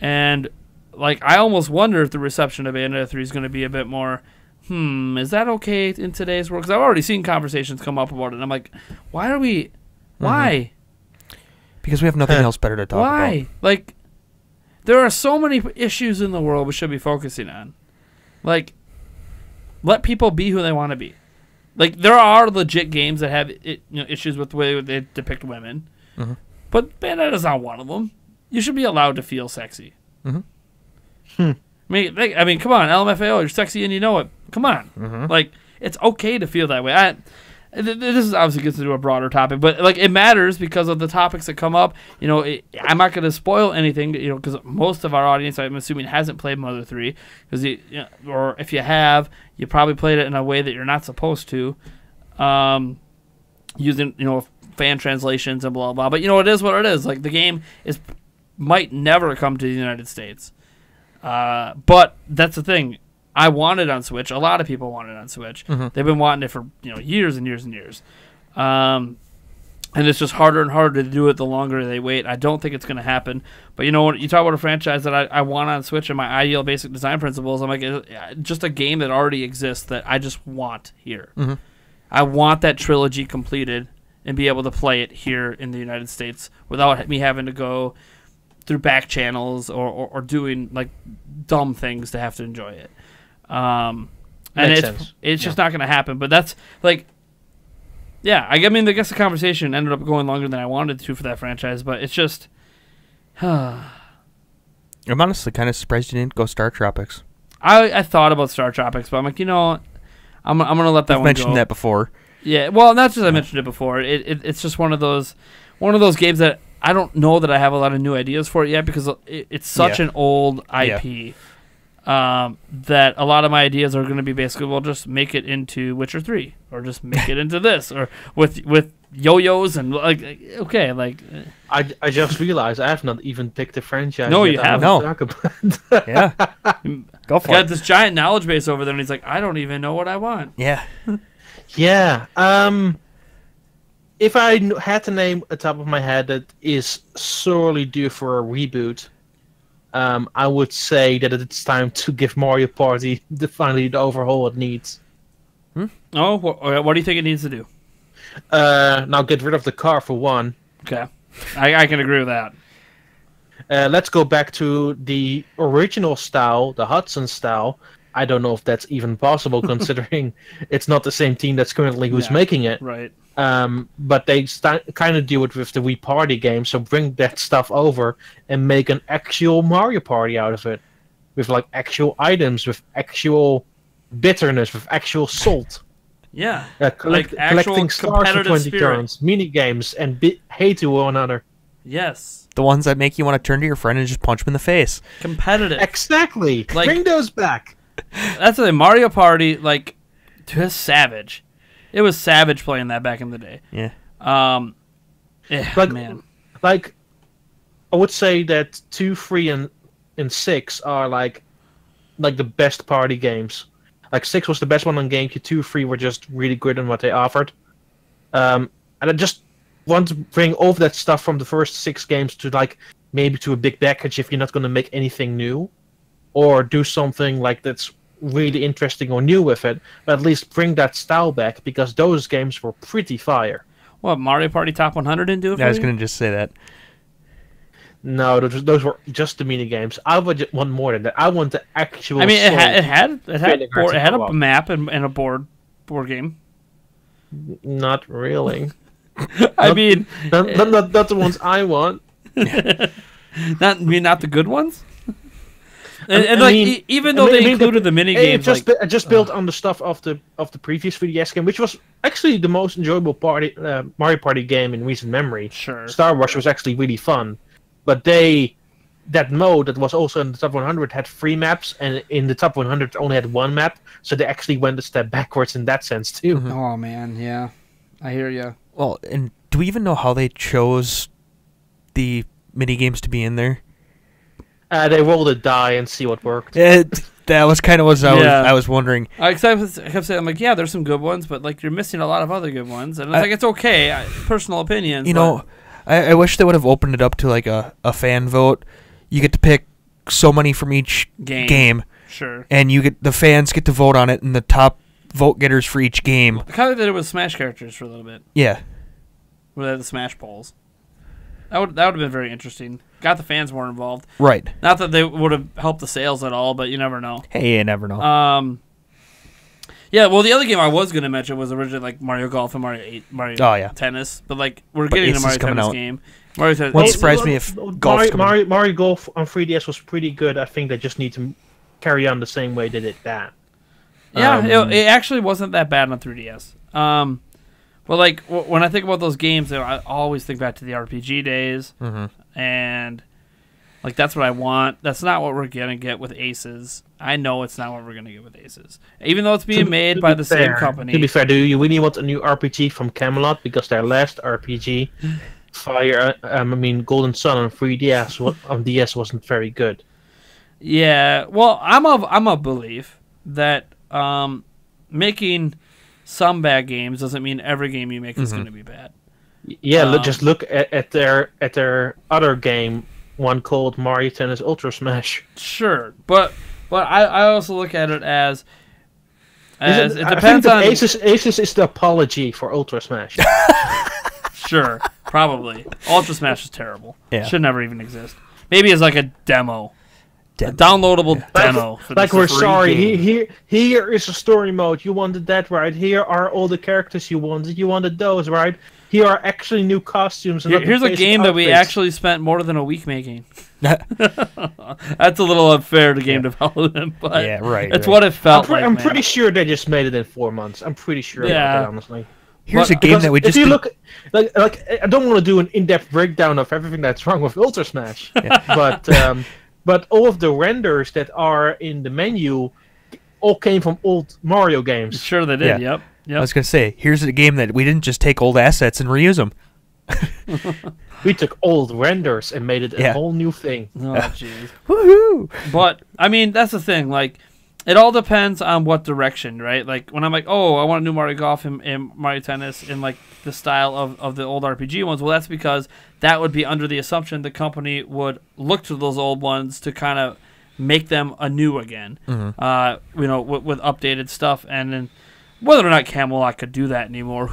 And like I almost wonder if the reception of Bayonetta 3 is going to be a bit more. Is that okay in today's world? Because I've already seen conversations come up about it. And I'm like, why are we? Why? Because we have nothing else better to talk about. Why? Like, there are so many issues in the world we should be focusing on. Like, let people be who they want to be. Like, there are legit games that have issues with the way they depict women. But Bayonetta's not one of them. You should be allowed to feel sexy. I mean, come on, LMFAO, you're sexy and you know it. Come on. Like, it's okay to feel that way. This is obviously gets into a broader topic, but like it matters because of the topics that come up. You know, I'm not going to spoil anything. You know, because most of our audience, I'm assuming, hasn't played Mother 3. Because or if you have, you probably played it in a way that you're not supposed to, using fan translations and blah blah. But it is what it is. Like the game might never come to the United States, but that's the thing. I want it on Switch. A lot of people want it on Switch. Mm-hmm. They've been wanting it for years and years and years. And it's just harder and harder to do it the longer they wait. I don't think it's going to happen. But when you talk about a franchise that I want on Switch and my ideal basic design principles, I'm like, just a game that already exists that I just want here. Mm-hmm. I want that trilogy completed and be able to play it here in the United States without me having to go through back channels or doing like dumb things to have to enjoy it. And it's just not going to happen. But that's like, yeah. I mean, I guess the conversation ended up going longer than I wanted to for that franchise. But it's just, I'm honestly kind of surprised you didn't go Star Tropics. I thought about Star Tropics, but I'm like, I'm gonna let that I've one mentioned go. that before. Yeah, well, not just I mentioned it before. It's just one of those games that I don't know that I have a lot of new ideas for it yet because it's such an old IP. That a lot of my ideas are going to be basically, well, just make it into Witcher 3, or just make it into this, or with yo-yos and like, okay, like. I just realized I have not even picked a franchise. No, yet you I haven't. want to talk about. Yeah, go for Got it. this giant knowledge base over there, and he's like, I don't even know what I want. Yeah, Yeah. If I had to name a top of my head that is sorely due for a reboot, I would say that it's time to give Mario Party finally the overhaul it needs. Oh, what do you think it needs to do? Now get rid of the car for one. Okay, I can agree with that. Let's go back to the original style, the Hudson style. I don't know if that's even possible considering it's not the same team that's currently who's making it. Right. But they kind of do it with the Wii Party game, so bring that stuff over and make an actual Mario Party out of it. With like actual items, with actual bitterness, with actual salt. Yeah. Collecting actual stars for competitive 20 spirit. turns, mini games, and hate to one another. Yes. the ones that make you want to turn to your friend and just punch him in the face. Competitive. Exactly. Like- Bring those back. That's the Mario Party, like, just savage. It was savage playing that back in the day. Yeah. Yeah, Like, man. like, I would say that 2, 3, and 6 are like the best party games. Like 6 was the best one on GameCube. 2, 3 were just really good in what they offered. And I just want to bring over that stuff from the first 6 games to like maybe to a big package if you're not going to make anything new, or do something like that's really interesting or new with it. But at least bring that style back because those games were pretty fire. What, Mario Party Top 100 didn't do it for I was you? going to just say that. No, those were just the mini games. I would want more than that. I want the actual. I mean, it solid had feeling it had a co-op. map and a board game. Not really. I mean, not the ones I want. not the good ones. And I like mean- even though they included the mini It games, just, like, it just built on the stuff of the previous 3DS game, which was actually the most enjoyable Mario Party game in recent memory. sure. Star Wars was actually really fun, but that mode that was also in the top 100 had 3 maps, and in the top 100 only had 1 map, so they actually went a step backwards in that sense too. Mhm. Oh man, yeah, I hear you. Well, and do we even know how they chose the mini games to be in there? They rolled a die and see what worked. That was kind of what Yeah. I was wondering. I kept saying, I'm like, yeah, there's some good ones, but like you're missing a lot of other good ones, and it's like it's okay, personal opinions. You but- know, I wish they would have opened it up to like a fan vote. You get to pick so many from each game, sure. and the fans get to vote on it, and the top vote getters for each game. I kind of did it with Smash characters for a little bit, Yeah. where they had the Smash polls. That would have been very interesting. Got the fans more involved. Right. Not that they would have helped the sales at all, but you never know. Hey, you never know. Yeah, well, the other game I was going to mention was originally like Mario Golf and Mario Oh, yeah. Tennis, but like we're But getting Ace a Mario is coming Tennis out. game. Mario Tennis. Wouldn't surprise me if Golf's coming. Mario Golf on 3DS was pretty good. I think they just need to carry on the same way they did that. Yeah, it actually wasn't that bad on 3DS. But like when I think about those games, I always think back to the RPG days, and like that's what I want. That's not what we're gonna get with Aces. I know it's not what we're gonna get with Aces, even though it's being made by the same company. To be fair, do you really want a new RPG from Camelot? Because their last RPG, Golden Sun on 3DS on DS wasn't very good. Yeah, well, I'm of belief that making some bad games doesn't mean every game you make is going to be bad. Yeah, just look at their other game, one called Mario Tennis Ultra Smash. Sure, but I also look at it as it I depends think on Aces is the apology for Ultra Smash. Sure, probably Ultra Smash is terrible. Yeah. Should never even exist. Maybe as like a demo. A downloadable demo. Like we're sorry. game. Here is a story mode. You wanted that, right? Here are all the characters you wanted. You wanted those, right? Here are actually new costumes. And Here's a basic game that we outfits. actually spent more than a week making. That's a little unfair to game development, but Yeah, right, it's right. what it felt like. I'm man. pretty sure they just made it in 4 months. I'm pretty sure Yeah. about that, honestly. Here's But- a game Because that we if just you did- look, like I don't want to do an in-depth breakdown of everything that's wrong with Ultra Smash, but all of the renders that are in the menu all came from old Mario games. Sure they did. Yeah. Yep. I was gonna say, here's a game that we didn't just take old assets and reuse them. We took old renders and made it a Yeah. whole new thing. Oh, jeez. Woohoo! But I mean, that's the thing. Like, it all depends on what direction, right? Like when I'm like, oh, I want a new Mario Golf and Mario Tennis in like the style of the old RPG ones. Well, that's because that would be under the assumption the company would look to those old ones to kind of make them anew again. With updated stuff, and then whether or not Camelot could do that anymore,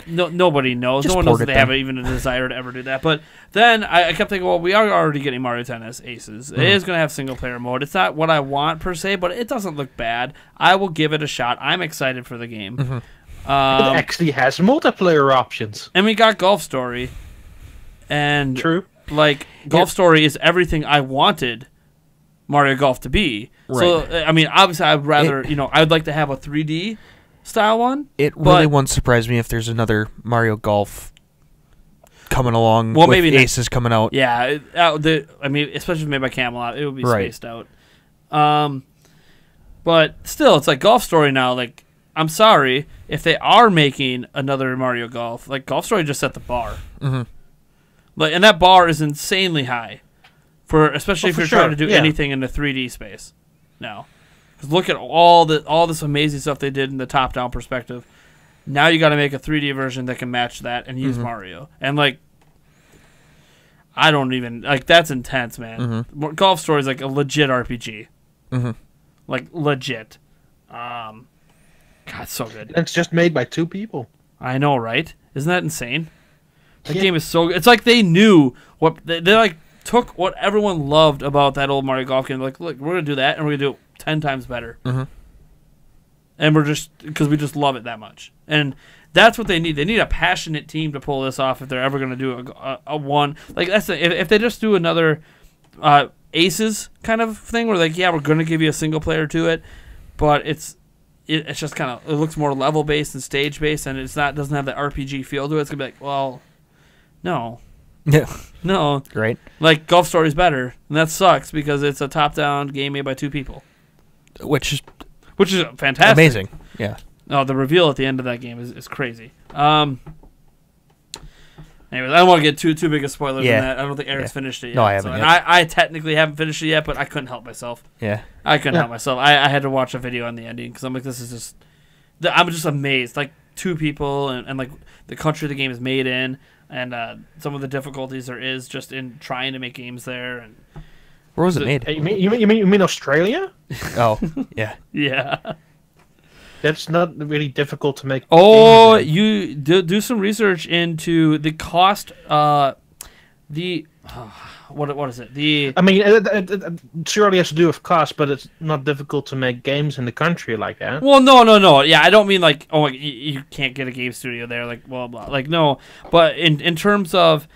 nobody knows. Just No one knows port if it they have then. even a desire to ever do that. But then I kept thinking, well, we are already getting Mario Tennis Aces. It is going to have single player mode. It's not what I want per se, but it doesn't look bad. I will give it a shot. I'm excited for the game. It actually has multiplayer options. And we got Golf Story, and True. like Golf Story is everything I wanted Mario Golf to be. So I mean, obviously, I'd rather I'd like to have a 3D style one. It really won't surprise me if there's another Mario Golf coming along. Well, with maybe not. Aces coming out. Yeah, I mean, especially if made by Camelot, it would be Right. spaced out. But still, it's like Golf Story now. Like, I'm sorry if they are making another Mario Golf. Like, Golf Story just set the bar. Like, and that bar is insanely high, especially if for you're trying sure, to do yeah. anything in the 3D space. Now, 'cause look at all this amazing stuff they did in the top-down perspective. Now you got to make a 3D version that can match that and use Mario. And like, I don't even like that's intense, man. Golf Story is like a legit RPG, like legit. God, it's so good. And it's just made by 2 people. I know, right? Isn't that insane? That game is so good. It's like they knew what they like took what everyone loved about that old Mario Golf game. Like, look, we're gonna do that, and we're gonna do it 10 times better. And we're just because we just love it that much, and that's what they need. They need a passionate team to pull this off if they're ever gonna do a one. Like that's if they just do another Aces kind of thing, where like, yeah, we're gonna give you a single player to it, but it's just kind of it looks more level based and stage based, and doesn't have the RPG feel to it. It's gonna be like, well, no. Yeah. No. Right. Like, Golf Story's better, and that sucks because it's a top-down game made by 2 people. Which is Which is fantastic. amazing. Yeah. No, the reveal at the end of that game is crazy. Anyways, I don't want to get too big a spoiler Yeah. than that. I don't think Eric's finished it yet. No, I haven't And yet. I technically haven't finished it yet, but I couldn't help myself. Yeah. I couldn't help myself. I had to watch a video on the ending because I'm like, this is just... I'm just amazed. Like, 2 people and like, the country the game is made in, and some of the difficulties there is just in trying to make games there. And Where was it made? Hey, you mean Australia? Oh, yeah. yeah. That's not really difficult to make. Oh, games in. you do some research into the cost. What is it? I mean, it surely has to do with cost, but it's not difficult to make games in the country like that. Well, no. Yeah, I don't mean like you can't get a game studio there, like blah blah. Like no, but in terms of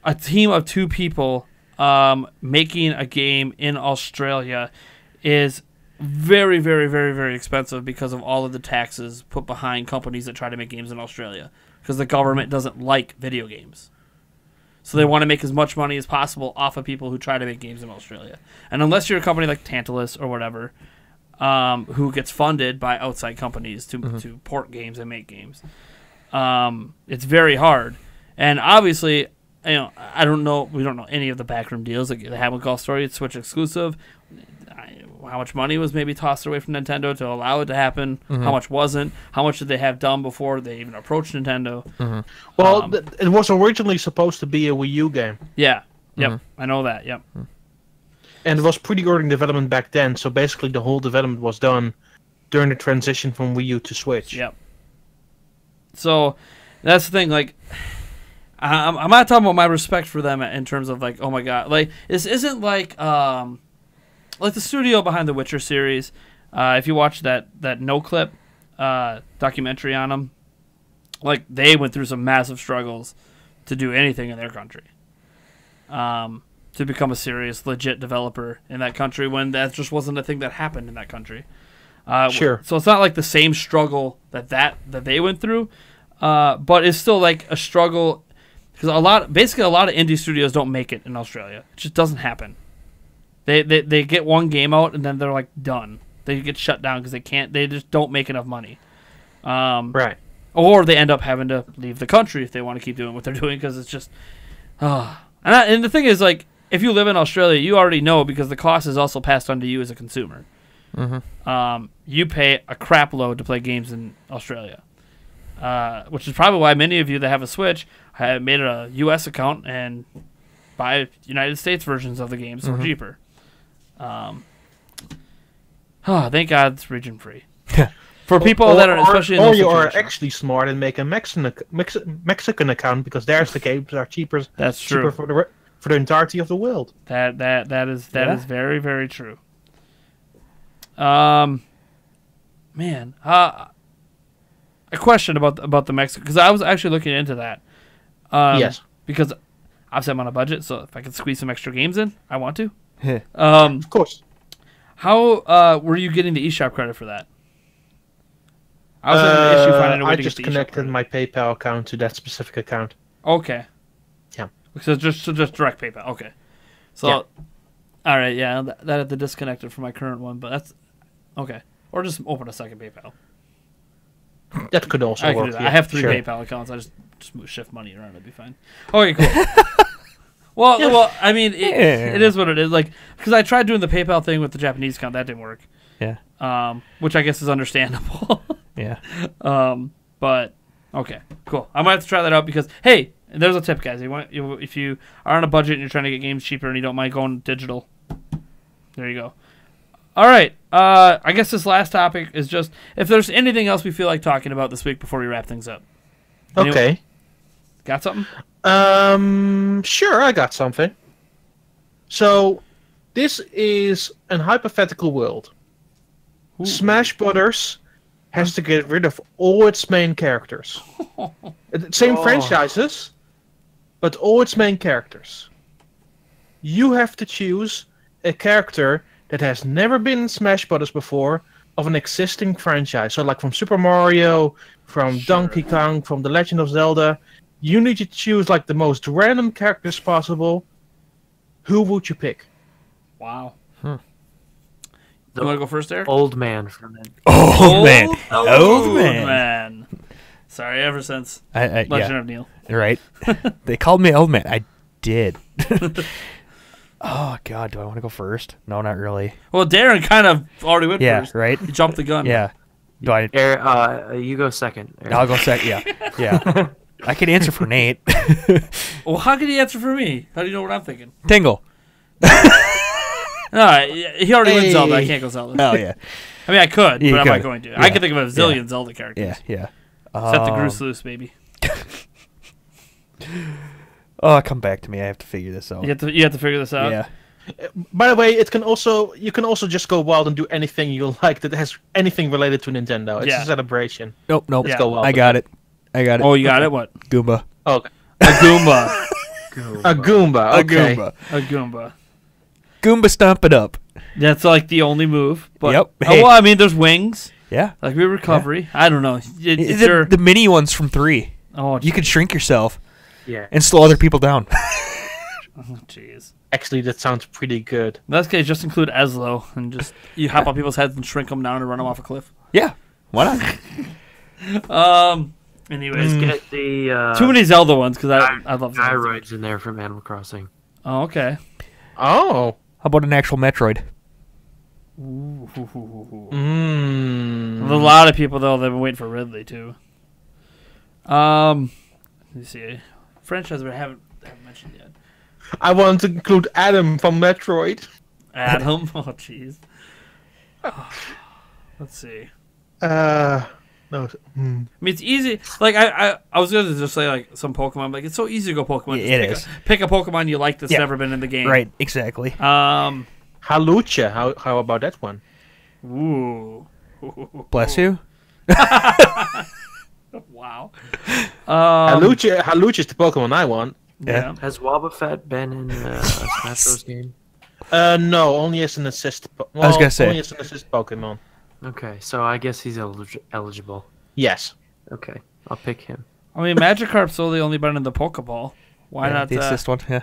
a team of 2 people making a game in Australia is very, very, very, very expensive because of all of the taxes put behind companies that try to make games in Australia. Because the government doesn't like video games. So they want to make as much money as possible off of people who try to make games in Australia. And unless you're a company like Tantalus or whatever, who gets funded by outside companies to port games and make games, it's very hard. And obviously, we don't know any of the backroom deals that they have with Golf Story. It's Switch exclusive. How much money was maybe tossed away from Nintendo to allow it to happen? How much wasn't? How much did they have done before they even approached Nintendo? Well, it was originally supposed to be a Wii U game. Yeah. Yep. I know that. Yep. And it was pretty early in development back then, so basically the whole development was done during the transition from Wii U to Switch. Yep. So that's the thing. Like, I'm not talking about my respect for them in terms of like, oh my god, like this isn't like the studio behind the Witcher series. If you watch that No Clip documentary on them, like they went through some massive struggles to do anything in their country. To become a serious, legit developer in that country when that just wasn't a thing that happened in that country. Sure. So it's not like the same struggle that they went through, but it's still like a struggle because a lot of indie studios don't make it in Australia. It just doesn't happen. They get one game out and then they're like done. They get shut down because they just don't make enough money. Right. Or they end up having to leave the country if they want to keep doing what they're doing because it's just. And the thing is, like, if you live in Australia, you already know because the cost is also passed on to you as a consumer. You pay a crap load to play games in Australia, which is probably why many of you that have a Switch have made a U.S. account and buy United States versions of the games so cheaper. Thank God it's region free. For people that are especially in or those you are situations. actually smart and make a Mexican account because there's the games are cheaper. That's cheaper true. for the entirety of the world. That is very, very true. Man, a question about the Mexico because I was actually looking into that. Yes, because obviously I'm on a budget, so if I can squeeze some extra games in, I want to. of course. How were you getting the eShop credit for that? I was having an issue finding a way I to just get the eShop connected credit. my PayPal account to that specific account. Okay. Yeah. So just direct PayPal. Okay. So, Yeah. all right, yeah, that had to disconnect it from my current one, but that's okay. Or just open a second PayPal. That could also I can work. do that. Yeah, I have 3 sure. PayPal accounts. I just shift money around. It'd be fine. Okay, cool. well, I mean, it is what it is. Like, because I tried doing the PayPal thing with the Japanese account, that didn't work. Yeah. Which I guess is understandable. Yeah. But okay, cool. I might have to try that out because hey, there's a tip, guys. If you are on a budget and you're trying to get games cheaper and you don't mind going digital, there you go. All right. I guess this last topic is just if there's anything else we feel like talking about this week before we wrap things up. Okay. Got something? Sure, I got something. So, this is an hypothetical world. Ooh. Smash Brothers has to get rid of all its main characters. Same franchises, but all its main characters. You have to choose a character that has never been in Smash Brothers before of an existing franchise. So like from Super Mario, from Donkey Kong, from The Legend of Zelda. You need to choose like the most random characters possible. Who would you pick? Wow. You want to go first, Eric? Old man from it. Old man. Old man. Sorry, ever since Legend Yeah. of Neil. Right. They called me old man. I did. Oh God, do I want to go first? No, not really. Well, Darrin kind of already went Yeah, first. right. He jumped the gun. Yeah. Do I? You go second. Eric. I'll go second. Yeah. Yeah. I could answer for Nate. Well, how can he answer for me? How do you know what I'm thinking? Tingle. No, he already went Zelda. I can't go Zelda. Oh yeah. I mean, I could, You but I'm not could. going to. Yeah. I can think of a zillion Zelda characters. Yeah. Set the goose loose, baby. Oh, come back to me. I have to figure this out. You have to figure this out. Yeah. By the way, you can also just go wild and do anything you like that has anything related to Nintendo. It's a celebration. Nope. Yeah. Let's go wild. I got it. Oh, you got it? What? Goomba. Okay. A Goomba. A Goomba. A Okay. Goomba. A Goomba. Goomba stomp it up. That's like the only move. But, Yep. Oh, Hey. well, I mean, there's wings. Yeah. Like recovery. I don't know. It's The, your, the mini ones from 3. oh, You could shrink yourself Yeah. and slow other people down. oh, jeez. Actually, that sounds pretty good. In that case, just include Eslo and just you hop on people's heads and shrink them down and run them off a cliff. Yeah. Why not? Anyways, Get the too many Zelda ones because I love Zelda. gyroids in there from Animal Crossing. Oh, okay. Oh. How about an actual Metroid? Ooh. Mm. A lot of people though they've been waiting for Ridley too. Let me see. Franchise we haven't mentioned yet. I want to include Adam from Metroid. Adam. Oh, jeez. Let's see. No. I mean, it's easy. Like I was gonna just say like some Pokemon. Like it's so easy to go Pokemon. Just It is. Pick a Pokemon you like that's Yeah. never been in the game. Right. Exactly. Halucha. How about that one? Ooh. Bless you. Wow. Halucha is the Pokemon I want. Yeah. Has Wobbuffet been in a Smash Bros. Game? No, only as an assist. I was gonna say. Only as an assist Pokemon. Okay, so I guess he's eligible. Yes. Okay, I'll pick him. I mean, Magikarp's only been in the Pokeball. Why not the assist one? Yeah.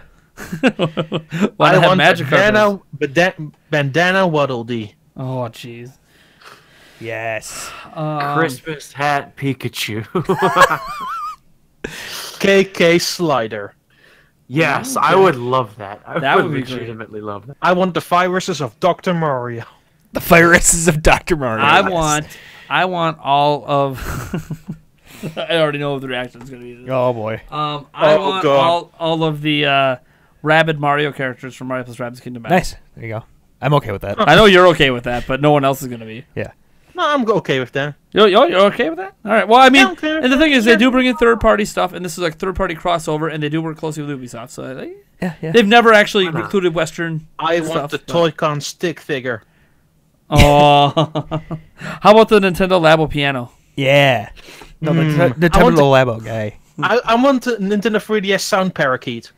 Why I not have want Magikarp? Bandana Waddle Dee. Oh, jeez. Yes. Christmas hat Pikachu. KK Slider. Yes, Okay. I would love that. I That would would be great. legitimately love that. I want the viruses of Dr. Mario. The viruses of Dr. Mario. I want all of. I already know what the reaction is going to be. To this. Oh boy. I Oh, want God. all of the rabid Mario characters from Mario plus Rabbids Kingdom Battle. Nice. There you go. I'm okay with that. I know you're okay with that, but no one else is going to be. Yeah. No, I'm okay with that. You're okay with that? All right. Well, I mean, Yeah, okay. and the thing is, they do bring in third-party stuff, and this is like third-party crossover, and they do work closely with Ubisoft. So Yeah. they've never actually Why not? included Western. I stuff, want the but- Toy-Con stick figure. Oh, how about the Nintendo Labo piano? Yeah. No, the I want Nintendo Labo guy. I want the Nintendo 3DS Sound Parakeet.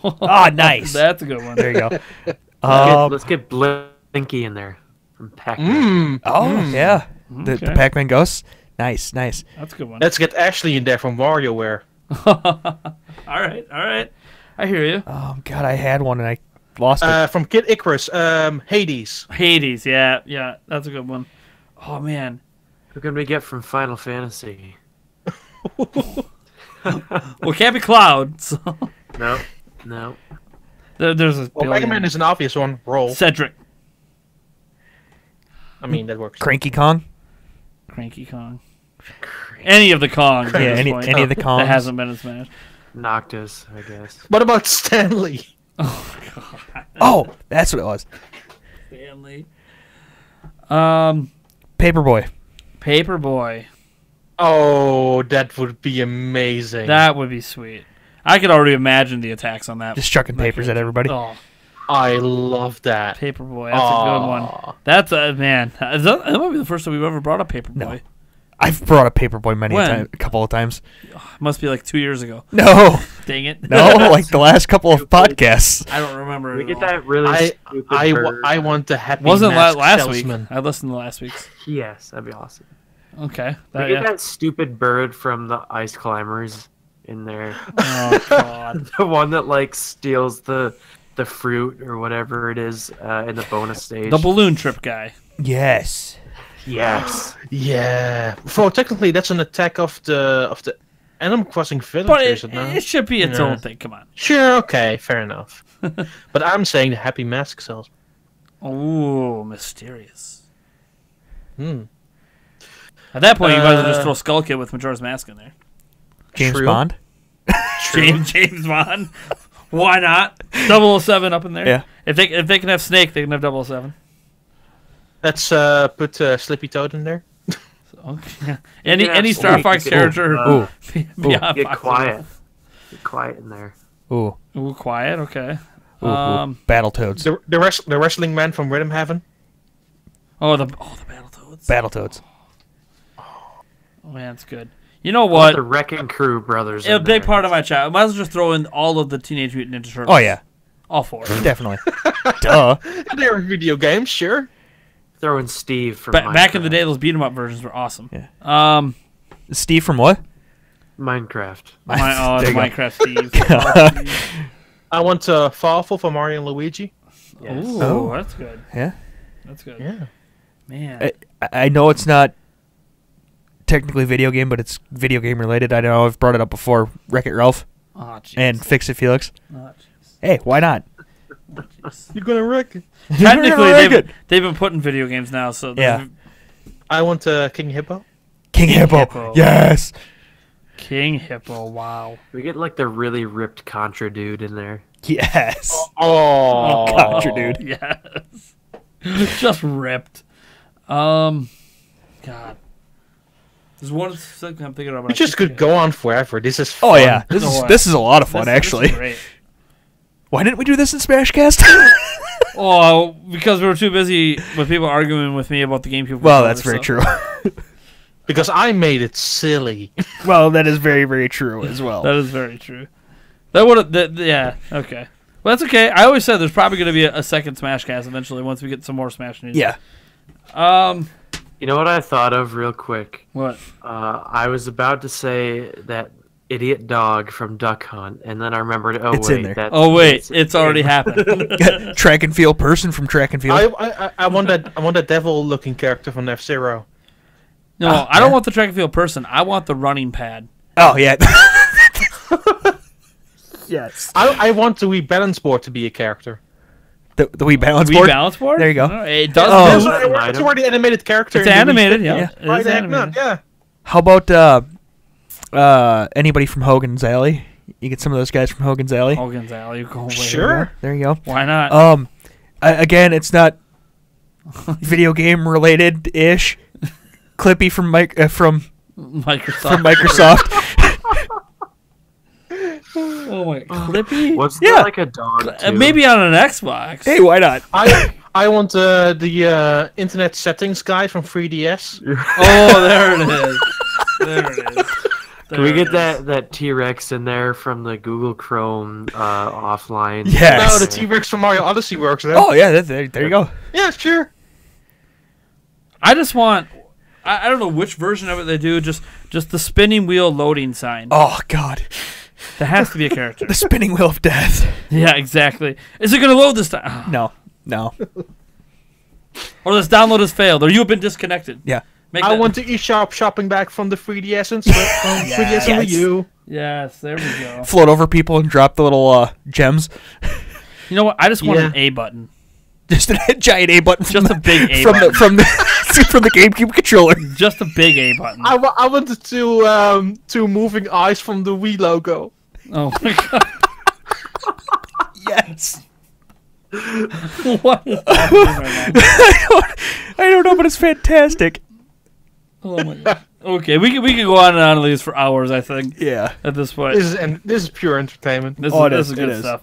Oh, nice. That's a good one. There you go. Let's get Blinky in there from Pac-Man. Yeah. The Okay. Pac-Man ghosts. Nice. That's a good one. Let's get Ashley in there from WarioWare. All right. I hear you. Oh God, I had one and I lost it. From Kid Icarus, Hades. Hades, yeah, that's a good one. Oh man, Who can we get from Final Fantasy? well, it can't be Cloud. So No. there's a Well, Mega Man is an obvious one. Roll. Cedric, I mean, that works. Cranky Kong. Cranky Kong, any of the Kongs. Yeah, any of the Kongs. that hasn't been in Smash. Noctis, I guess. What about Stanley? Oh god, Oh, that's what it was. Stanley. Paperboy. Paperboy. Oh, that would be amazing. That would be sweet. I could already imagine the attacks on that. Just chucking that papers at character. everybody. Oh, I love that. Paperboy. That's a good one. That's a man. That might be the first time we've ever brought up Paperboy. No. I've brought up Paperboy When? a couple of times. Must be like 2 years ago. No, Dang it. no, like the last couple of podcasts. I don't remember. We it get at all. that really stupid bird. I want the happy Wasn't mask last salesman. week. I listened to last week's. Yes, that'd be awesome. Okay. We get that stupid bird from the Ice Climbers in there. Oh god. The one that like steals the fruit or whatever it is in the bonus stage. The balloon trip guy. Yes. Yes. Yeah. Well, technically, that's an attack of the Animal Crossing But villagers. it should be its Yeah. own thing. Come on. Sure. Okay. Fair enough. But I'm saying the happy mask salesman. Ooh, mysterious. Hmm. At that point, you might as well just throw Skull Kid with Majora's Mask in there. James True. Bond. James Bond. Why not? 007 up in there. Yeah. If they can have Snake, they can have 007. Let's put Slippy Toad in there. Okay. Any can have Star Snake, Fox you can have, character. Ooh. beyond Get Fox quiet. Get quiet in there. Ooh. Ooh, quiet. Okay. Ooh. Battletoads. The wrestling man from Rhythm Heaven. Oh, the Battletoads. Battletoads. Oh man, it's good. You know what? The Wrecking Crew brothers. A in big there. part of my chat. I might as well just throw in all of the Teenage Mutant Ninja Turtles. Oh yeah. All 4. Definitely. Duh. They were video games, sure. Throw in Steve from Back in the Minecraft. day, those beat 'em up versions were awesome. Yeah. Steve from what? Minecraft. The There you go. Minecraft Steve. I want Farfel for Mario and Luigi. Yes. Ooh, Oh. that's good. Yeah. That's good. Yeah. Man. I know it's not technically video game, but it's video game related. I know I've brought it up before. Wreck-It Ralph Oh, jeez. and Fix It Felix. Oh, jeez. Hey, why not? Oh, jeez. You're gonna wreck it. Technically, Wreck It. they've been putting video games now, so Yeah. I want King Hippo. King Hippo. Hippo. Yes. King Hippo. Wow. We get like the really ripped Contra dude in there. Yes. Oh, Contra dude. Yes. Just ripped. God. There's one thing I'm thinking about. We just could go on forever. This is Oh fun. yeah, this is a lot of fun This actually. is great. Why didn't we do this in Smashcast? Oh, because we were too busy with people arguing with me about the GameCube. Well, controller, that's very so- true. Because I made it silly. Well, that is very, very true as well. That is very true. That would have. Yeah. Okay. Well, that's okay. I always said there's probably going to be a second Smashcast eventually once we get some more Smash news. Yeah. You know what I thought of real quick? What? I was about to say that idiot dog from Duck Hunt, and then I remembered. Oh It's in wait, there. that's Oh wait, it's already happened. Track and field person from Track and Field. I want that devil-looking character from F-Zero. No, I don't want the track and field person. I want the running pad. Oh yeah. Yes. I want the Wii Balance Board to be a character. The Wii balance Wii board. balance board. There you go. No, it does. Oh. It's Is that an it's item? already an animated character. It's in the Wii animated. Fit. Yeah. Yeah. It Why is the heck animated. not? Yeah. How about anybody from Hogan's Alley? You get some of those guys from Hogan's Alley. Hogan's Alley. Go away. Sure. There you go. Why not? Again, it's not video game related ish. Clippy from Microsoft. Microsoft. Oh my. Clippy. What's Yeah. there like a dog? Too? Maybe on an Xbox. Hey, why not? I want the internet settings guide from 3DS. Oh, there it is. There it is. Can we There get it is. that T-Rex in there from the Google Chrome offline? Yes. No, the T-Rex from Mario Odyssey works there. Oh yeah, there you go. Yeah, sure. I just want. I don't know which version of it they do. Just the spinning wheel loading sign. Oh god, That has to be a character. the spinning wheel of death. Yeah, exactly. Is it going to load this time? No. Or this download has failed, or you have been disconnected. Yeah. Make I that- want the eShop shopping bag from the 3DS and from 3DS and Wii U. Yes, there we go. Float over people and drop the little gems. You know what? I just want Yeah. an A button. Just a giant A button. Just a big A from button. from the from the GameCube controller. Just a big A button. I wanted two moving eyes from the Wii logo. Oh my god. Yes. What is happening right now? I don't know, but it's fantastic. Oh my god. Okay, we can go on and on with these for hours, I think, Yeah. at this point. This is pure entertainment. This Oh, it is, this is, is it good is. stuff.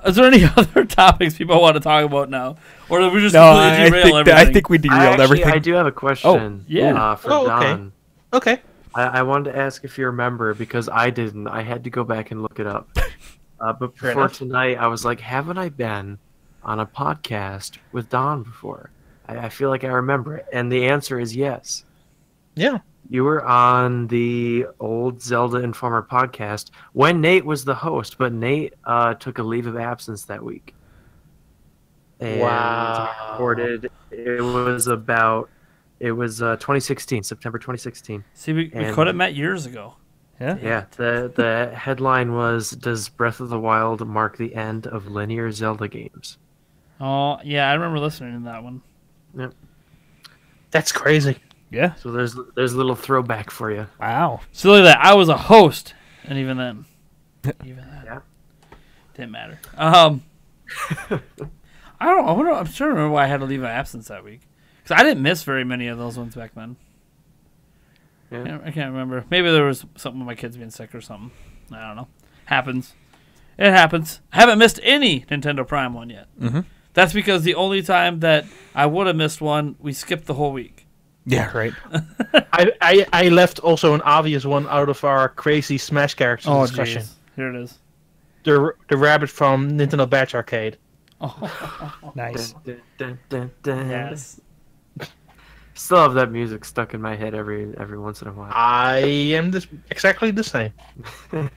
Is there any other topics people want to talk about now? Or did we just No, completely derail everything? I think we derailed everything. I do have a question. yeah. For Oh, okay. Don. Okay. I wanted to ask if you remember because I didn't. I had to go back and look it up. But Fair before enough. tonight, I was like, haven't I been on a podcast with Don before? I feel like I remember it. And the answer is yes. Yeah. You were on the old Zelda Informer podcast when Nate was the host, but Nate took a leave of absence that week. And Wow. recorded. It was 2016, September 2016. See, we And- could have met years ago. Yeah. Yeah, the headline was, "Does Breath of the Wild mark the end of linear Zelda games?" Oh, yeah, I remember listening to that one. That's crazy. Yeah. So there's a little throwback for you. Wow. So look at that. I was a host, and even then, Yeah. didn't matter. I don't. I'm trying to remember why I had to leave an absence that week because I didn't miss very many of those ones back then. Yeah. I can't remember. Maybe there was something with my kids being sick or something. I don't know. Happens. It happens. I haven't missed any Nintendo Prime one yet. Mhm. That's because the only time that I would have missed one, we skipped the whole week. Yeah. Right. I left also an obvious one out of our crazy Smash characters discussion. jeez. Here it is. the rabbit from Nintendo Batch Arcade. Oh, Nice. Dun, dun, dun, dun. yes. Still have that music stuck in my head every once in a while. I am exactly the same. I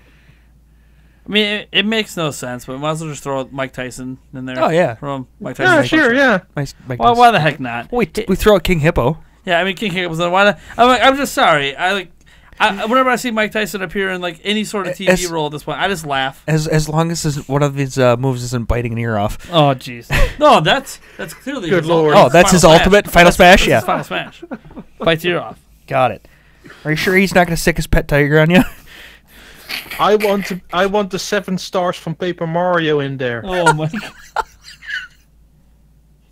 mean, it makes no sense, but might as well just throw Mike Tyson in there. Oh, yeah. From Mike Yeah, Tyson. sure, yeah. Nice. Why the heck not? We throw out King Hippo. Yeah, I mean, King Higgins. Why not? I'm just sorry. Whenever I see Mike Tyson appear in like any sort of TV role at this point, I just laugh. As long as one of his moves isn't biting an ear off. Oh, jeez. No, that's clearly Good his lord. Oh, that's his ultimate final smash. Yeah, His final smash. Bites your ear off. got it. Are you sure he's not going to stick his pet tiger on you? I want the 7 stars from Paper Mario in there. Oh my god.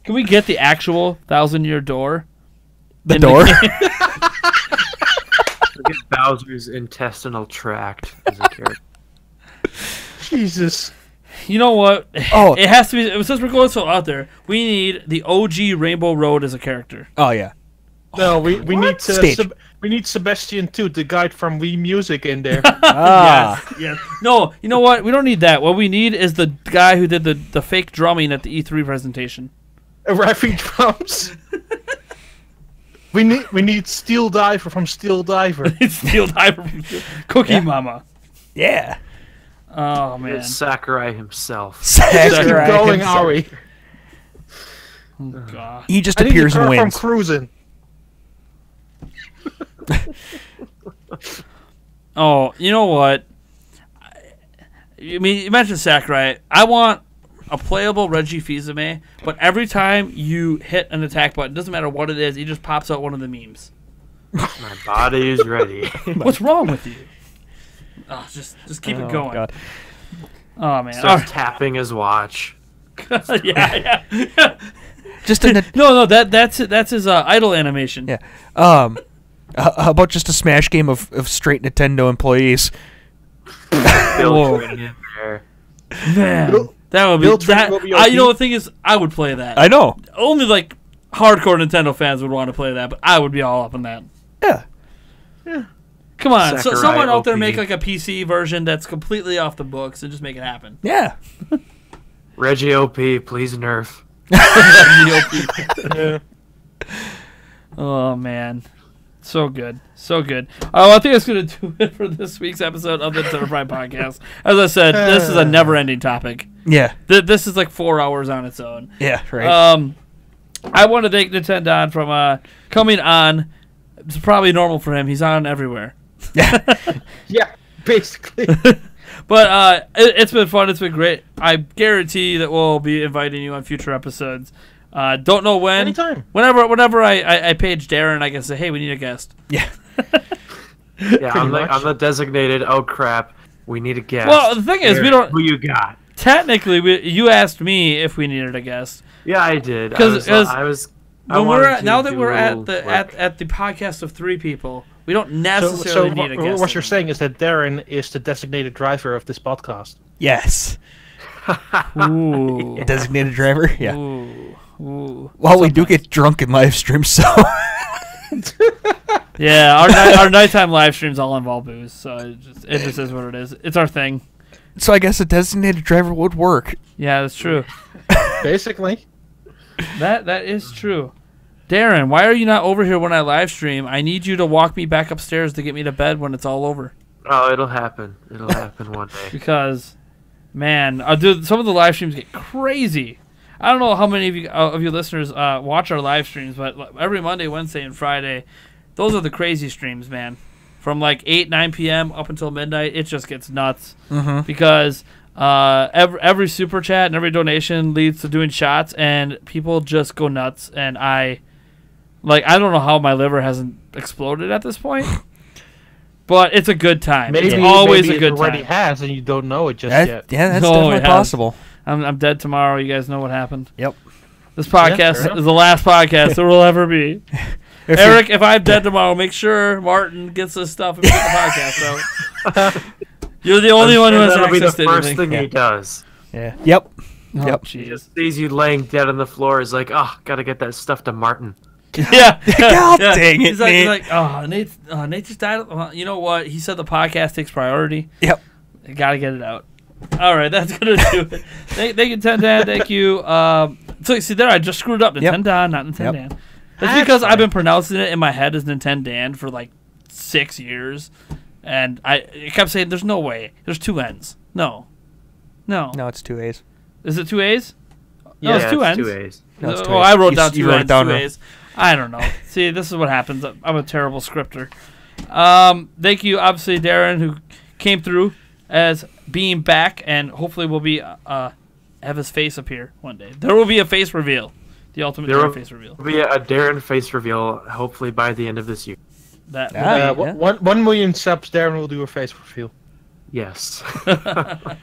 Can we get the actual 1,000-year door? The in door. Look at Bowser's intestinal tract as a character. Jesus. You know what? Oh. It has to be. Since we're going so out there, we need the OG Rainbow Road as a character. Oh yeah. No, we need Stage. we need Sebastian too, the guy from Wii Music in there. Ah. Yes. No, you know what? We don't need that. What we need is the guy who did the fake drumming at the E3 presentation. Rapping drums. We need Steel Diver from Steel Diver. It's Steel Diver from Cookie Yeah. Mama. Yeah. Oh man. It's Sakurai himself. Just keep Sakurai going, himself. Ari. Oh, God. He just I need the appears and girl from wins. Cruising. Oh, you know what? I mean, you mentioned Sakurai. I want a playable Reggie Fils-Aimé, but every time you hit an attack button, doesn't matter what it is, he just pops out one of the memes. My body is ready. What's wrong with you? Oh, just keep it going. God. Oh man. Starts tapping his watch. yeah. Just in the No, that's his idle animation. yeah. How about just a smash game of straight Nintendo employees? Whoa. Built in there. Man, Bill- that would be Bill Trent that. will be You know, OP. the thing is, I would play that. I know. Only like hardcore Nintendo fans would want to play that, but I would be all up on that. Yeah. Come on, so Sakurai someone out there OP. make like a PC version that's completely off the books and just make it happen. Yeah. Reggie OP, please nerf. Yeah. Oh man, so good, so good. I think that's gonna do it for this week's episode of the Nintendo Prime Podcast. As I said, this is a never-ending topic. Yeah. This is like 4 hours on its own. Yeah. Right. I want to thank Nintendaan from coming on. It's probably normal for him. He's on everywhere. Yeah, basically. But it's been fun. It's been great. I guarantee that we'll be inviting you on future episodes. Don't know when. Anytime. Whenever I page Darrin, I can say, hey, we need a guest. yeah. Yeah, I'm much. the designated. Oh crap, we need a guest. Well, the thing is, we don't. Who you got? Technically, you asked me if we needed a guest. Yeah, I did. Because I wanted to now that we're do, at the like- at the podcast of 3 people, we don't necessarily So need a guest. what you're saying is that Darren is the designated driver of this podcast. Yes. Ooh. Designated driver. Yeah. Ooh. Ooh. Well, we do get drunk in live streams, so. Yeah, our nighttime live streams all involve booze, so it just is what it is. It's our thing. So I guess a designated driver would work. Yeah, that's true. Basically. That is true. Darrin, why are you not over here when I live stream? I need you to walk me back upstairs to get me to bed when it's all over. Oh, it'll happen. It'll happen one day. Because, man, dude, some of the live streams get crazy. I don't know how many of you listeners watch our live streams, but every Monday, Wednesday, and Friday, those are the crazy streams, man. From like 8, 9 p.m. up until midnight, it just gets nuts. Mm-hmm. Because every super chat and every donation leads to doing shots, and people just go nuts. And I don't know how my liver hasn't exploded at this point, but it's a good time. It's always a good it already time. has, and you don't know it just Yeah, yet. that's No, definitely it has. possible. I'm dead tomorrow. You guys know what happened. Yep. This podcast fair is the last podcast there will ever be. If Eric, if I'm dead tomorrow, make sure Martin gets this stuff and get the podcast out. You're the only one who has That'll be the access to first anything. thing he does. Yeah. Yep. Oh, Yep. He jeez. just sees you laying dead on the floor. Is like, oh, gotta get that stuff to Martin. Yeah. God dang it, He's like, Nate. oh, Nate just died. You know what? He said the podcast takes priority. Yep. Got to get it out. All right, that's gonna do it. Thank you, Nintendaan. Thank you. So see there, I just screwed up. Nintendaan, not Nintendaan. Yep. That's because I've been pronouncing it in my head as Nintendaan for like 6 years, and I kept saying, "There's no way. There's 2 N's. No, No, it's 2 A's. Is it 2 A's? Yeah, No, it's 2 N's. 2 A's. No, it's 2 Oh, A's. I wrote You down s- you 2 wrote it N's, down 2 wrong. A's. I don't know. See, this is what happens. I'm a terrible scripter. Thank you, obviously, Darrin, who came through as being back, and hopefully will be have his face appear one day. There will be a face reveal, the ultimate There Darrin will face reveal. be a Darrin face reveal, hopefully by the end of this year. That Ah, will yeah. 1 million subs, Darren will do a face reveal. Yes. and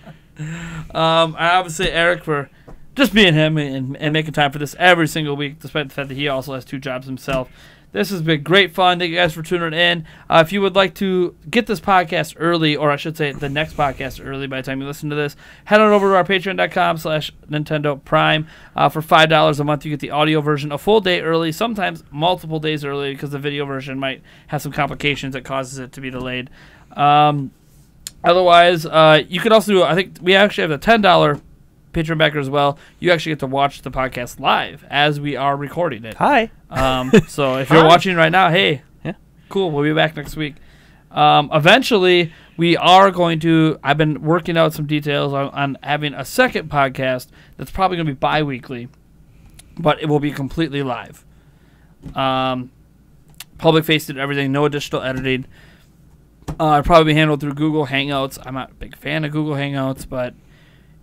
obviously Eric for just being him and making time for this every single week, despite the fact that he also has 2 jobs himself. This has been great fun. Thank you guys for tuning in. If you would like to get this podcast early, or I should say the next podcast early by the time you listen to this, head on over to our patreon.com/Nintendo Prime. For $5 a month, you get the audio version a full day early, sometimes multiple days early, because the video version might have some complications that causes it to be delayed. Otherwise, you could also do, I think we actually have the $10 Patreon backer as well. You actually get to watch the podcast live as we are recording it. Hi. So if you're watching right now, hey, Yeah. cool. We'll be back next week. Eventually, we are going to. I've been working out some details on having a second podcast that's probably going to be bi-weekly, but it will be completely live. Public facing everything, no additional editing. It'll probably be handled through Google Hangouts. I'm not a big fan of Google Hangouts, but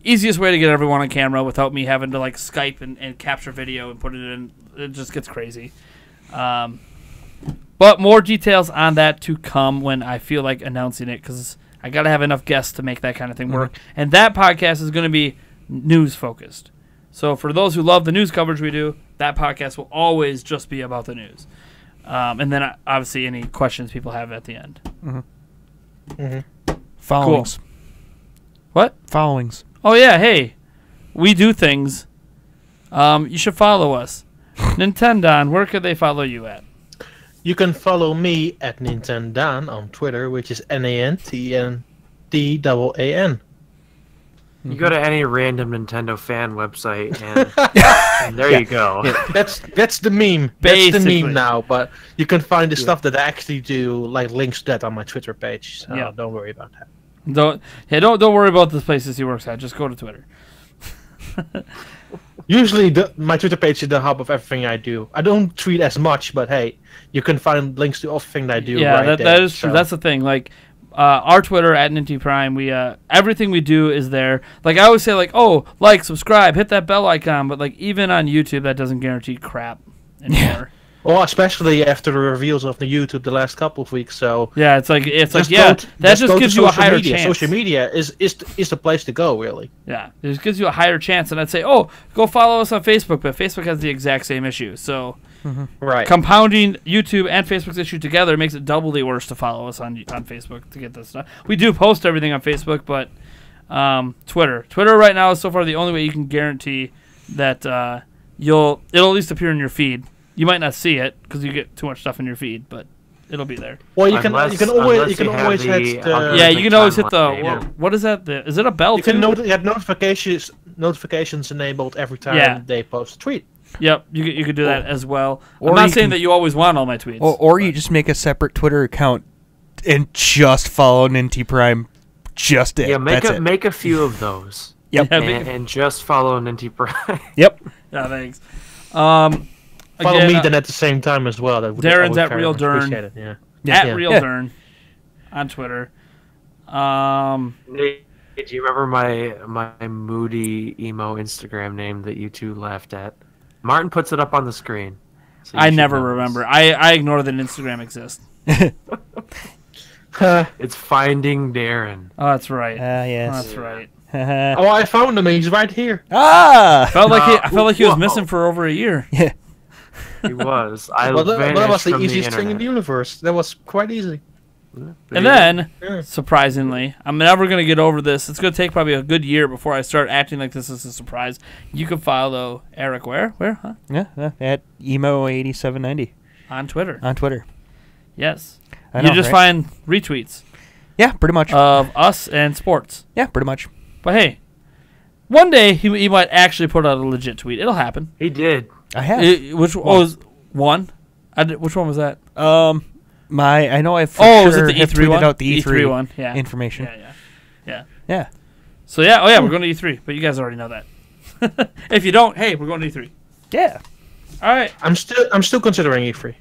easiest way to get everyone on camera without me having to like Skype and capture video and put it in. It just gets crazy. But more details on that to come when I feel like announcing it, because I got to have enough guests to make that kind of thing work. And that podcast is going to be news focused. So for those who love the news coverage we do, that podcast will always just be about the news. And then obviously any questions people have at the end. Followings. What? Followings. Oh, yeah, hey, we do things. You should follow us. Nintendaan, where could they follow you at? You can follow me at Nintendaan on Twitter, which is NANTNDAAN. You go to any random Nintendo fan website, and there you go. Yeah, that's the meme. That's Basically. the meme now. But you can find the stuff that I actually do, like links to that, on my Twitter page. So Yeah. don't worry about that. Don't worry about the places he works at. Just go to Twitter. Usually, my Twitter page is the hub of everything I do. I don't tweet as much, but hey, you can find links to everything I do. Yeah, right that there, is true. so. That's the thing. Like our Twitter at Ninty Prime, we everything we do is there. Like I always say, like, oh, like, subscribe, hit that bell icon. But like even on YouTube, that doesn't guarantee crap anymore. Well, especially after the reveals of the YouTube the last couple of weeks. So Yeah, it's like just yeah, go that just go to gives you a social higher media. chance. Social media is the place to go, really. Yeah, it just gives you a higher chance. And I'd say, oh, go follow us on Facebook, but Facebook has the exact same issue. So Right. compounding YouTube and Facebook's issue together makes it doubly worse to follow us on Facebook to get this stuff. We do post everything on Facebook, but Twitter right now is so far the only way you can guarantee that it'll at least appear in your feed. You might not see it because you get too much stuff in your feed, but it'll be there. Well, you can Unless always you have hit the the Yeah, you can always hit the timeline. what is that? Is it a bell? you can too? get notifications enabled every time Yeah. they post a tweet. Yep, you could do that as well. Or I'm not you saying can- that you always want all my tweets. Or you just make a separate Twitter account and just follow Ninty Prime. Just it. Yeah, That's it. make a few of those. Yep. Yeah, And just follow Ninty Prime. Yep. yeah, thanks. Follow Again, me then at the same time as well. That would, Darren's I would at very Real much Darrin. appreciate it, yeah. at Yeah. Real Yeah. Darrin on Twitter. Nate, do you remember my moody emo Instagram name that you two laughed at? Martin puts it up on the screen. so you I should never know this. remember. I ignore that Instagram exists. It's Finding Darrin. Oh, that's right. Yes. That's right. Oh, I found him. He's right here. Ah. I felt like he was whoa. missing for over a year. Yeah. He was. I Well, that vanished was the from easiest thing in internet. the universe. That was quite easy. And then, Yeah. surprisingly, I'm never going to get over this. It's going to take probably a good year before I start acting like this is a surprise. You can follow Eric where? Huh? Yeah. At emo8790 On Twitter. on Twitter. Yes. I You know, just right? find retweets Yeah, pretty much. of us and sports. Yeah, pretty much. But hey, one day he might actually put out a legit tweet. It'll happen. He did. I have. Which was one? Which one was that? I know I for was sure it the have E3 tweeted one? out the E3 one. Yeah. information. Yeah. So yeah, we're going to E3, but you guys already know that. If you don't, hey, we're going to E3. Yeah. All right. I'm still considering E3.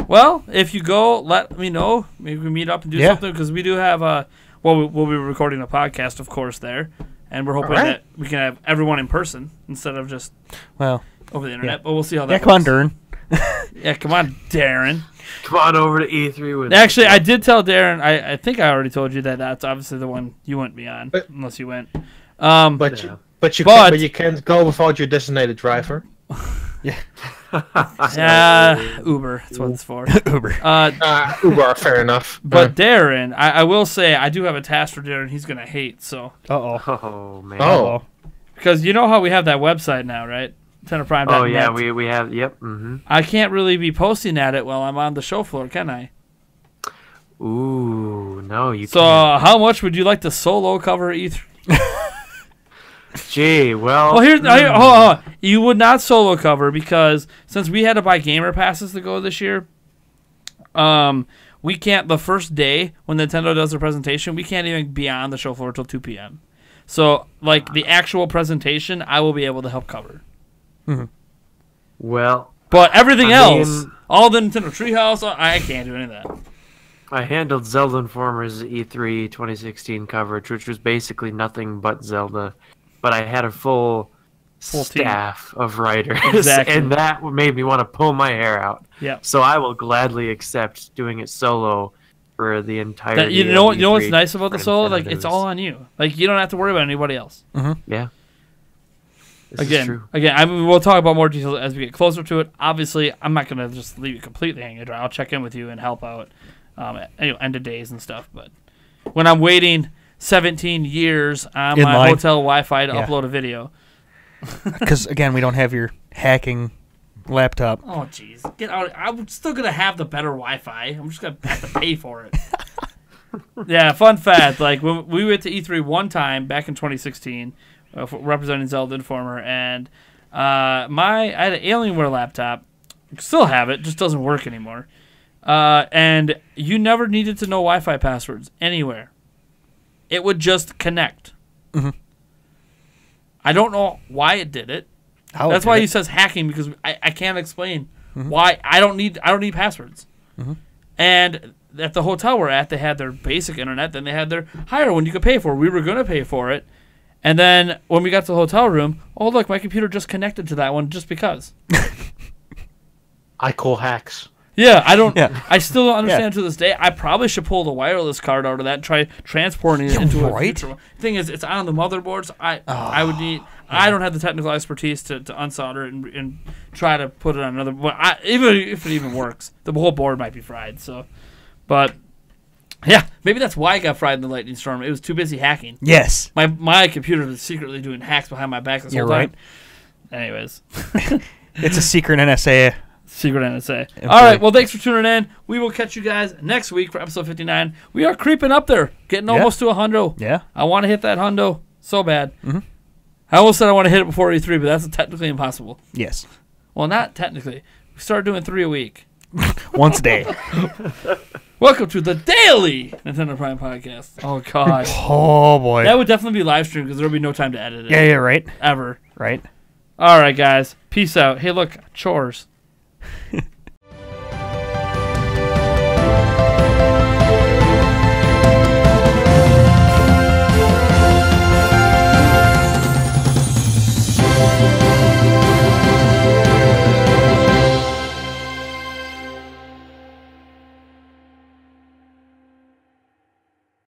Well, if you go, let me know. Maybe we meet up and do something because we do have we'll be recording a podcast, of course, there, and we're hoping that we can have everyone in person instead of just over the internet. But we'll see how that. Yeah, come on, Darrin. Yeah, come on, Darrin. Come on over to E3 with. Actually, I did tell Darrin. I think I already told you that that's obviously the one you wouldn't be on unless you went. But you can't go without your designated driver. Uber. That's what it's for. Uber. Uber, fair enough. But Darrin, I will say I do have a task for Darrin. He's gonna hate Oh man. Oh. because you know how we have that website now, right? Tenderprime.net. Oh yeah, we have. Yep. Mm-hmm. I can't really be posting at it while I'm on the show floor, can I? Ooh, no, you So can't. how much would you like to solo cover E3? Gee, well. Well, hold on. You would not solo cover because since we had to buy gamer passes to go this year, we can't. The first day when Nintendo does their presentation, we can't even be on the show floor until 2 p.m. So, like the actual presentation, I will be able to help cover. Mm-hmm. Well, But everything I else, mean- all the Nintendo Treehouse, I can't do any of that. I handled Zelda Informer's E3 2016 coverage, which was basically nothing but Zelda, but I had a full team. staff of writers, Exactly. and that made me want to pull my hair out. Yeah. So I will gladly accept doing it solo for the entire. You know what's nice about the solo? Like it's all on you. Like you don't have to worry about anybody else. Yeah. This is true. Again, I mean, we'll talk about more details as we get closer to it. Obviously, I'm not gonna just leave you completely hanging dry. I'll check in with you and help out, end of days and stuff. But when I'm waiting 17 years on In my line. hotel Wi-Fi to upload a video, Because again, we don't have your hacking laptop. oh jeez, get out! I'm still gonna have the better Wi-Fi. I'm just gonna have to pay for it. Yeah, fun fact: like when we went to E3 one time back in 2016. Representing Zelda Informer, and I had an Alienware laptop, still have it, just doesn't work anymore. And you never needed to know Wi-Fi passwords anywhere; it would just connect. Mm-hmm. I don't know why it did it. That's why he says hacking because I can't explain why I don't need passwords. Mm-hmm. And at the hotel we're at, they had their basic internet, then they had their higher one you could pay for. We were gonna pay for it. And then when we got to the hotel room, oh look, my computer just connected to that one just because. I call hacks. Yeah, I don't. Yeah. I still don't understand to this day. I probably should pull the wireless card out of that and try transporting it into a future one. Thing is, it's on the motherboard. So I would need. I don't have the technical expertise to unsolder it and try to put it on another. But even if it even works, the whole board might be fried. So, but. Yeah, maybe that's why I got fried in the lightning storm. It was too busy hacking. Yes. My computer was secretly doing hacks behind my back this whole time. Anyways. It's a secret NSA. Secret NSA. All right, well, thanks for tuning in. We will catch you guys next week for episode 59. We are creeping up there, getting almost to a hundo. Yeah. I want to hit that hundo so bad. Mm-hmm. I almost said I want to hit it before E3, but that's technically impossible. Yes. Well, not technically. We started doing 3 a week. Once a day. Welcome to the daily Nintendo Prime podcast. Oh, God. Oh, boy. That would definitely be live stream because there would be no time to edit it. Yeah, right. Ever. Right. All right, guys. Peace out. Hey, look, chores.